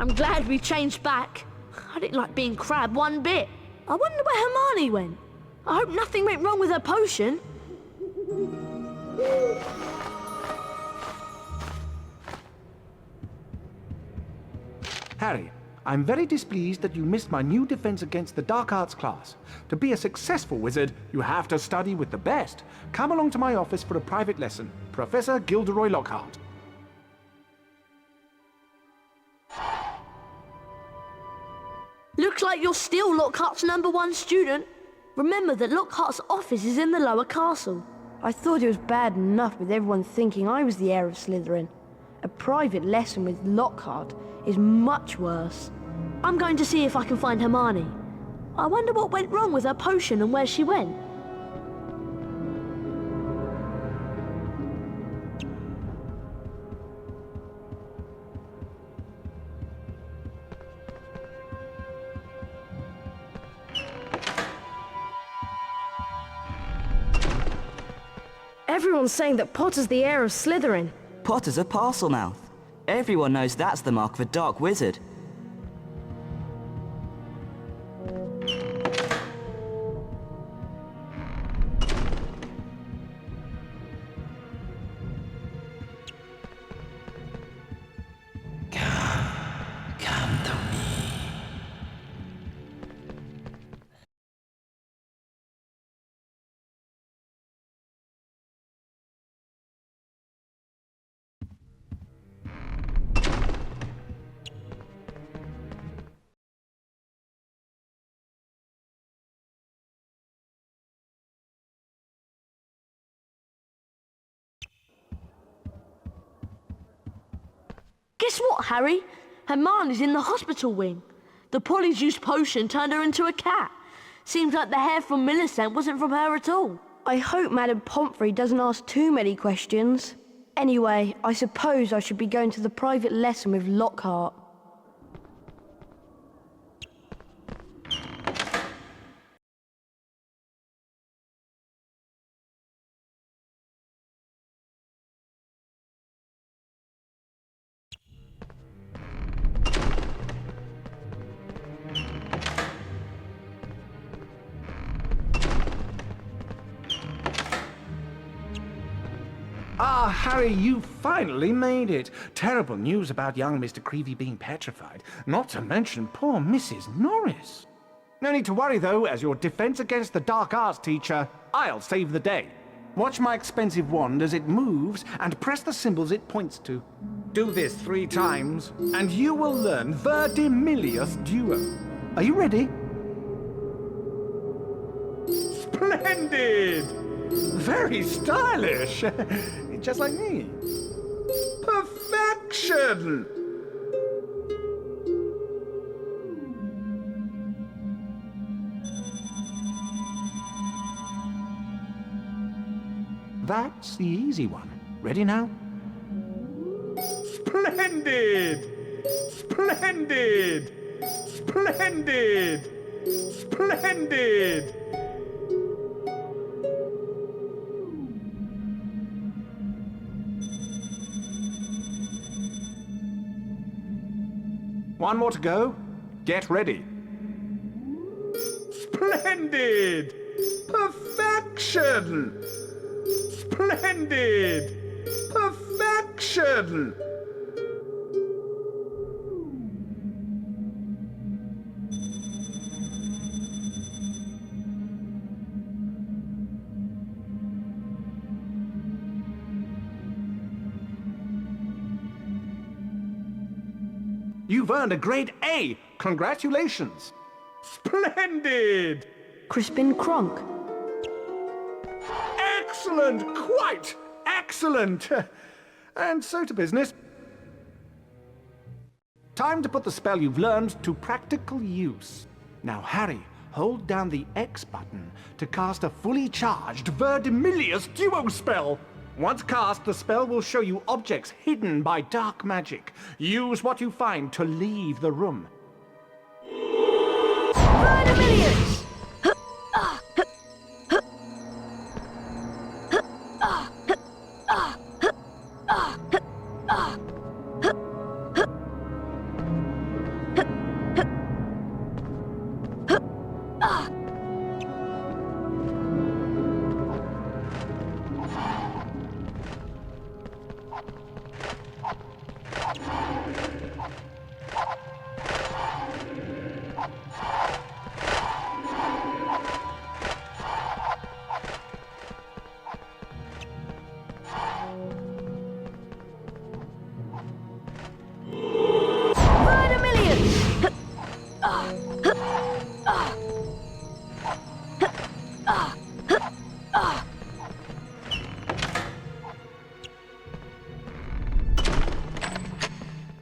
I'm glad we changed back. I didn't like being Crab one bit. I wonder where Hermione went. I hope nothing went wrong with her potion. Harry, I'm very displeased that you missed my new defense against the dark arts class. To be a successful wizard, you have to study with the best. Come along to my office for a private lesson. Professor Gilderoy Lockhart. Looks like you're still Lockhart's #1 student. Remember that Lockhart's office is in the lower castle. I thought it was bad enough with everyone thinking I was the heir of Slytherin. A private lesson with Lockhart is much worse. I'm going to see if I can find Hermione. I wonder what went wrong with her potion and where she went. Everyone's saying that Potter's the heir of Slytherin. Potter's a Parselmouth. Everyone knows that's the mark of a dark wizard. Come to me. Guess what, Harry? Hermione's in the hospital wing. The Polyjuice Potion turned her into a cat. Seems like the hair from Millicent wasn't from her at all. I hope Madame Pomfrey doesn't ask too many questions. Anyway, I suppose I should be going to the private lesson with Lockhart. Ah, Harry, you finally made it. Terrible news about young Mr. Creevy being petrified, not to mention poor Mrs. Norris. No need to worry, though, as your defense against the dark arts teacher, I'll save the day. Watch my expensive wand as it moves and press the symbols it points to. Do this 3 times, and you will learn Verdimillious Duo. Are you ready? Splendid! Very stylish! Just like me. Perfection! That's the easy one. Ready now? Splendid! Splendid! Splendid! Splendid! One more to go. Get ready. Splendid! Perfection! Splendid! Perfection! You've earned a grade A! Congratulations! Splendid! Crispin Kronk. Excellent! Quite excellent! And so to business. Time to put the spell you've learned to practical use. Now, Harry, hold down the X button to cast a fully charged Verdimillious Duo spell. Once cast, the spell will show you objects hidden by dark magic. Use what you find to leave the room. Verdimillious!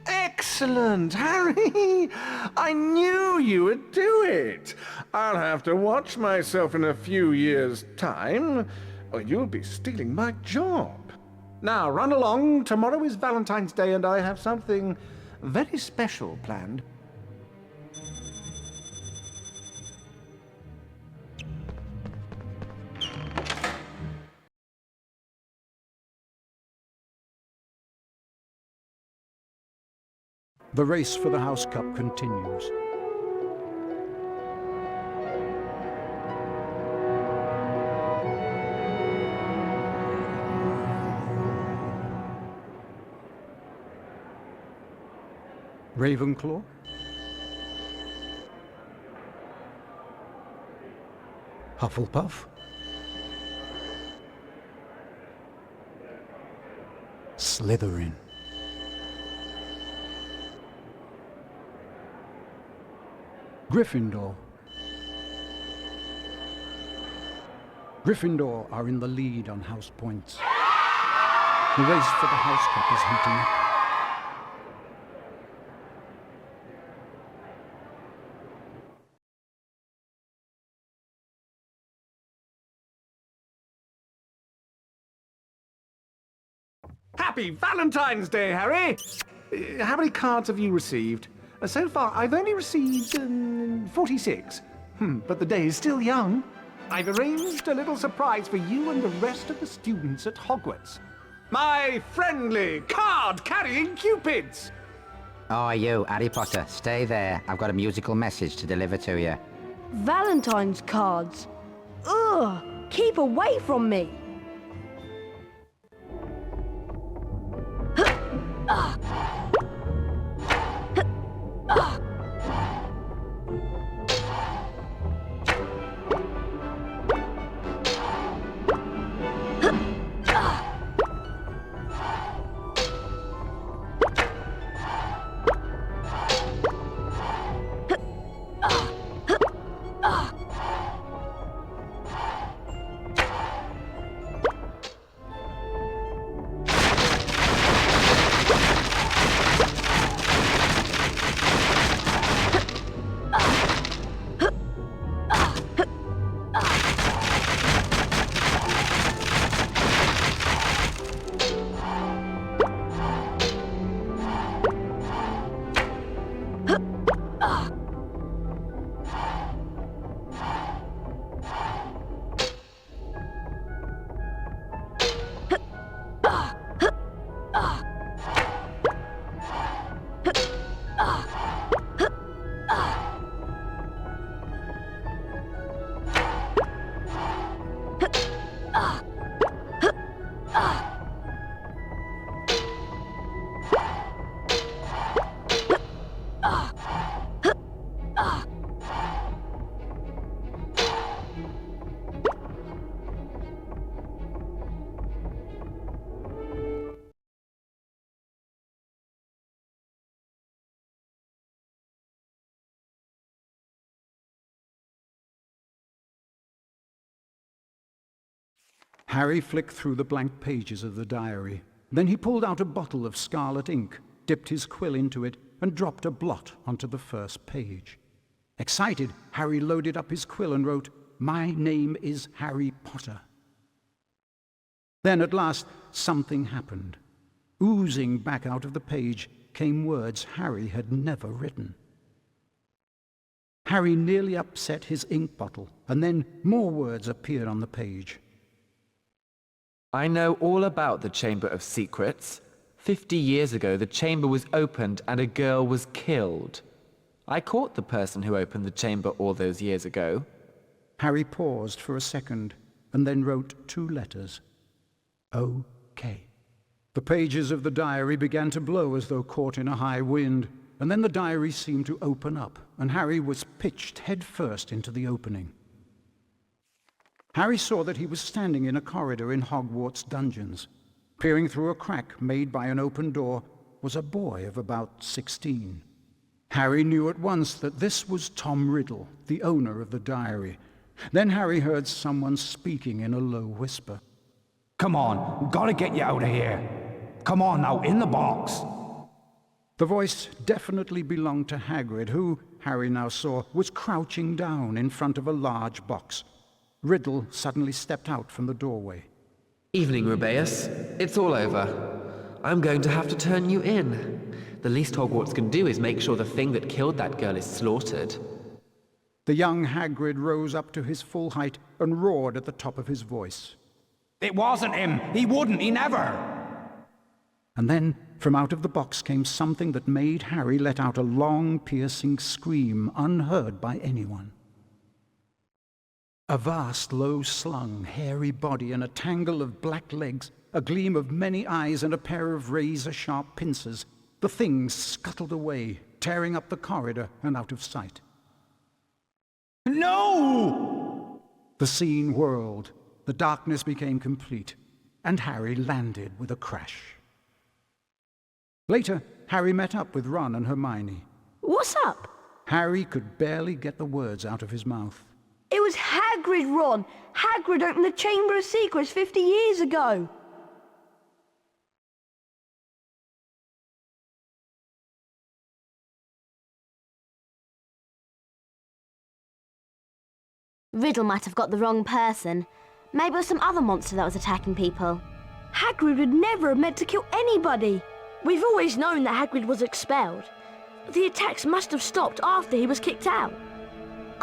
Excellent, Harry! I knew you would do it! I'll have to watch myself in a few years' time, or you'll be stealing my job. Now, run along. Tomorrow is Valentine's Day, and I have something very special planned. The race for the House Cup continues. Ravenclaw, Hufflepuff, Slytherin. Gryffindor. Gryffindor are in the lead on house points. The race for the House Cup is heating up. Happy Valentine's Day, Harry! How many cards have you received? So far, I've only received 46. But the day is still young. I've arranged a little surprise for you and the rest of the students at Hogwarts. My friendly card-carrying cupids! Oh, you, Harry Potter, stay there. I've got a musical message to deliver to you. Valentine's cards. Ugh! Keep away from me! Harry flicked through the blank pages of the diary. Then he pulled out a bottle of scarlet ink, dipped his quill into it, and dropped a blot onto the first page. Excited, Harry loaded up his quill and wrote, "My name is Harry Potter." Then at last, something happened. Oozing back out of the page came words Harry had never written. Harry nearly upset his ink bottle, and then more words appeared on the page. I know all about the Chamber of Secrets. 50 years ago, the chamber was opened and a girl was killed. I caught the person who opened the chamber all those years ago. Harry paused for a second and then wrote 2 letters. OK. The pages of the diary began to blow as though caught in a high wind, and then the diary seemed to open up, and Harry was pitched headfirst into the opening. Harry saw that he was standing in a corridor in Hogwarts dungeons. Peering through a crack made by an open door was a boy of about 16. Harry knew at once that this was Tom Riddle, the owner of the diary. Then Harry heard someone speaking in a low whisper. Come on, gotta get you out of here. Come on now, in the box. The voice definitely belonged to Hagrid, who, Harry now saw, was crouching down in front of a large box. Riddle suddenly stepped out from the doorway. Evening, Rubeus. It's all over. I'm going to have to turn you in. The least Hogwarts can do is make sure the thing that killed that girl is slaughtered. The young Hagrid rose up to his full height and roared at the top of his voice. It wasn't him! He wouldn't! He never! And then, from out of the box came something that made Harry let out a long, piercing scream unheard by anyone. A vast, low-slung, hairy body and a tangle of black legs, a gleam of many eyes and a pair of razor-sharp pincers. The thing scuttled away, tearing up the corridor and out of sight. No! The scene whirled, the darkness became complete, and Harry landed with a crash. Later, Harry met up with Ron and Hermione. What's up? Harry could barely get the words out of his mouth. It was Hagrid, Ron! Hagrid opened the Chamber of Secrets 50 years ago! Riddle might have got the wrong person. Maybe it was some other monster that was attacking people. Hagrid would never have meant to kill anybody! We've always known that Hagrid was expelled. The attacks must have stopped after he was kicked out.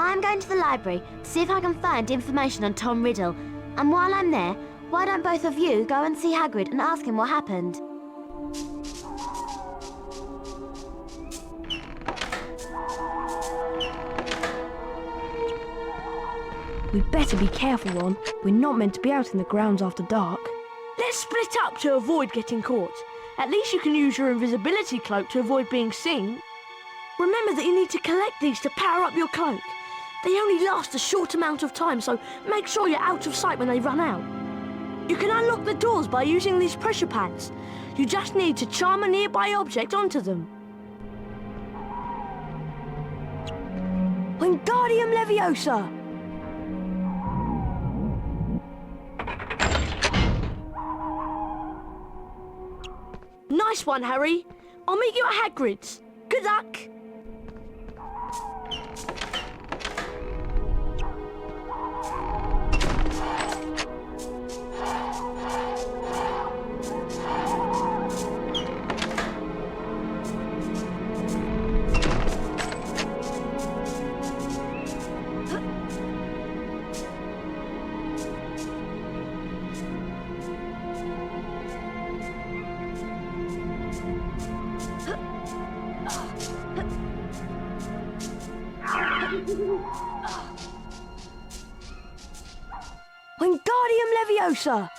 I'm going to the library to see if I can find information on Tom Riddle. And while I'm there, why don't both of you go and see Hagrid and ask him what happened? We'd better be careful, Ron. We're not meant to be out in the grounds after dark. Let's split up to avoid getting caught. At least you can use your invisibility cloak to avoid being seen. Remember that you need to collect these to power up your cloak. They only last a short amount of time, so make sure you're out of sight when they run out. You can unlock the doors by using these pressure pads. You just need to charm a nearby object onto them. Wingardium Leviosa! Nice one, Harry. I'll meet you at Hagrid's. Good luck. Wingardium Leviosa!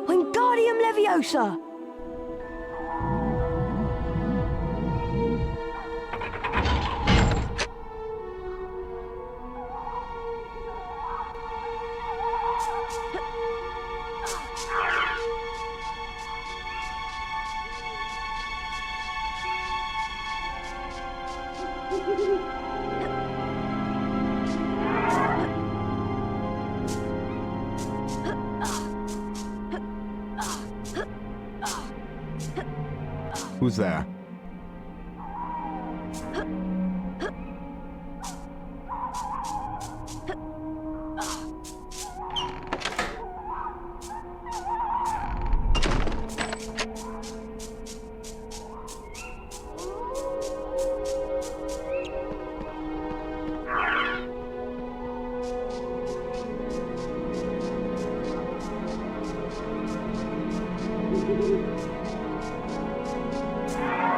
Wingardium Leviosa! Who's there?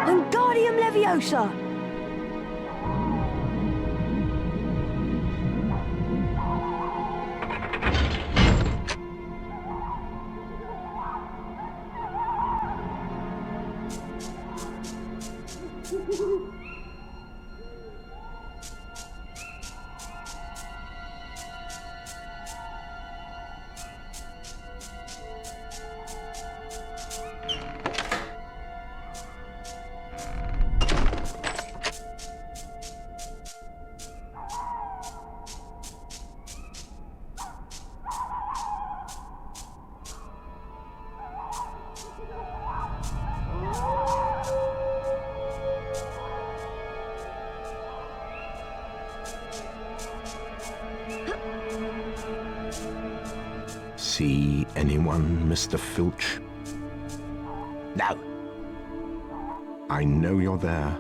Wingardium Leviosa! See anyone, Mr. Filch? No. I know you're there.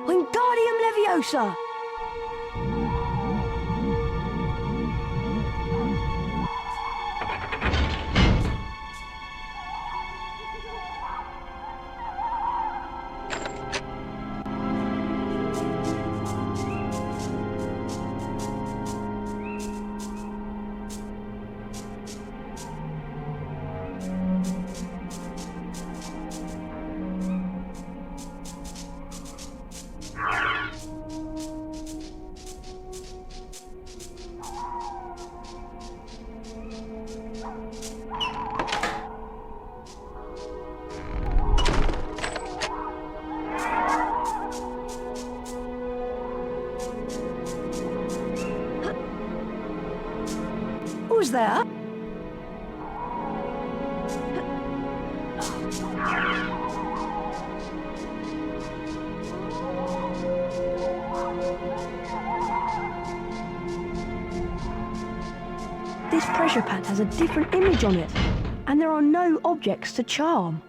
Wingardium Leviosa! Who's there? This pressure pad has a different image on it, and there are no objects to charm.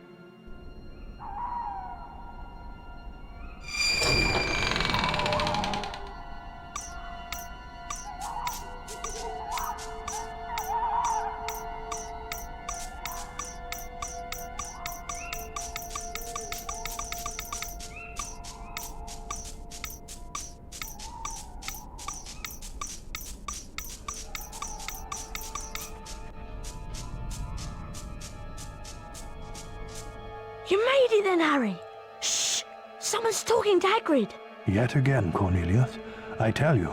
You made it then, Harry! Shh! Someone's talking to Hagrid! Yet again, Cornelius, I tell you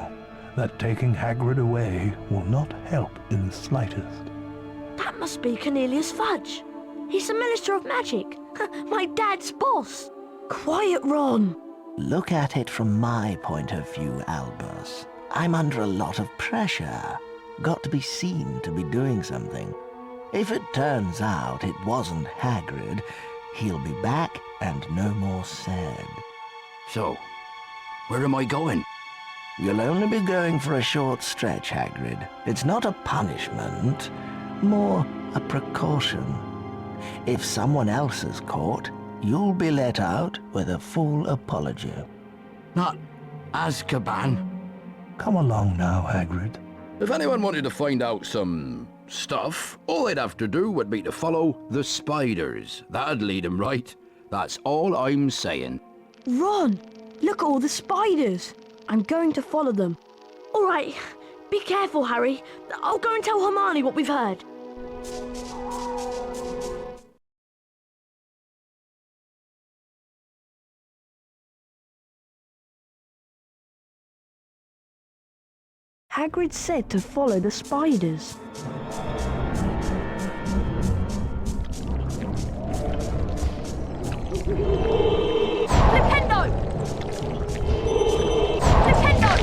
that taking Hagrid away will not help in the slightest. That must be Cornelius Fudge. He's the Minister of Magic. My dad's boss. Quiet, Ron. Look at it from my point of view, Albus. I'm under a lot of pressure. Got to be seen to be doing something. If it turns out it wasn't Hagrid, he'll be back and no more said. So, where am I going? You'll only be going for a short stretch, Hagrid. It's not a punishment, more a precaution. If someone else is caught, you'll be let out with a full apology. Not Azkaban. Come along now, Hagrid. If anyone wanted to find out some stuff, all they'd have to do would be to follow the spiders. That'd lead them right. That's all I'm saying. Ron, look at all the spiders. I'm going to follow them. All right, be careful, Harry. I'll go and tell Hermione what we've heard. Hagrid said to follow the spiders. Flipendo! Flipendo!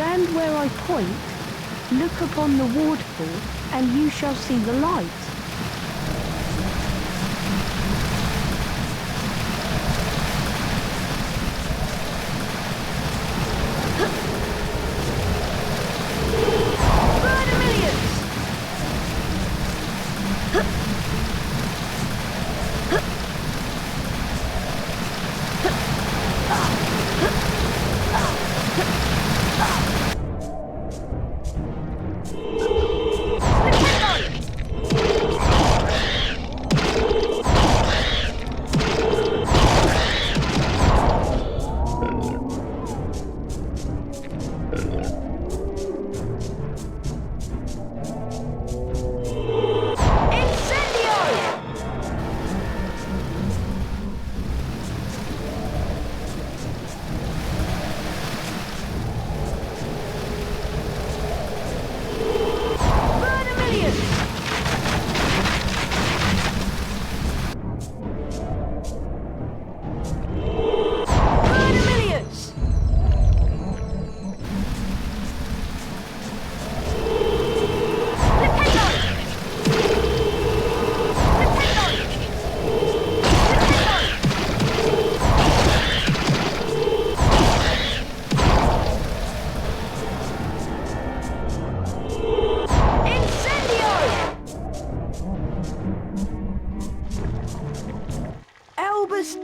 Stand where I point, look upon the waterfall, and you shall see the light.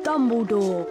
Dumbledore.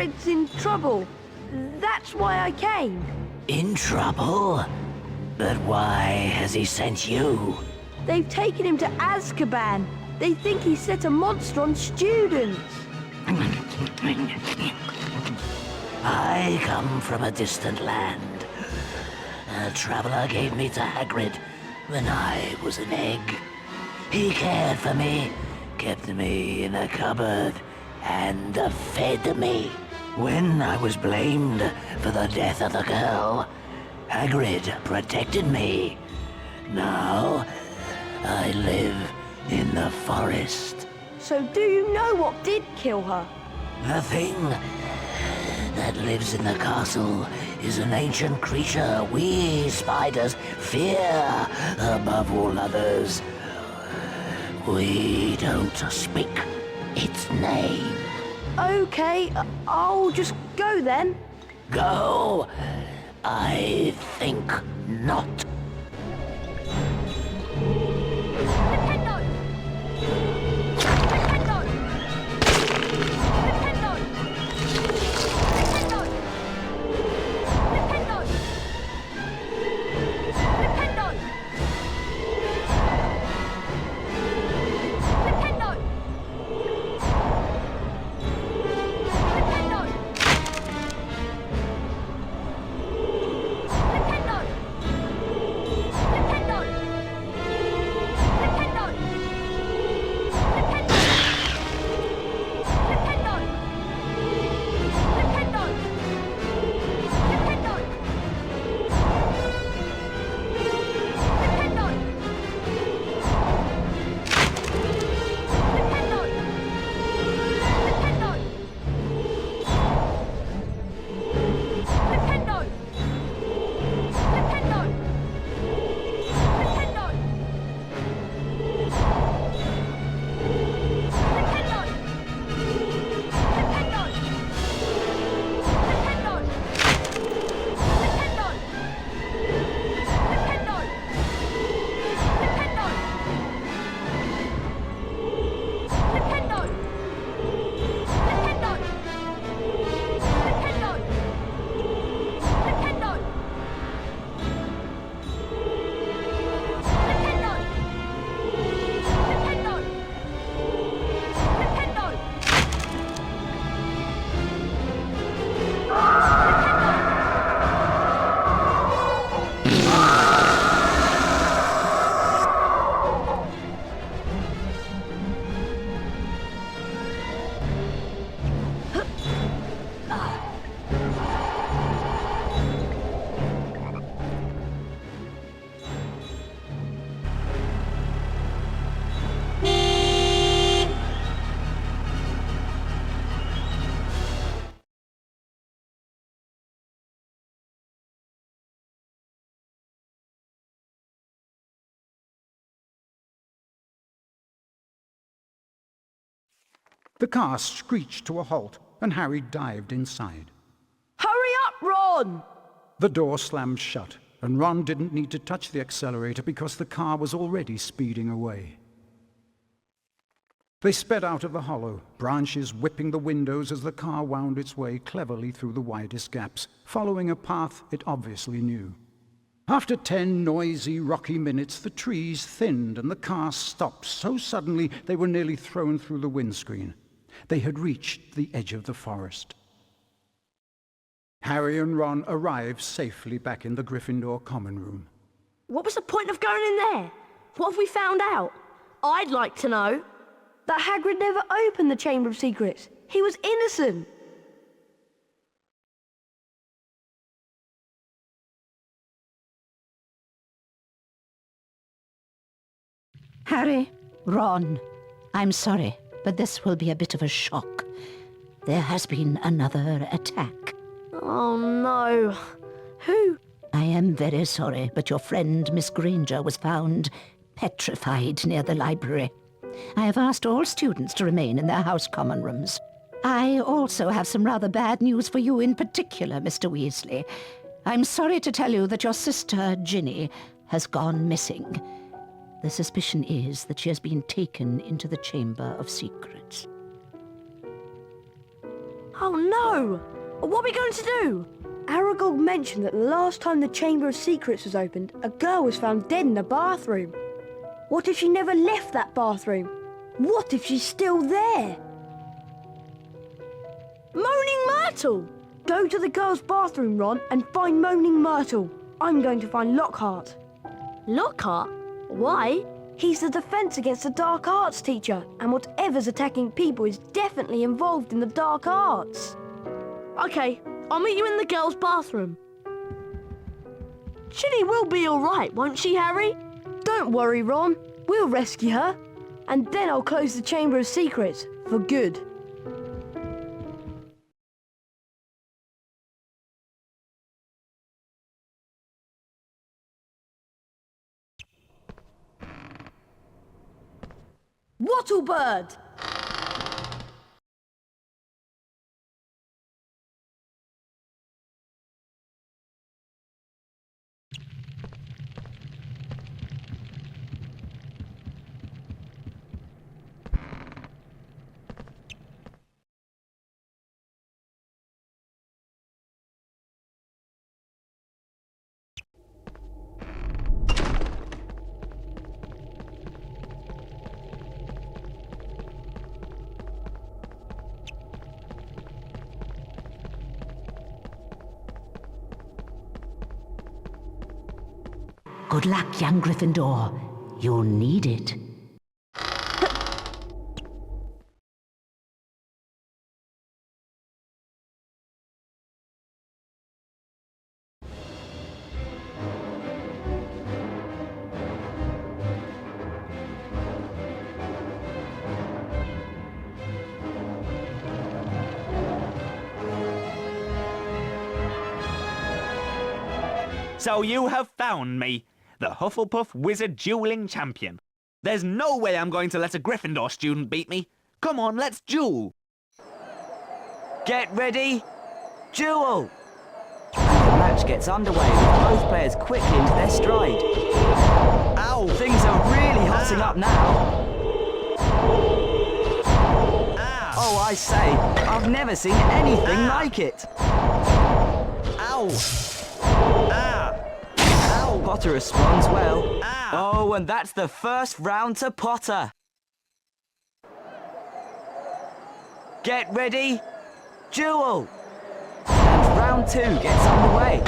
Hagrid's in trouble. That's why I came. In trouble? But why has he sent you? They've taken him to Azkaban. They think he set a monster on students. I come from a distant land. A traveler gave me to Hagrid when I was an egg. He cared for me, kept me in a cupboard, and fed me. When I was blamed for the death of the girl, Hagrid protected me. Now, I live in the forest. So do you know what did kill her? The thing that lives in the castle is an ancient creature we spiders fear above all others. We don't speak its name. Okay, I'll just go then. Go? I think not. The car screeched to a halt, and Harry dived inside. Hurry up, Ron! The door slammed shut, and Ron didn't need to touch the accelerator because the car was already speeding away. They sped out of the hollow, branches whipping the windows as the car wound its way cleverly through the widest gaps, following a path it obviously knew. After 10 noisy, rocky minutes, the trees thinned and the car stopped so suddenly they were nearly thrown through the windscreen. They had reached the edge of the forest. Harry and Ron arrived safely back in the Gryffindor common room. What was the point of going in there? What have we found out? I'd like to know. That Hagrid never opened the Chamber of Secrets. He was innocent. Harry, Ron, I'm sorry, but this will be a bit of a shock. There has been another attack. Oh no. Who? I am very sorry, but your friend Miss Granger was found petrified near the library. I have asked all students to remain in their house common rooms. I also have some rather bad news for you in particular, Mr. Weasley. I'm sorry to tell you that your sister, Ginny, has gone missing. The suspicion is that she has been taken into the Chamber of Secrets. Oh no! What are we going to do? Aragog mentioned that the last time the Chamber of Secrets was opened, a girl was found dead in a bathroom. What if she never left that bathroom? What if she's still there? Moaning Myrtle! Go to the girls' bathroom, Ron, and find Moaning Myrtle. I'm going to find Lockhart. Lockhart? Why? He's the defence against the dark arts teacher, and whatever's attacking people is definitely involved in the dark arts. Okay, I'll meet you in the girls' bathroom. Ginny will be all right, won't she, Harry? Don't worry, Ron. We'll rescue her. And then I'll close the Chamber of Secrets for good. Wattlebird! Good luck, young Gryffindor. You'll need it. So you have found me, the Hufflepuff Wizard Dueling Champion. There's no way I'm going to let a Gryffindor student beat me. Come on, let's duel. Get ready, duel! And the match gets underway with both players quickly into their stride. Ow! Things are really hotting up now. Ow. Oh, I say, I've never seen anything like it. Ow! Potter responds well. Oh, and that's the first round to Potter. Get ready, duel! And round 2 gets underway.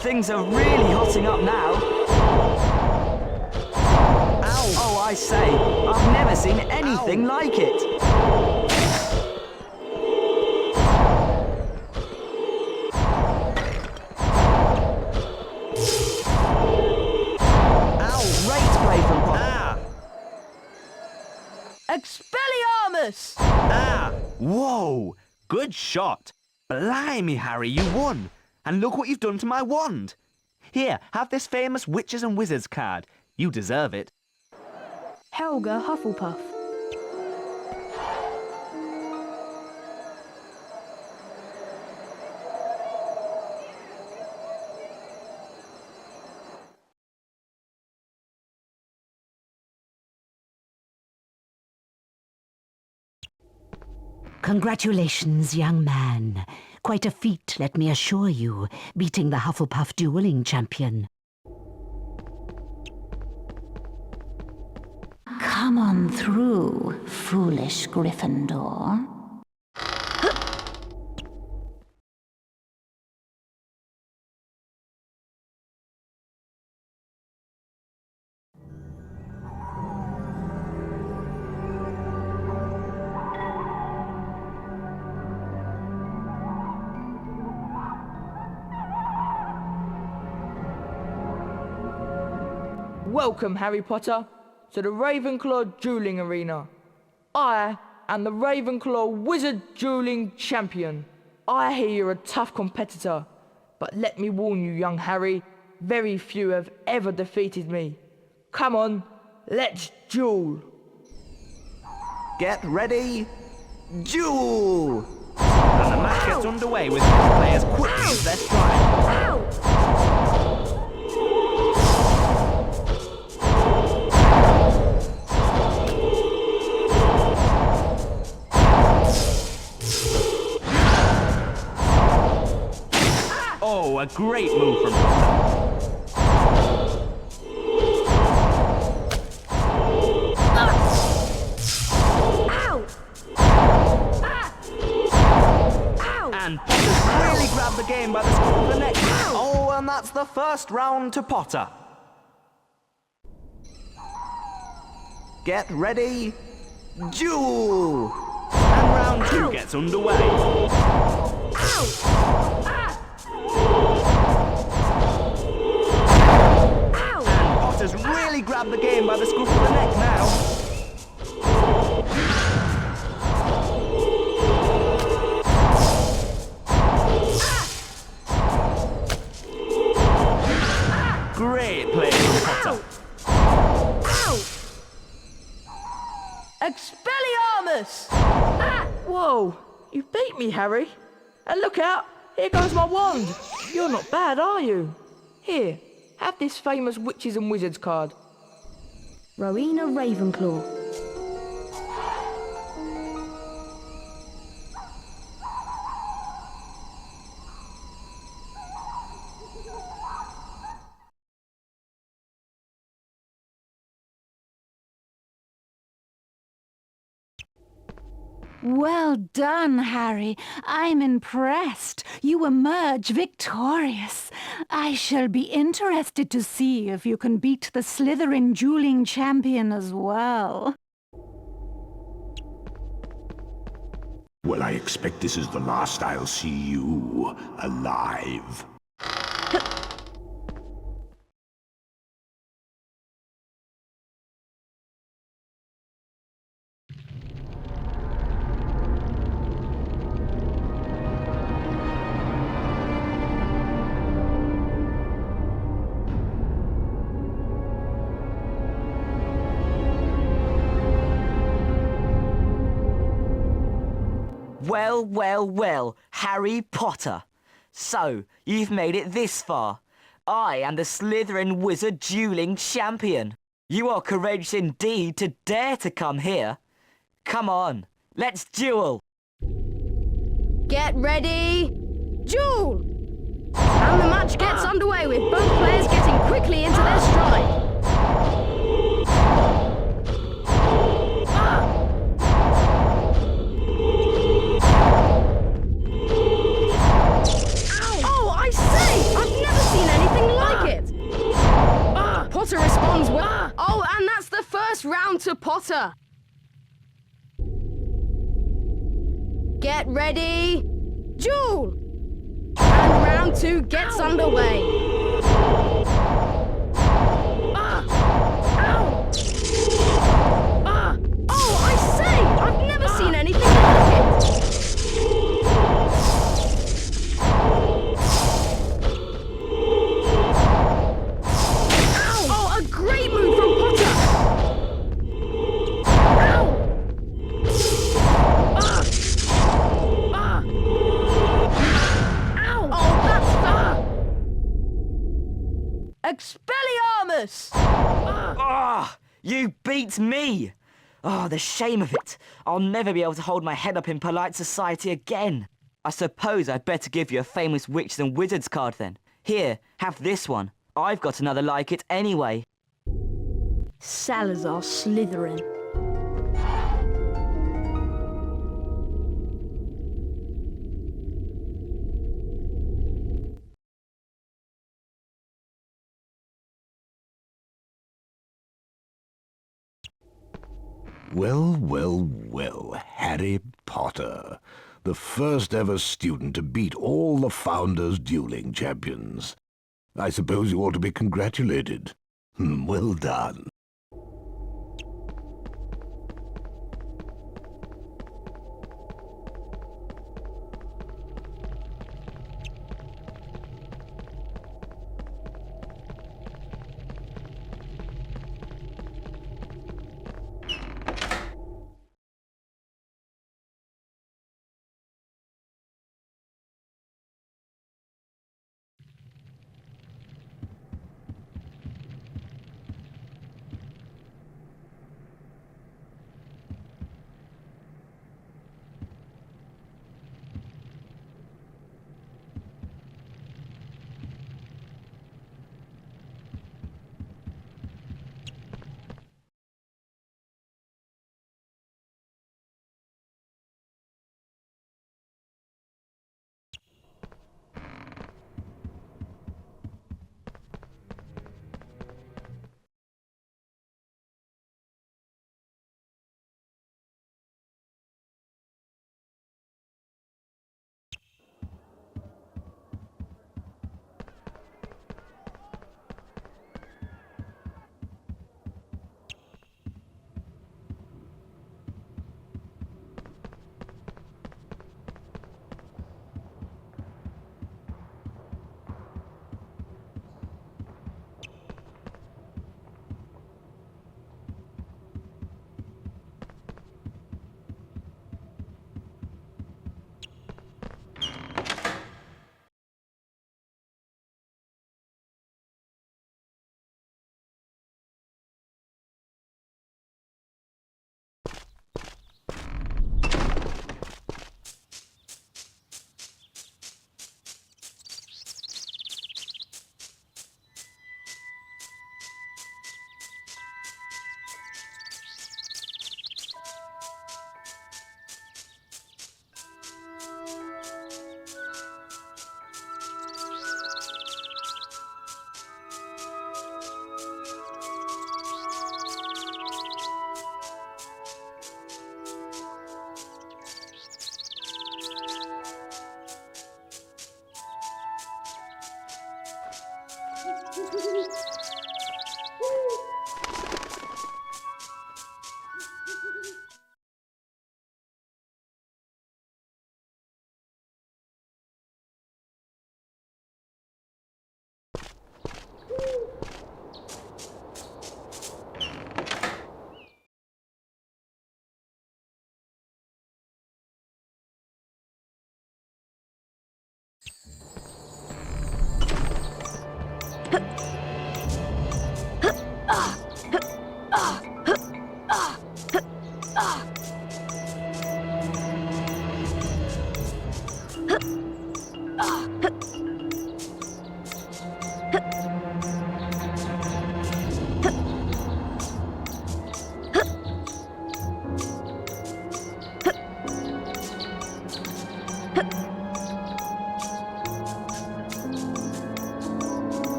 Things are really hotting up now. Ow. Oh, I say, I've never seen anything like it. Expelliarmus! Whoa! Good shot! Blimey, Harry, you won! And look what you've done to my wand! Here, have this famous Witches and Wizards card. You deserve it. Helga Hufflepuff. Congratulations, young man. Quite a feat, let me assure you, beating the Hufflepuff dueling champion. Come on through, foolish Gryffindor. Welcome, Harry Potter, to the Ravenclaw Dueling Arena. I am the Ravenclaw Wizard Dueling Champion. I hear you're a tough competitor, but let me warn you, young Harry, very few have ever defeated me. Come on, let's duel. Get ready, duel! And the match gets underway with both players quickly into their stride. a great move from Potter. Ow! Ow! And Potter's really grabbed the game by the scruff of the neck. Oh, and that's the first round to Potter. Get ready, Duel! And round 2 gets underway. And Potter's really grabbed the game by the scruff of the neck now. Great play from Potter. Expelliarmus! Whoa, you beat me, Harry. And look out, here goes my wand. You're not bad, are you? Here, have this famous witches and wizards card. Rowena Ravenclaw. Well done, Harry. I'm impressed. You emerge victorious. I shall be interested to see if you can beat the Slytherin dueling champion as well. Well, I expect this is the last I'll see you alive. Well, well, well, Harry Potter. So, you've made it this far. I am the Slytherin Wizard Dueling Champion. You are courageous indeed to dare to come here. Come on, let's duel. Get ready, duel! And the match gets underway with both players getting quickly into their stride. Potter responds well. Oh, and that's the first round to Potter. Get ready, duel! And round 2 gets underway. Oh, I say! I've never seen anything like it. Great move from Potter! Ow! Ow! Oh, that's Expelliarmus! You beat me! Oh, the shame of it. I'll never be able to hold my head up in polite society again. I suppose I'd better give you a famous witches and wizards card then. Here, have this one. I've got another like it anyway. Salazar Slytherin. Well, well, well, Harry Potter. The first ever student to beat all the Founders dueling champions. I suppose you ought to be congratulated. Well done.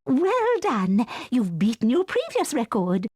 Well done. You've beaten your previous record.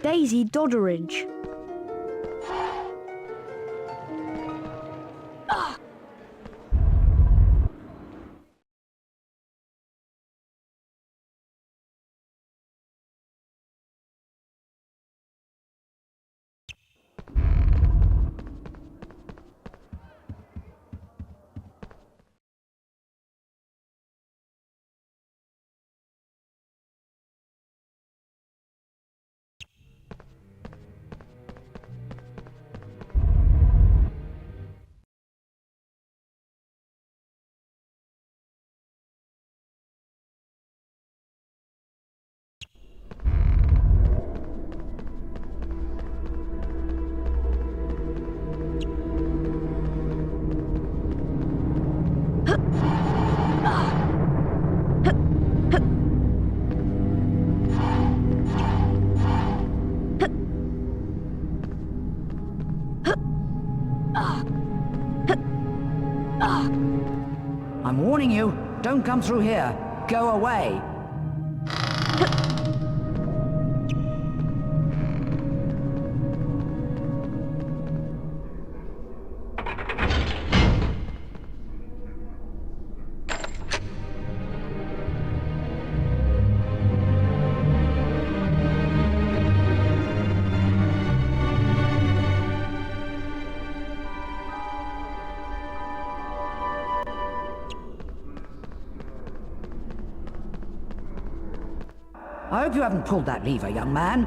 Daisy Dodderidge. I'm warning you, don't come through here. Go away. I hope you haven't pulled that lever, young man.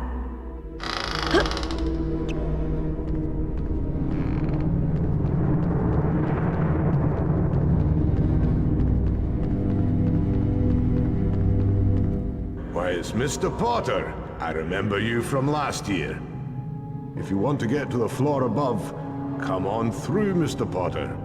Why, it's Mr. Potter. I remember you from last year. If you want to get to the floor above, come on through, Mr. Potter.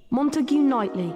Montague Knightley.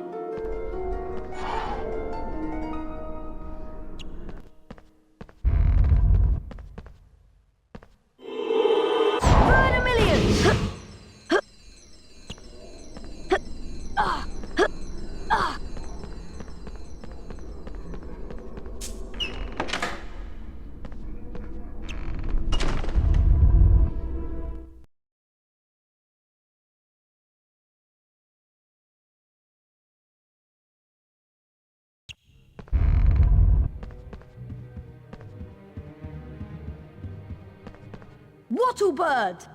Wattlebird!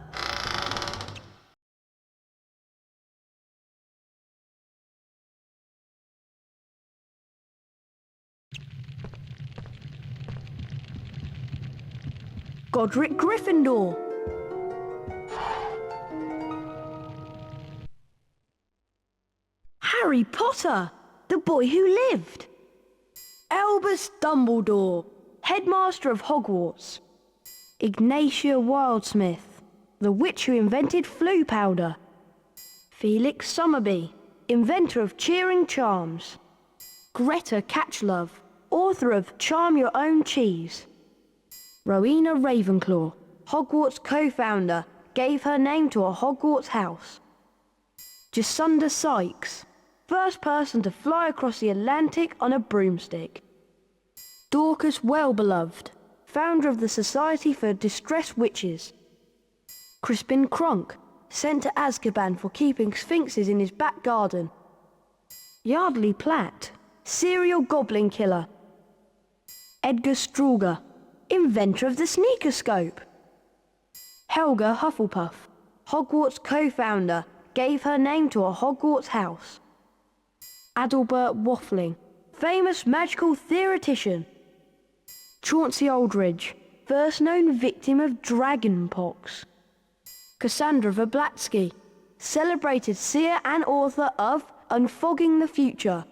Godric Gryffindor. Harry Potter, the boy who lived. Albus Dumbledore, headmaster of Hogwarts. Ignatia Wildsmith, the witch who invented Floo Powder. Felix Summerbee, inventor of cheering charms. Greta Catchlove, author of Charm Your Own Cheese. Rowena Ravenclaw, Hogwarts co-founder, gave her name to a Hogwarts house. Jacinda Sykes, first person to fly across the Atlantic on a broomstick. Dorcas Wellbeloved, founder of the Society for Distressed Witches. Crispin Cronk, sent to Azkaban for keeping sphinxes in his back garden. Yardley Platt, serial goblin killer. Edgar Struger, inventor of the sneakerscope. Helga Hufflepuff, Hogwarts co-founder, gave her name to a Hogwarts house. Adalbert Waffling, famous magical theoretician. Chauncey Aldridge, first known victim of dragonpox. Cassandra Verblatsky, celebrated seer and author of Unfogging the Future.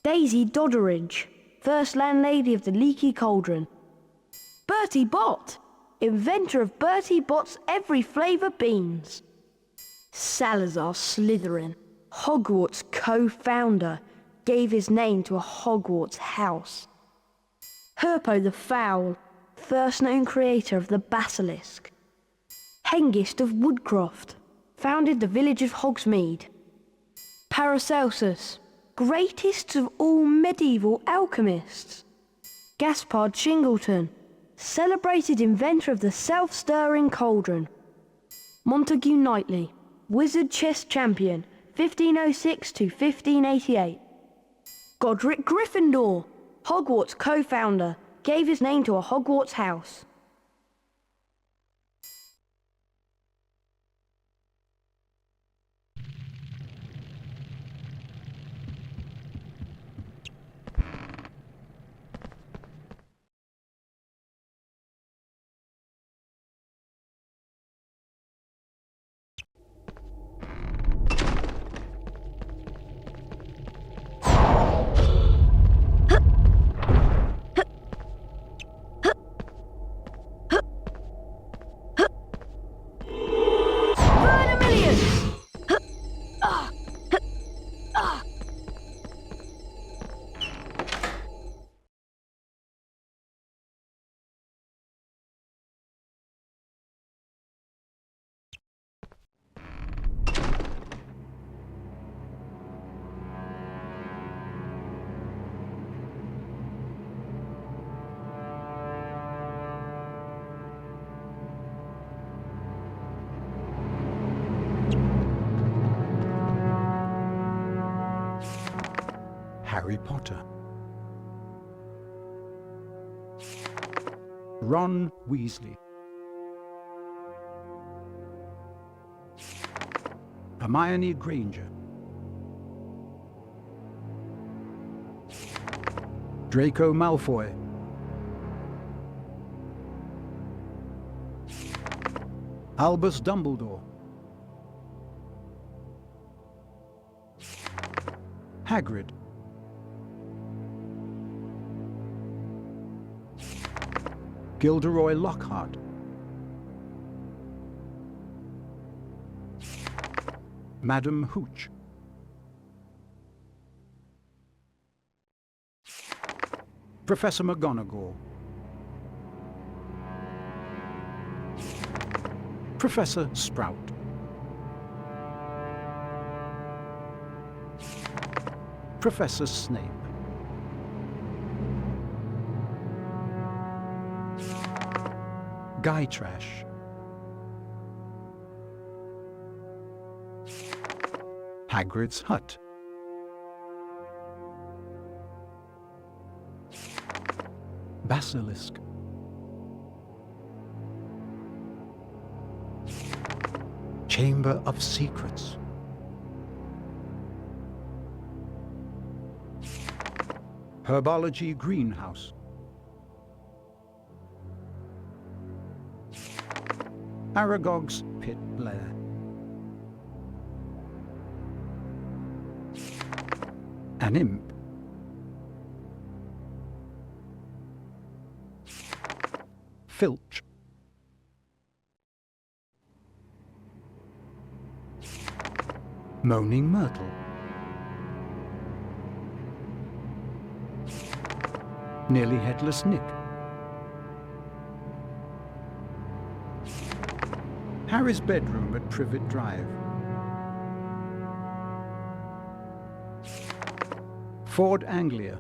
Daisy Dodderidge, first landlady of the Leaky Cauldron. Bertie Bott, inventor of Bertie Bott's every flavour beans. Salazar Slytherin, Hogwarts co-founder, gave his name to a Hogwarts house. Herpo the Foul, first known creator of the Basilisk. Hengist of Woodcroft, founded the village of Hogsmeade. Paracelsus, greatest of all medieval alchemists. Gaspard Shingleton, celebrated inventor of the self-stirring cauldron. Montague Knightley, wizard chess champion, 1506 to 1588. Godric Gryffindor, Hogwarts co-founder, gave his name to a Hogwarts house. Harry Potter. Ron Weasley. Hermione Granger. Draco Malfoy. Albus Dumbledore. Hagrid. Gilderoy Lockhart. Madam Hooch. Professor McGonagall. Professor Sprout. Professor Snape. Guy Trash. Hagrid's Hut. Basilisk. Chamber of Secrets. Herbology Greenhouse. Aragog's Pit Blair. An Imp. Filch. Moaning Myrtle. Nearly Headless Nick. Harry's bedroom at Privet Drive. Ford Anglia.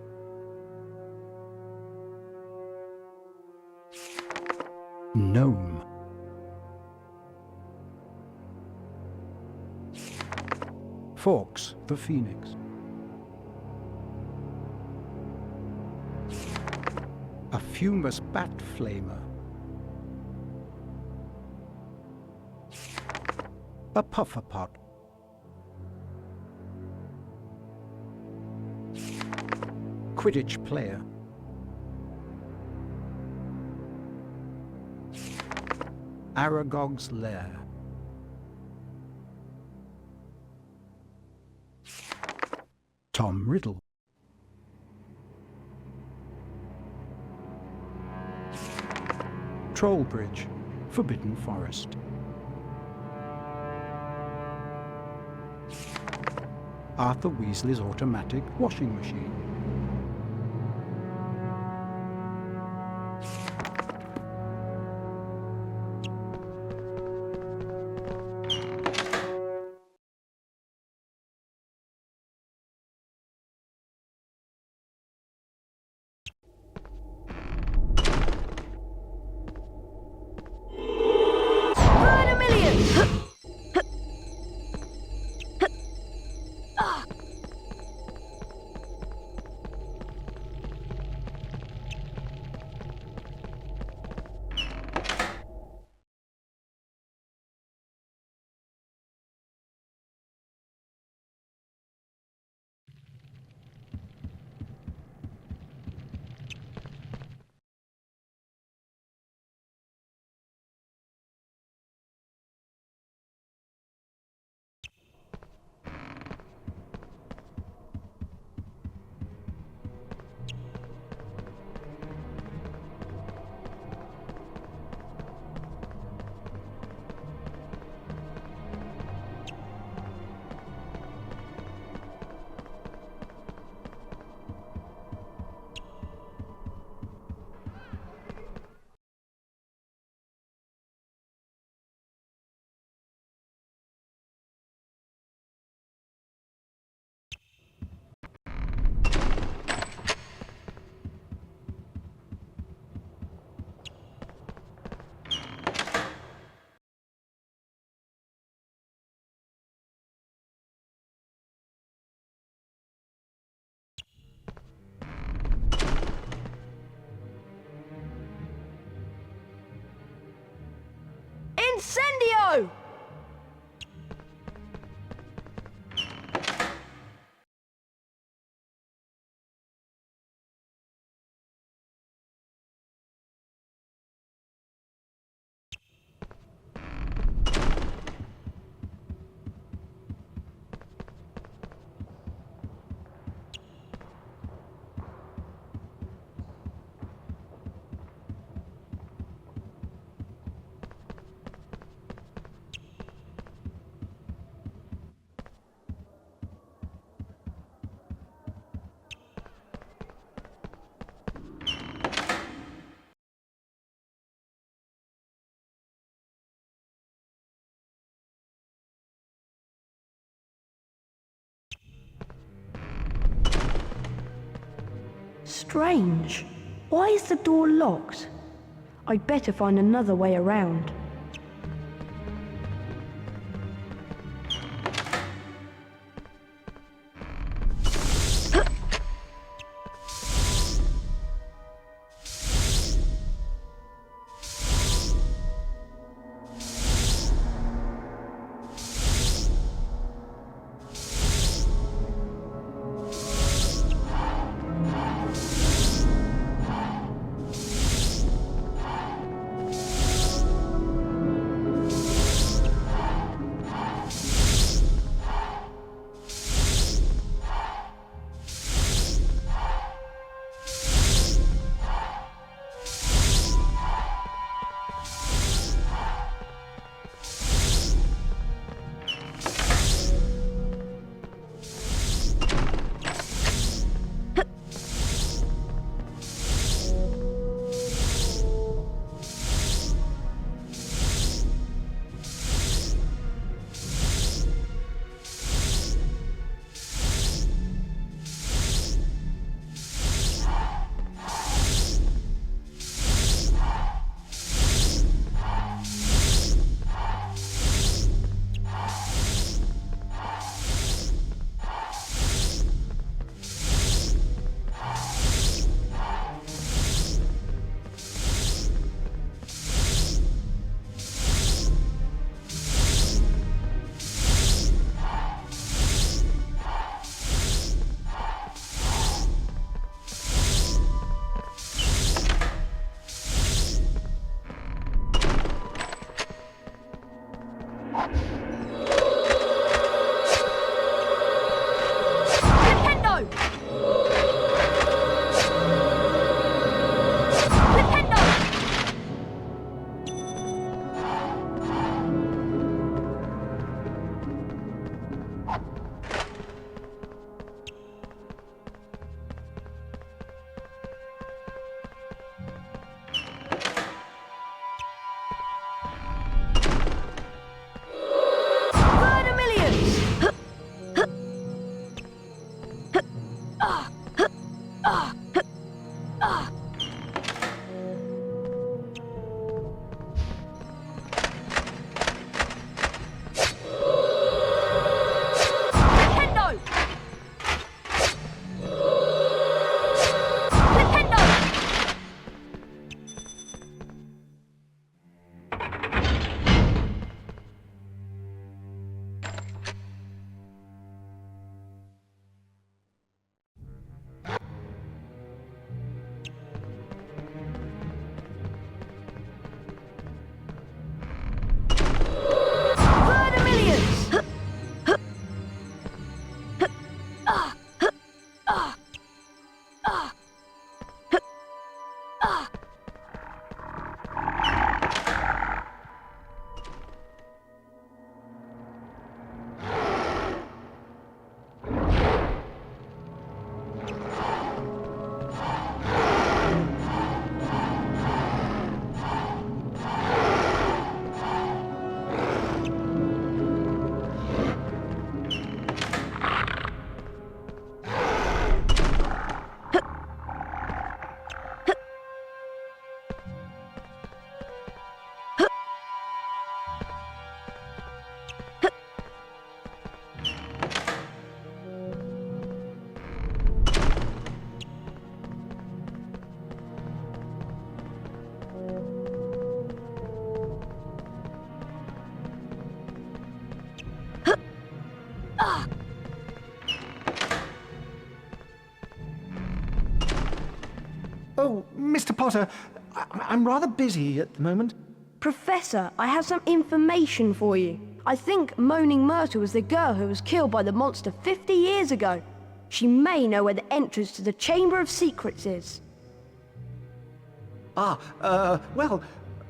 Gnome. Fawkes the Phoenix. A fumous bat flamer. A puffer pot. Quidditch player. Aragog's lair. Tom Riddle. Trollbridge, Forbidden Forest. Arthur Weasley's automatic washing machine. Incendio! Strange. Why is the door locked? I'd better find another way around. Mr. Potter, I'm rather busy at the moment. Professor, I have some information for you. I think Moaning Myrtle was the girl who was killed by the monster 50 years ago. She may know where the entrance to the Chamber of Secrets is. Well,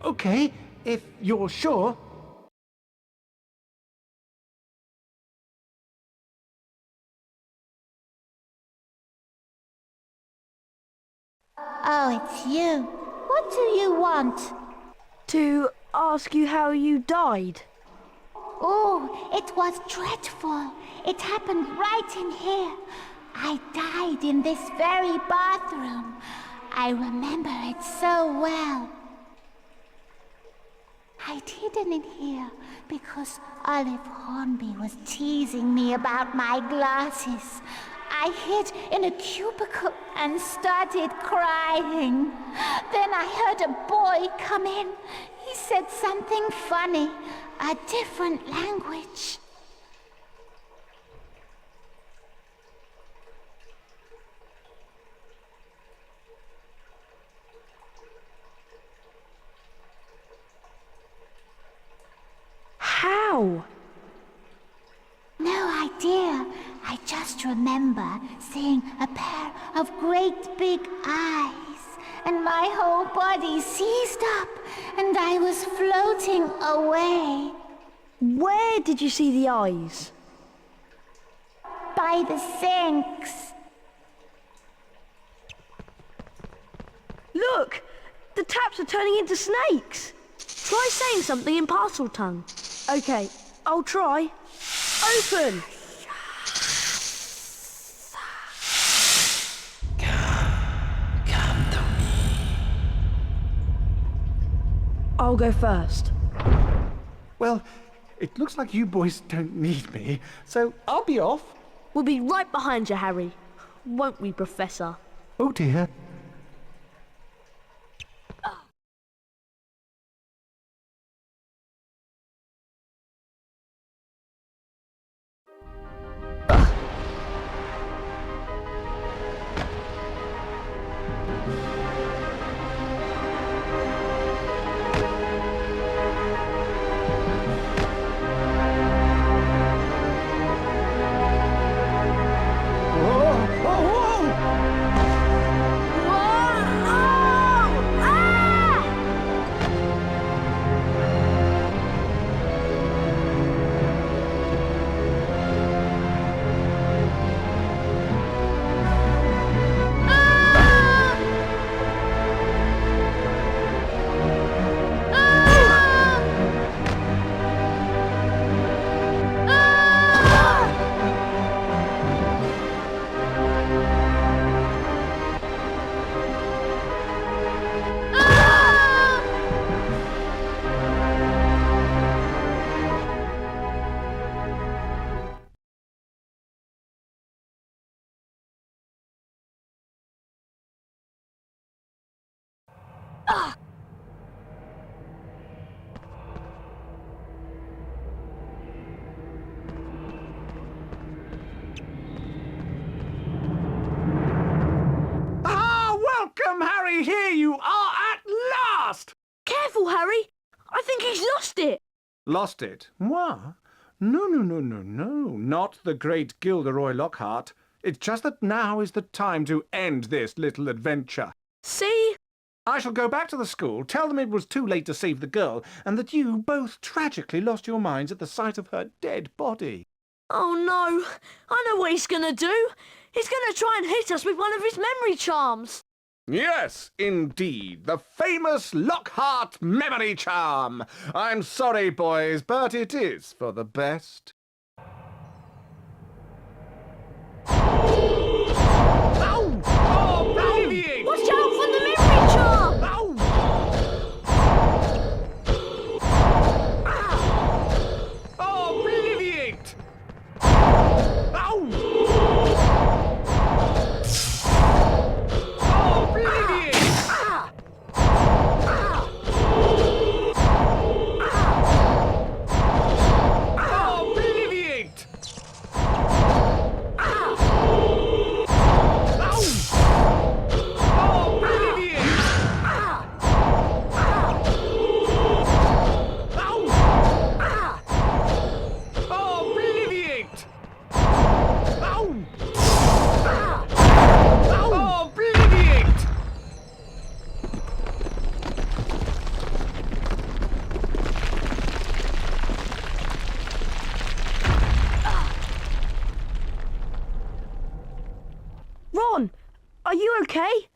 okay, if you're sure. Oh, it's you. What do you want? To ask you how you died. Oh, it was dreadful. It happened right in here. I died in this very bathroom. I remember it so well. I'd hidden in here because Olive Hornby was teasing me about my glasses. I hid in a cubicle and started crying. Then I heard a boy come in. He said something funny, a different language. How? No idea. I just remember seeing a pair of great big eyes, and my whole body seized up, and I was floating away. Where did you see the eyes? By the sinks. Look! The taps are turning into snakes! Try saying something in parcel tongue. Okay, I'll try. Open! I'll go first. Well, it looks like you boys don't need me, so I'll be off. We'll be right behind you, Harry. Won't we, Professor? Oh dear. Welcome, Harry! Here you are at last! Careful, Harry! I think he's lost it! Lost it? What? No. Not the great Gilderoy Lockhart. It's just that now is the time to end this little adventure. See? I shall go back to the school, tell them it was too late to save the girl, and that you both tragically lost your minds at the sight of her dead body. Oh no! I know what he's gonna do! He's gonna try and hit us with one of his memory charms! Yes, indeed, the famous Lockhart memory charm. I'm sorry, boys, but it is for the best. Ow! Oh, baby! Watch out for the memory charm! Ow! Ah! Oh, obliviate! Ow! okay?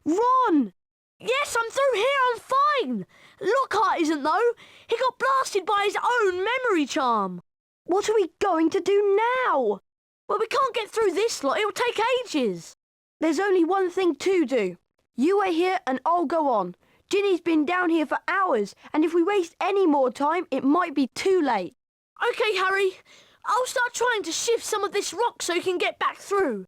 Ron! Yes, I'm through here, I'm fine! Lockhart isn't, though. He got blasted by his own memory charm. What are we going to do now? Well, we can't get through this lot. It'll take ages. There's only one thing to do. You wait here and I'll go on. Ginny's been down here for hours, and if we waste any more time, it might be too late. OK, Harry. I'll start trying to shift some of this rock so you can get back through.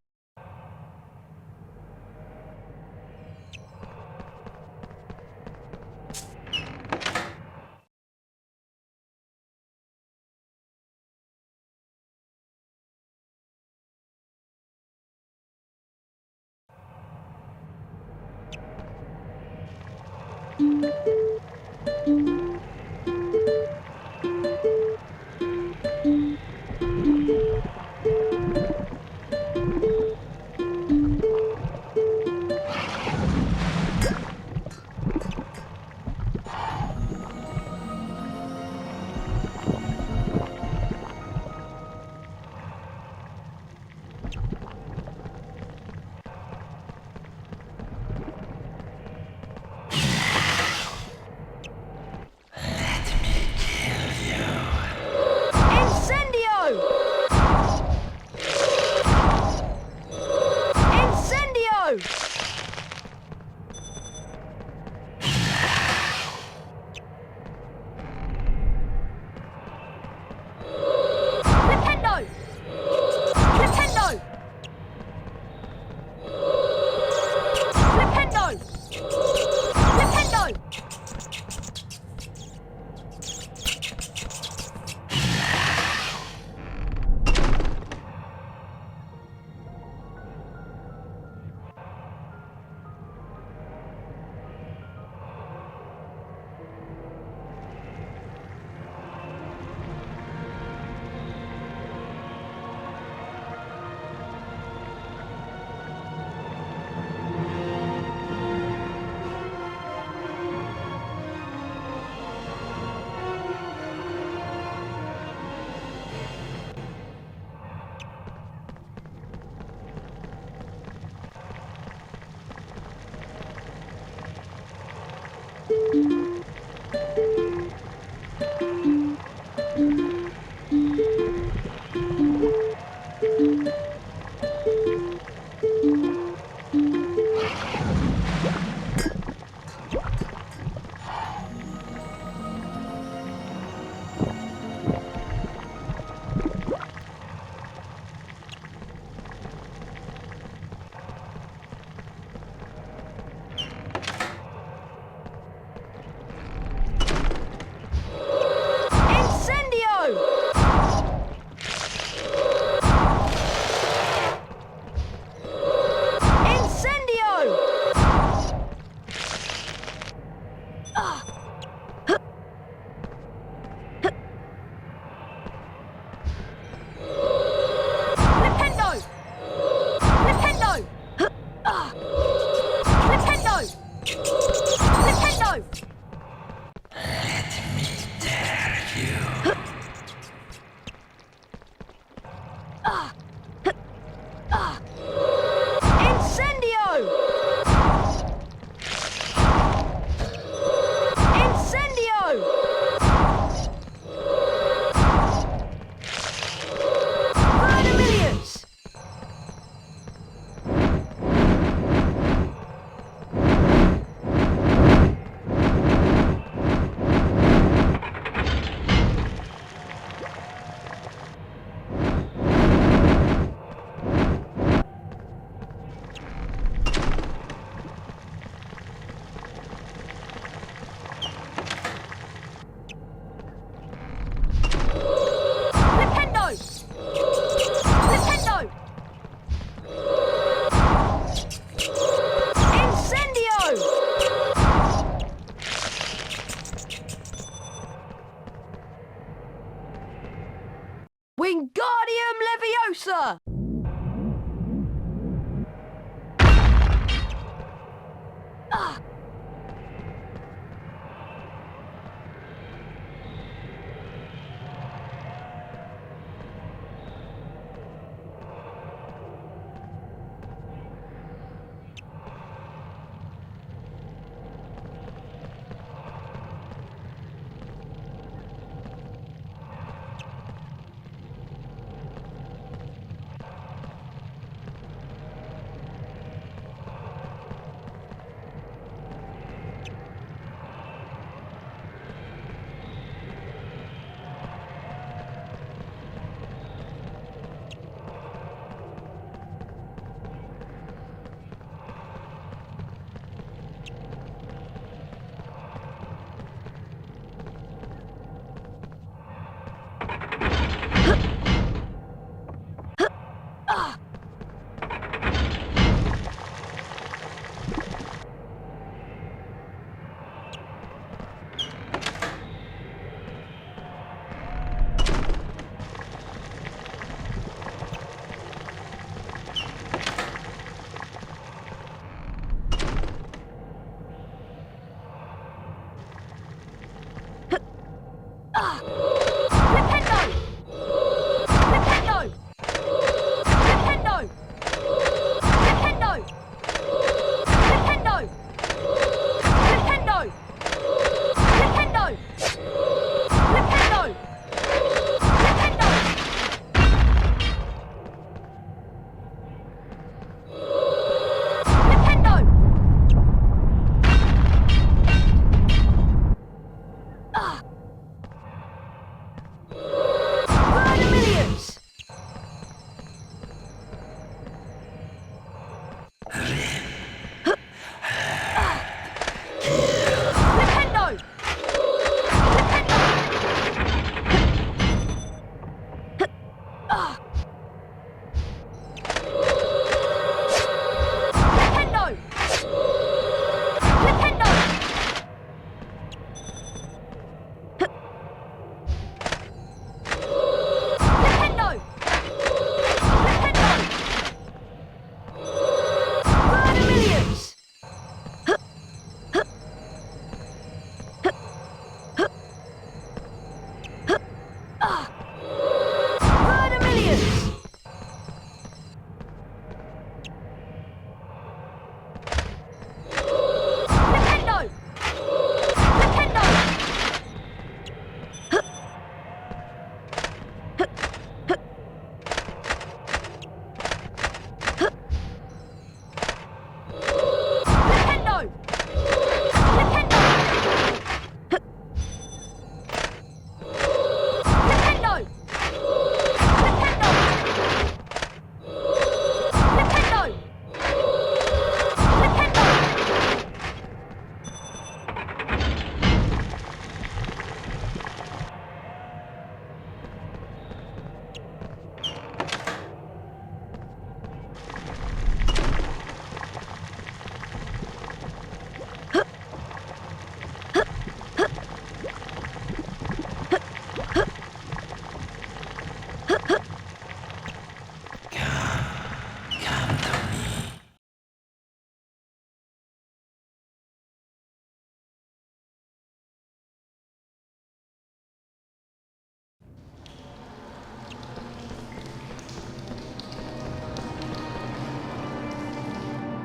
Wingardium Leviosa!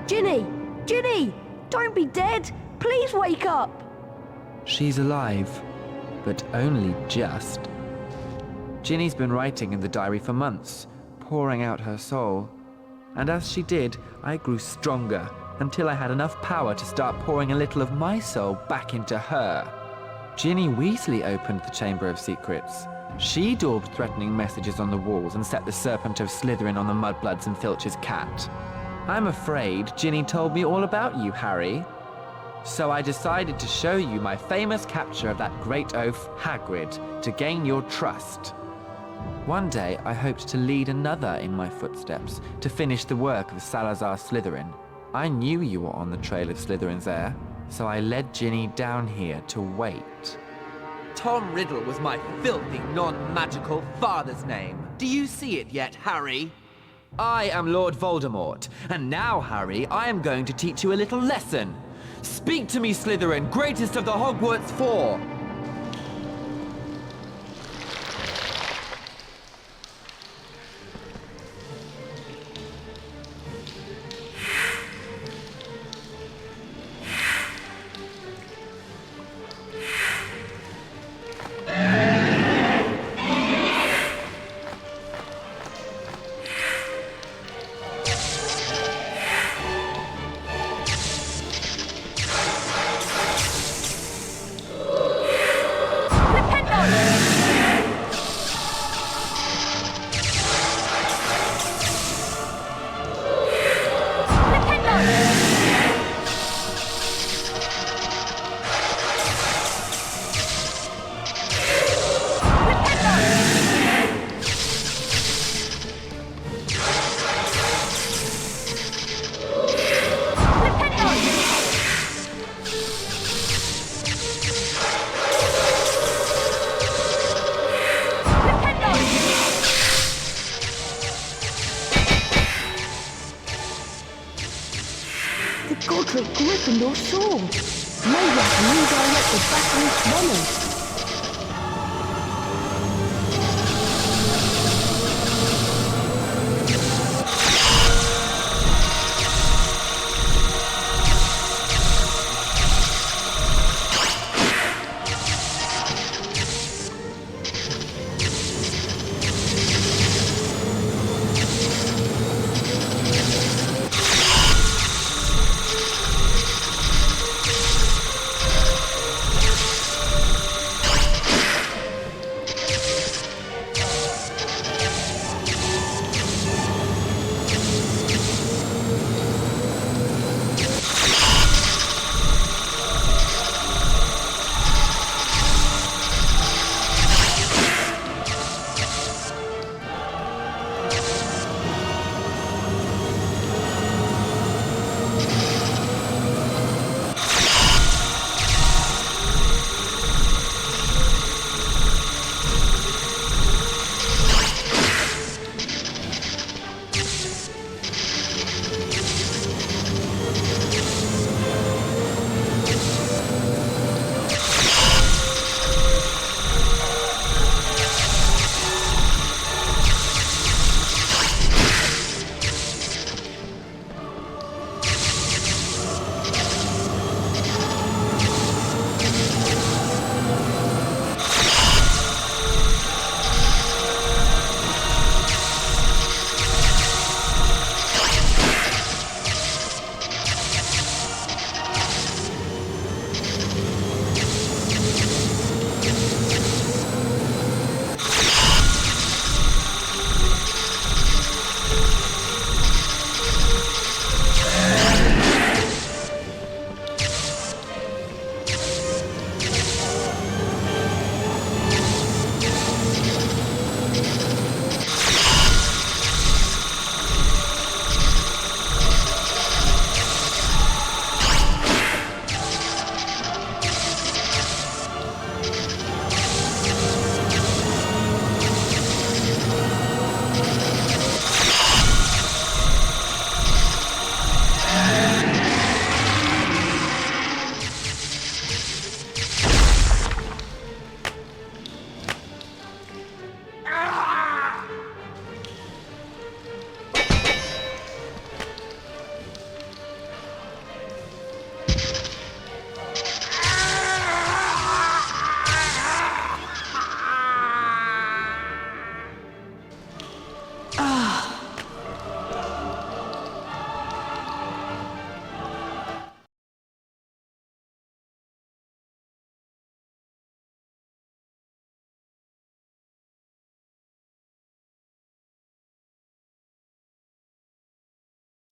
Ginny! Ginny! Don't be dead! Please wake up! She's alive, but only just. Ginny's been writing in the diary for months, pouring out her soul. And as she did, I grew stronger, until I had enough power to start pouring a little of my soul back into her. Ginny Weasley opened the Chamber of Secrets. She daubed threatening messages on the walls and set the Serpent of Slytherin on the Mudbloods and Filch's cat. I'm afraid Ginny told me all about you, Harry. So I decided to show you my famous capture of that great oaf, Hagrid, to gain your trust. One day, I hoped to lead another in my footsteps, to finish the work of Salazar Slytherin. I knew you were on the trail of Slytherin's heir, so I led Ginny down here to wait. Tom Riddle was my filthy, non-magical father's name. Do you see it yet, Harry? I am Lord Voldemort, and now, Harry, I am going to teach you a little lesson. Speak to me, Slytherin, greatest of the Hogwarts Four! Gryffindor sword. Maybe I can redirect the Basilisk venom.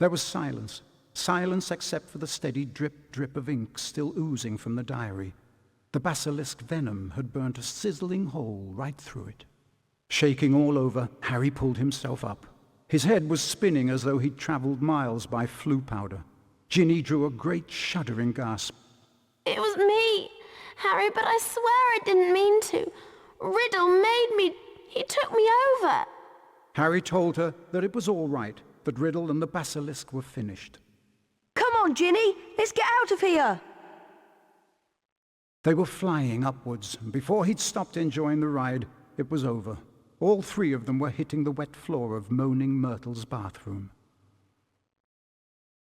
There was silence. Silence except for the steady drip of ink still oozing from the diary. The basilisk venom had burnt a sizzling hole right through it. Shaking all over, Harry pulled himself up. His head was spinning as though he'd travelled miles by Floo Powder. Ginny drew a great shuddering gasp. It was me, Harry, but I swear I didn't mean to. Riddle made me. He took me over. Harry told her that it was all right, that Riddle and the basilisk were finished. Come on, Ginny, let's get out of here. They were flying upwards, and before he'd stopped enjoying the ride, it was over. All three of them were hitting the wet floor of Moaning Myrtle's bathroom.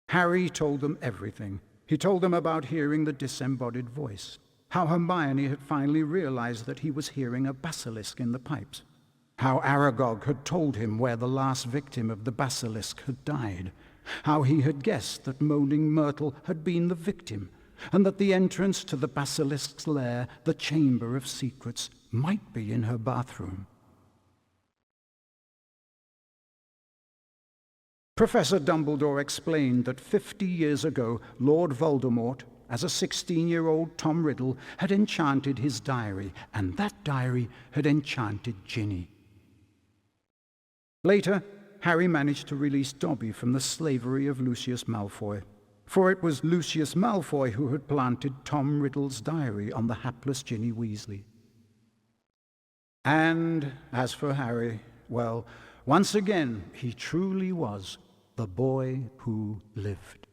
Harry told them everything. He told them about hearing the disembodied voice, how Hermione had finally realized that he was hearing a basilisk in the pipes, how Aragog had told him where the last victim of the basilisk had died, how he had guessed that Moaning Myrtle had been the victim, and that the entrance to the basilisk's lair, the Chamber of Secrets, might be in her bathroom. Professor Dumbledore explained that 50 years ago, Lord Voldemort, as a 16-year-old Tom Riddle, had enchanted his diary, and that diary had enchanted Ginny. Later, Harry managed to release Dobby from the slavery of Lucius Malfoy, for it was Lucius Malfoy who had planted Tom Riddle's diary on the hapless Ginny Weasley. And as for Harry, well, once again, he truly was the boy who lived.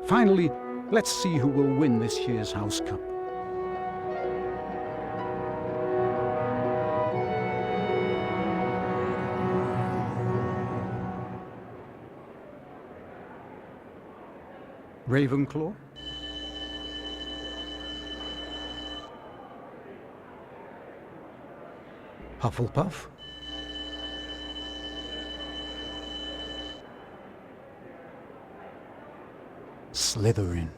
Finally, let's see who will win this year's House Cup. Ravenclaw? Hufflepuff? Slytherin?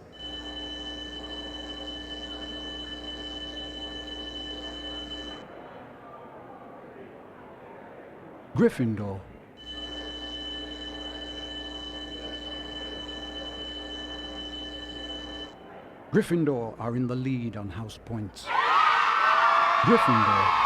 Gryffindor? Gryffindor are in the lead on house points. Gryffindor.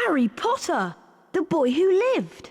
Harry Potter, the boy who lived.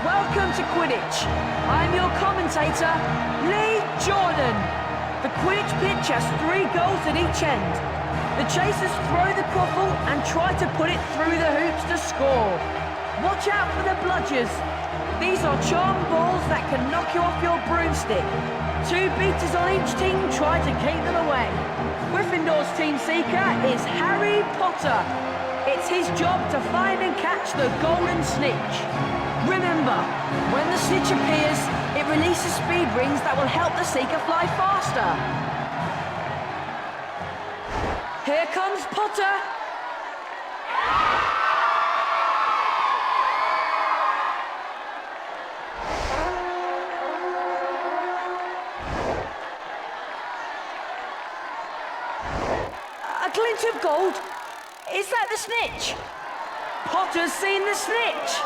Welcome to Quidditch. I'm your commentator, Lee Jordan. The Quidditch pitch has 3 goals at each end. The chasers throw the quaffle and try to put it through the hoops to score. Watch out for the bludgers. These are charmed balls that can knock you off your broomstick. 2 beaters on each team try to keep them away. Gryffindor's team seeker is Harry Potter. It's his job to find and catch the golden snitch. Remember, when the snitch appears, it releases speed rings that will help the seeker fly faster. Here comes Potter. A glint of gold. Is that the snitch? Potter's seen the snitch.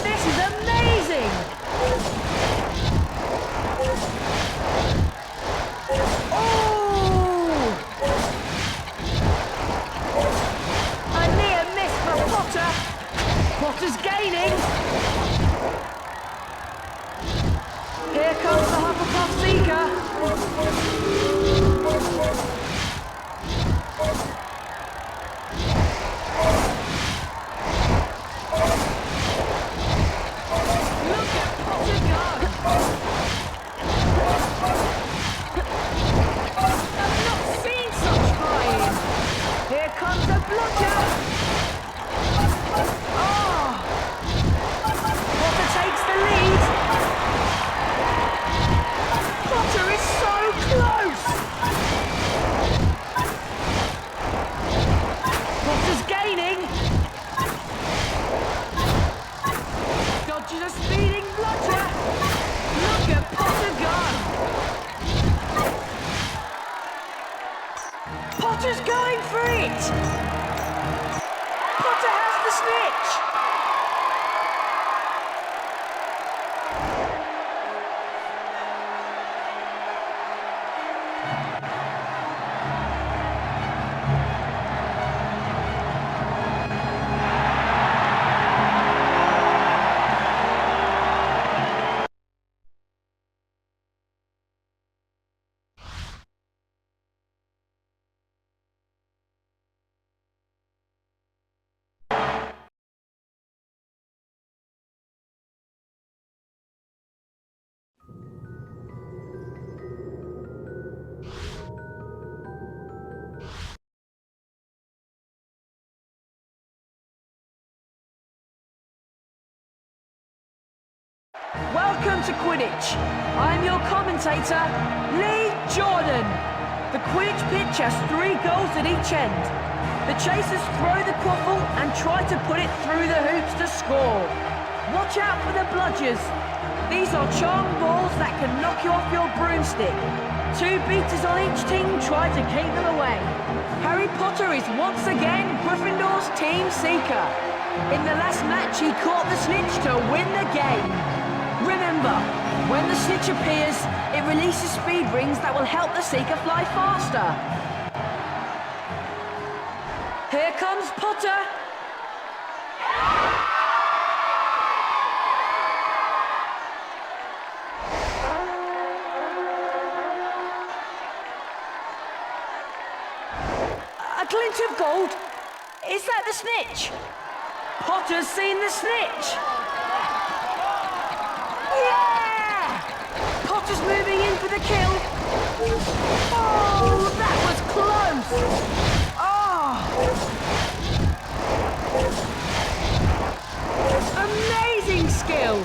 This is amazing! Oh! A near miss for Potter. Potter's gaining. Here comes the Hufflepuff seeker. Potter's going for it! Potter has the snitch! Welcome to Quidditch. I'm your commentator, Lee Jordan. The Quidditch pitch has 3 goals at each end. The chasers throw the quaffle and try to put it through the hoops to score. Watch Watch out for the bludgers. These are charmed balls that can knock you off your broomstick. 2 beaters on each team try to keep them away. Harry Potter is once again Gryffindor's team seeker. In the last match, he caught the snitch to win the game. Remember, when the snitch appears, it releases speed rings that will help the seeker fly faster. Here comes Potter. A glint of gold. Is that the snitch? Potter's seen the snitch. Yeah! Potter's moving in for the kill. Oh, that was close. Oh! Amazing skill.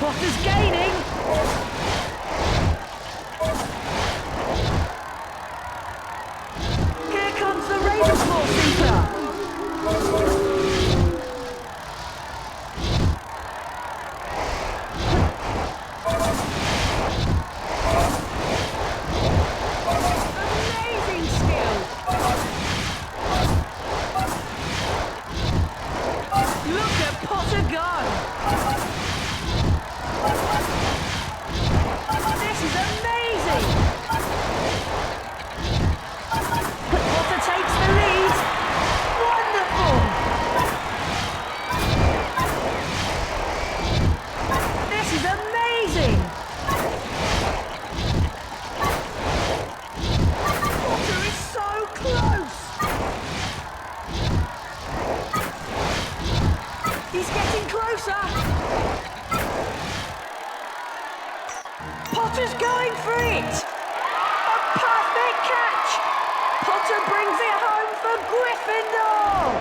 Potter's gaining. Here comes the Ravenclaw seeker. Amazing skill. Look at Potter go. This is amazing. Potter takes the lead. Wonderful. This is amazing. Potter is so close. He's getting closer. Potter's going for it. A perfect catch. Potter brings it home for Gryffindor.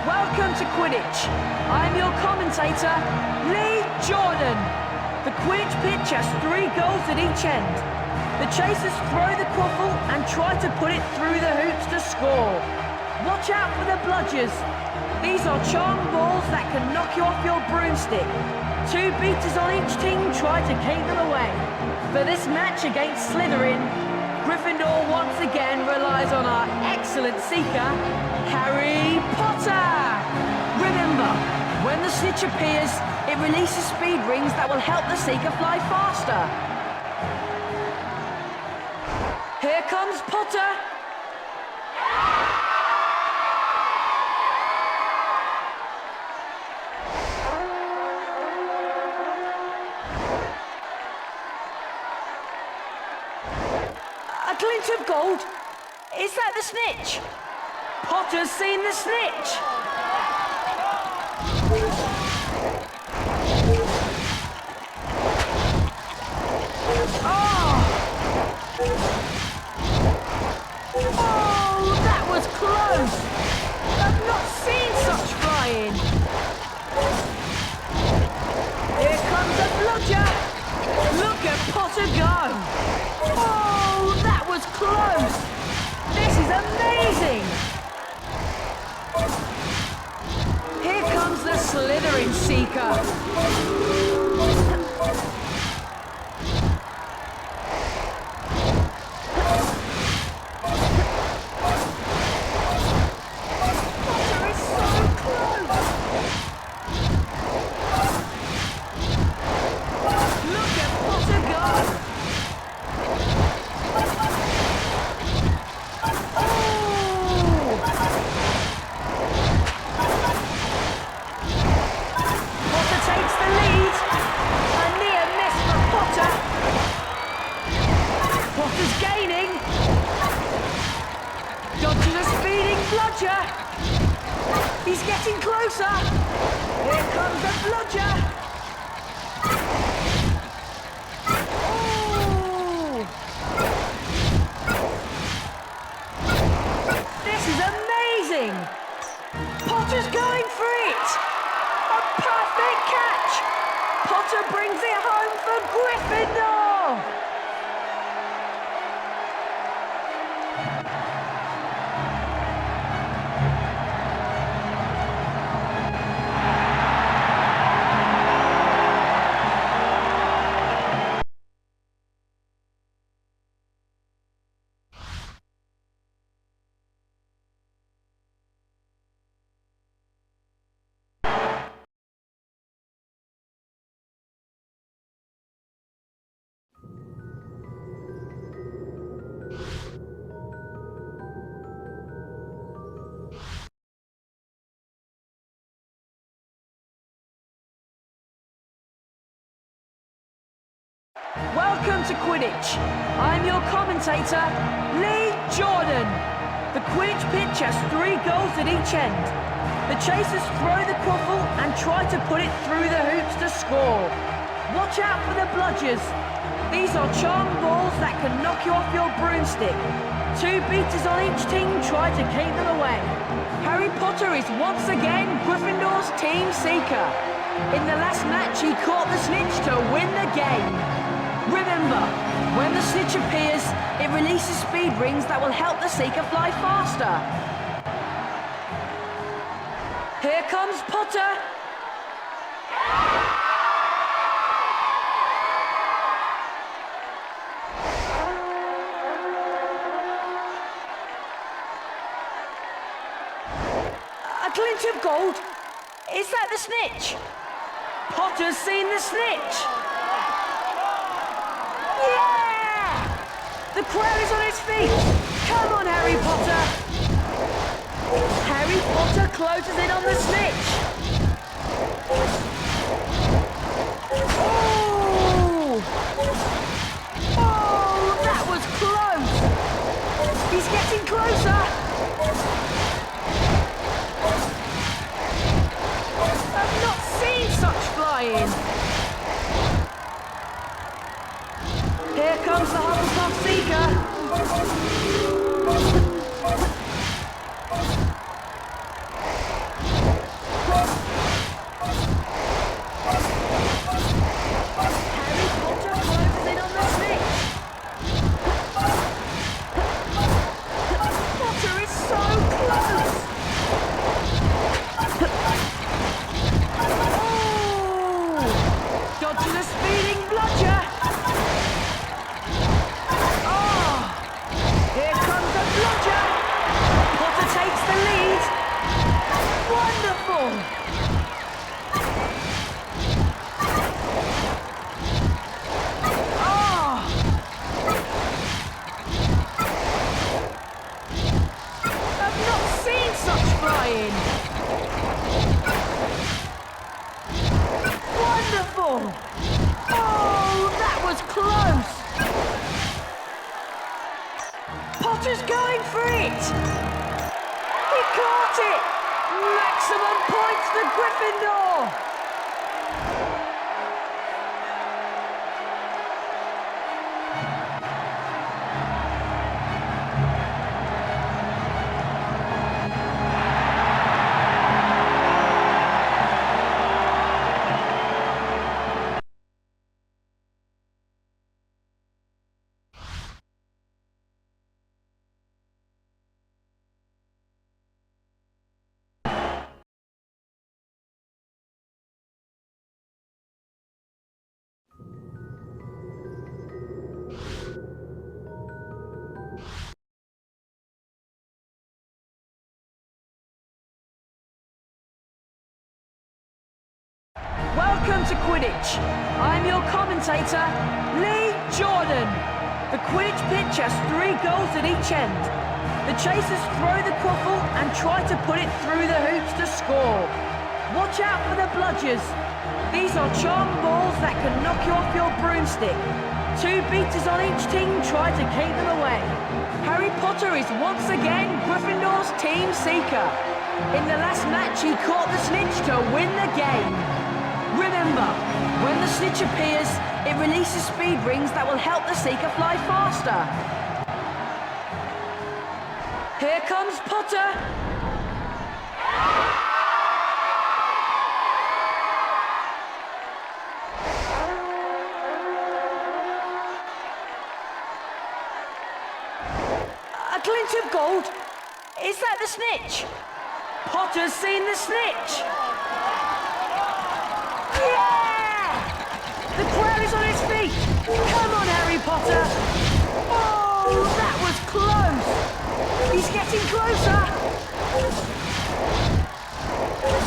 Welcome to Quidditch. I'm your commentator, Lee Jordan. The Quidditch pitch has 3 goals at each end. The chasers throw the quaffle and try to put it through the hoops to score. Watch out for the bludgers. These are charmed balls that can knock you off your broomstick. 2 beaters on each team try to keep them away. For this match against Slytherin, Gryffindor once again relies on our excellent seeker, Harry Potter! Remember, when the snitch appears, it releases speed rings that will help the seeker fly faster. Here comes Potter! A glint of gold. Is that the snitch? Potter's seen the snitch. Oh! Oh, that was close. I've not seen such flying. Here comes a bludger. Look at Potter go. Oh, that was close. This is amazing. Here comes the Slytherin seeker. Potter is so close. Look at Potter go. Oh! He's getting closer! Here comes the bludger! Oh! This is amazing! Potter's going for it! A perfect catch! Potter brings it home for Gryffindor! Welcome to Quidditch. I'm your commentator, Lee Jordan. The Quidditch pitch has 3 goals at each end. The chasers throw the quaffle and try to put it through the hoops to score. Watch out for the bludgers. These are charmed balls that can knock you off your broomstick. 2 beaters on each team try to keep them away. Harry Potter is once again Gryffindor's team seeker. In the last match, he caught the snitch to win the game. Remember, when the snitch appears, it releases speed rings that will help the seeker fly faster. Here comes Potter. A glint of gold. Is that the snitch? Potter's seen the snitch. Yeah! The crowd is on its feet. Come on, Harry Potter. Harry Potter closes in on the snitch. Oh! Oh, that was close. He's getting closer. I've not seen such flying. Here comes the Hufflepuff seeker. Harry Potter closes in on the snitch. Potter is so close. Oh! Dodges a speeding bludger. Potter takes the lead. Wonderful! Oh! I've not seen such flying. Wonderful! Oh, that was close! Potter's going for it! He caught it! Maximum points for Gryffindor! Welcome to Quidditch. I'm your commentator, Lee Jordan. The Quidditch pitch has 3 goals at each end. The chasers throw the quaffle and try to put it through the hoops to score. Watch out for the bludgers. These are charmed balls that can knock you off your broomstick. 2 beaters on each team try to keep them away. Harry Potter is once again Gryffindor's team seeker. In the last match, he caught the snitch to win the game. Remember, when the snitch appears, it releases speed rings that will help the seeker fly faster. Here comes Potter. A glint of gold. Is that the snitch? Potter's seen the snitch. Yeah! The crowd is on its feet. Come on, Harry Potter. Oh, that was close. He's getting closer.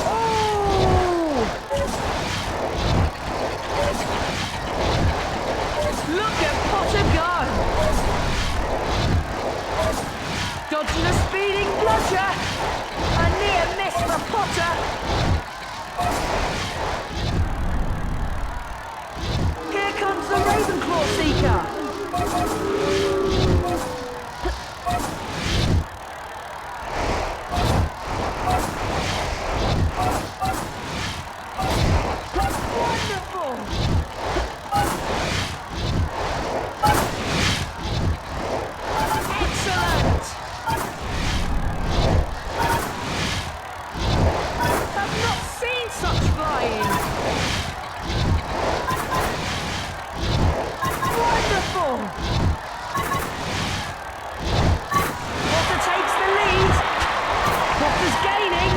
Oh! Look at Potter go. Dodging a speeding bludger. A near miss for Potter. Here comes the Ravenclaw Seeker. Wonderful. Excellent. I've not seen such flying. Wonderful! Potter takes the lead. Potter's gaining.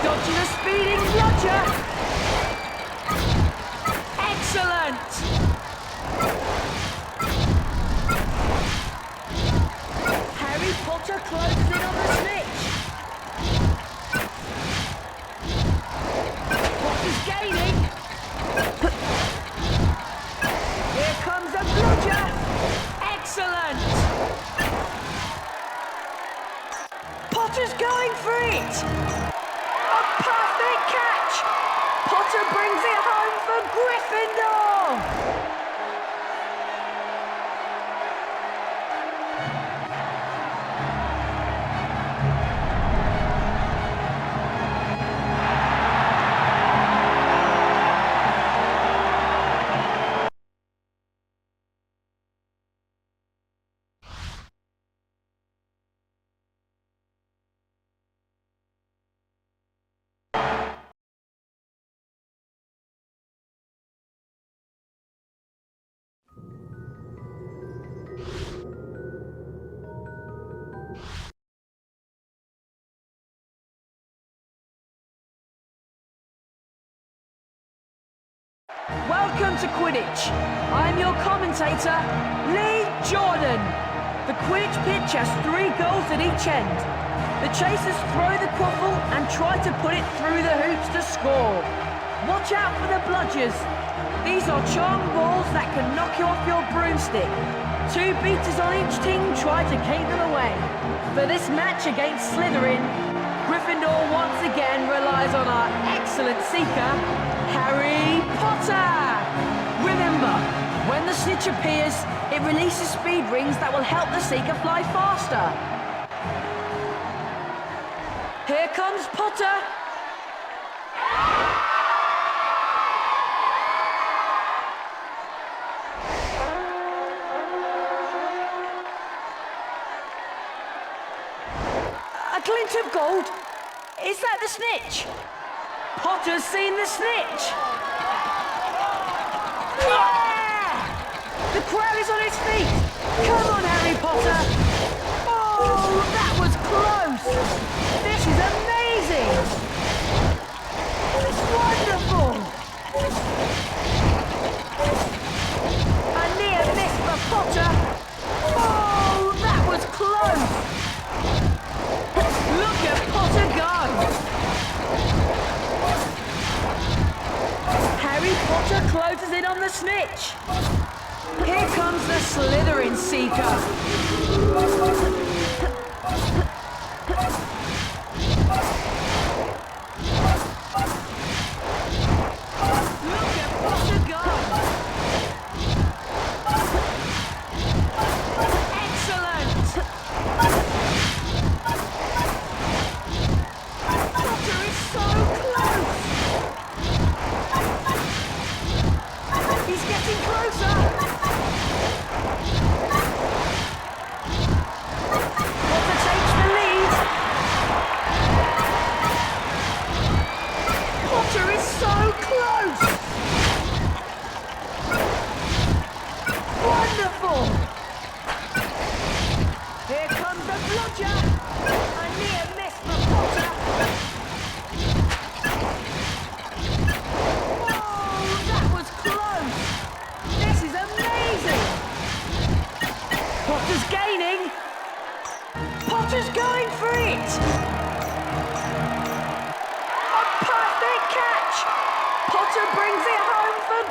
Dodging a speeding bludger. Excellent! Harry Potter closes in on the snitch. Potter's gaining. Here comes a bludger! Excellent! Potter's going for it! A perfect catch! Potter brings it home for Gryffindor! Welcome to Quidditch. I'm your commentator, Lee Jordan. The Quidditch pitch has 3 goals at each end. The chasers throw the quaffle and try to put it through the hoops to score. Watch out for the bludgers. These are charmed balls that can knock you off your broomstick. 2 beaters on each team try to keep them away. For this match against Slytherin, Gryffindor once again relies on our excellent seeker, Harry Potter! Remember, when the snitch appears, it releases speed rings that will help the seeker fly faster. Here comes Potter! A glint of gold! Is that the snitch? Potter's seen the snitch! Yeah! The crowd is on its feet! Come on, Harry Potter! Oh, that was close! This is amazing! Wonderful! A near miss for Potter! Oh, that was close! Look at Potter go! Harry Potter closes in on the snitch. Here comes the Slytherin Seeker. Look at Potter go! Excellent! A Potter's gaining. Potter's going for it. A perfect catch. Potter brings it home for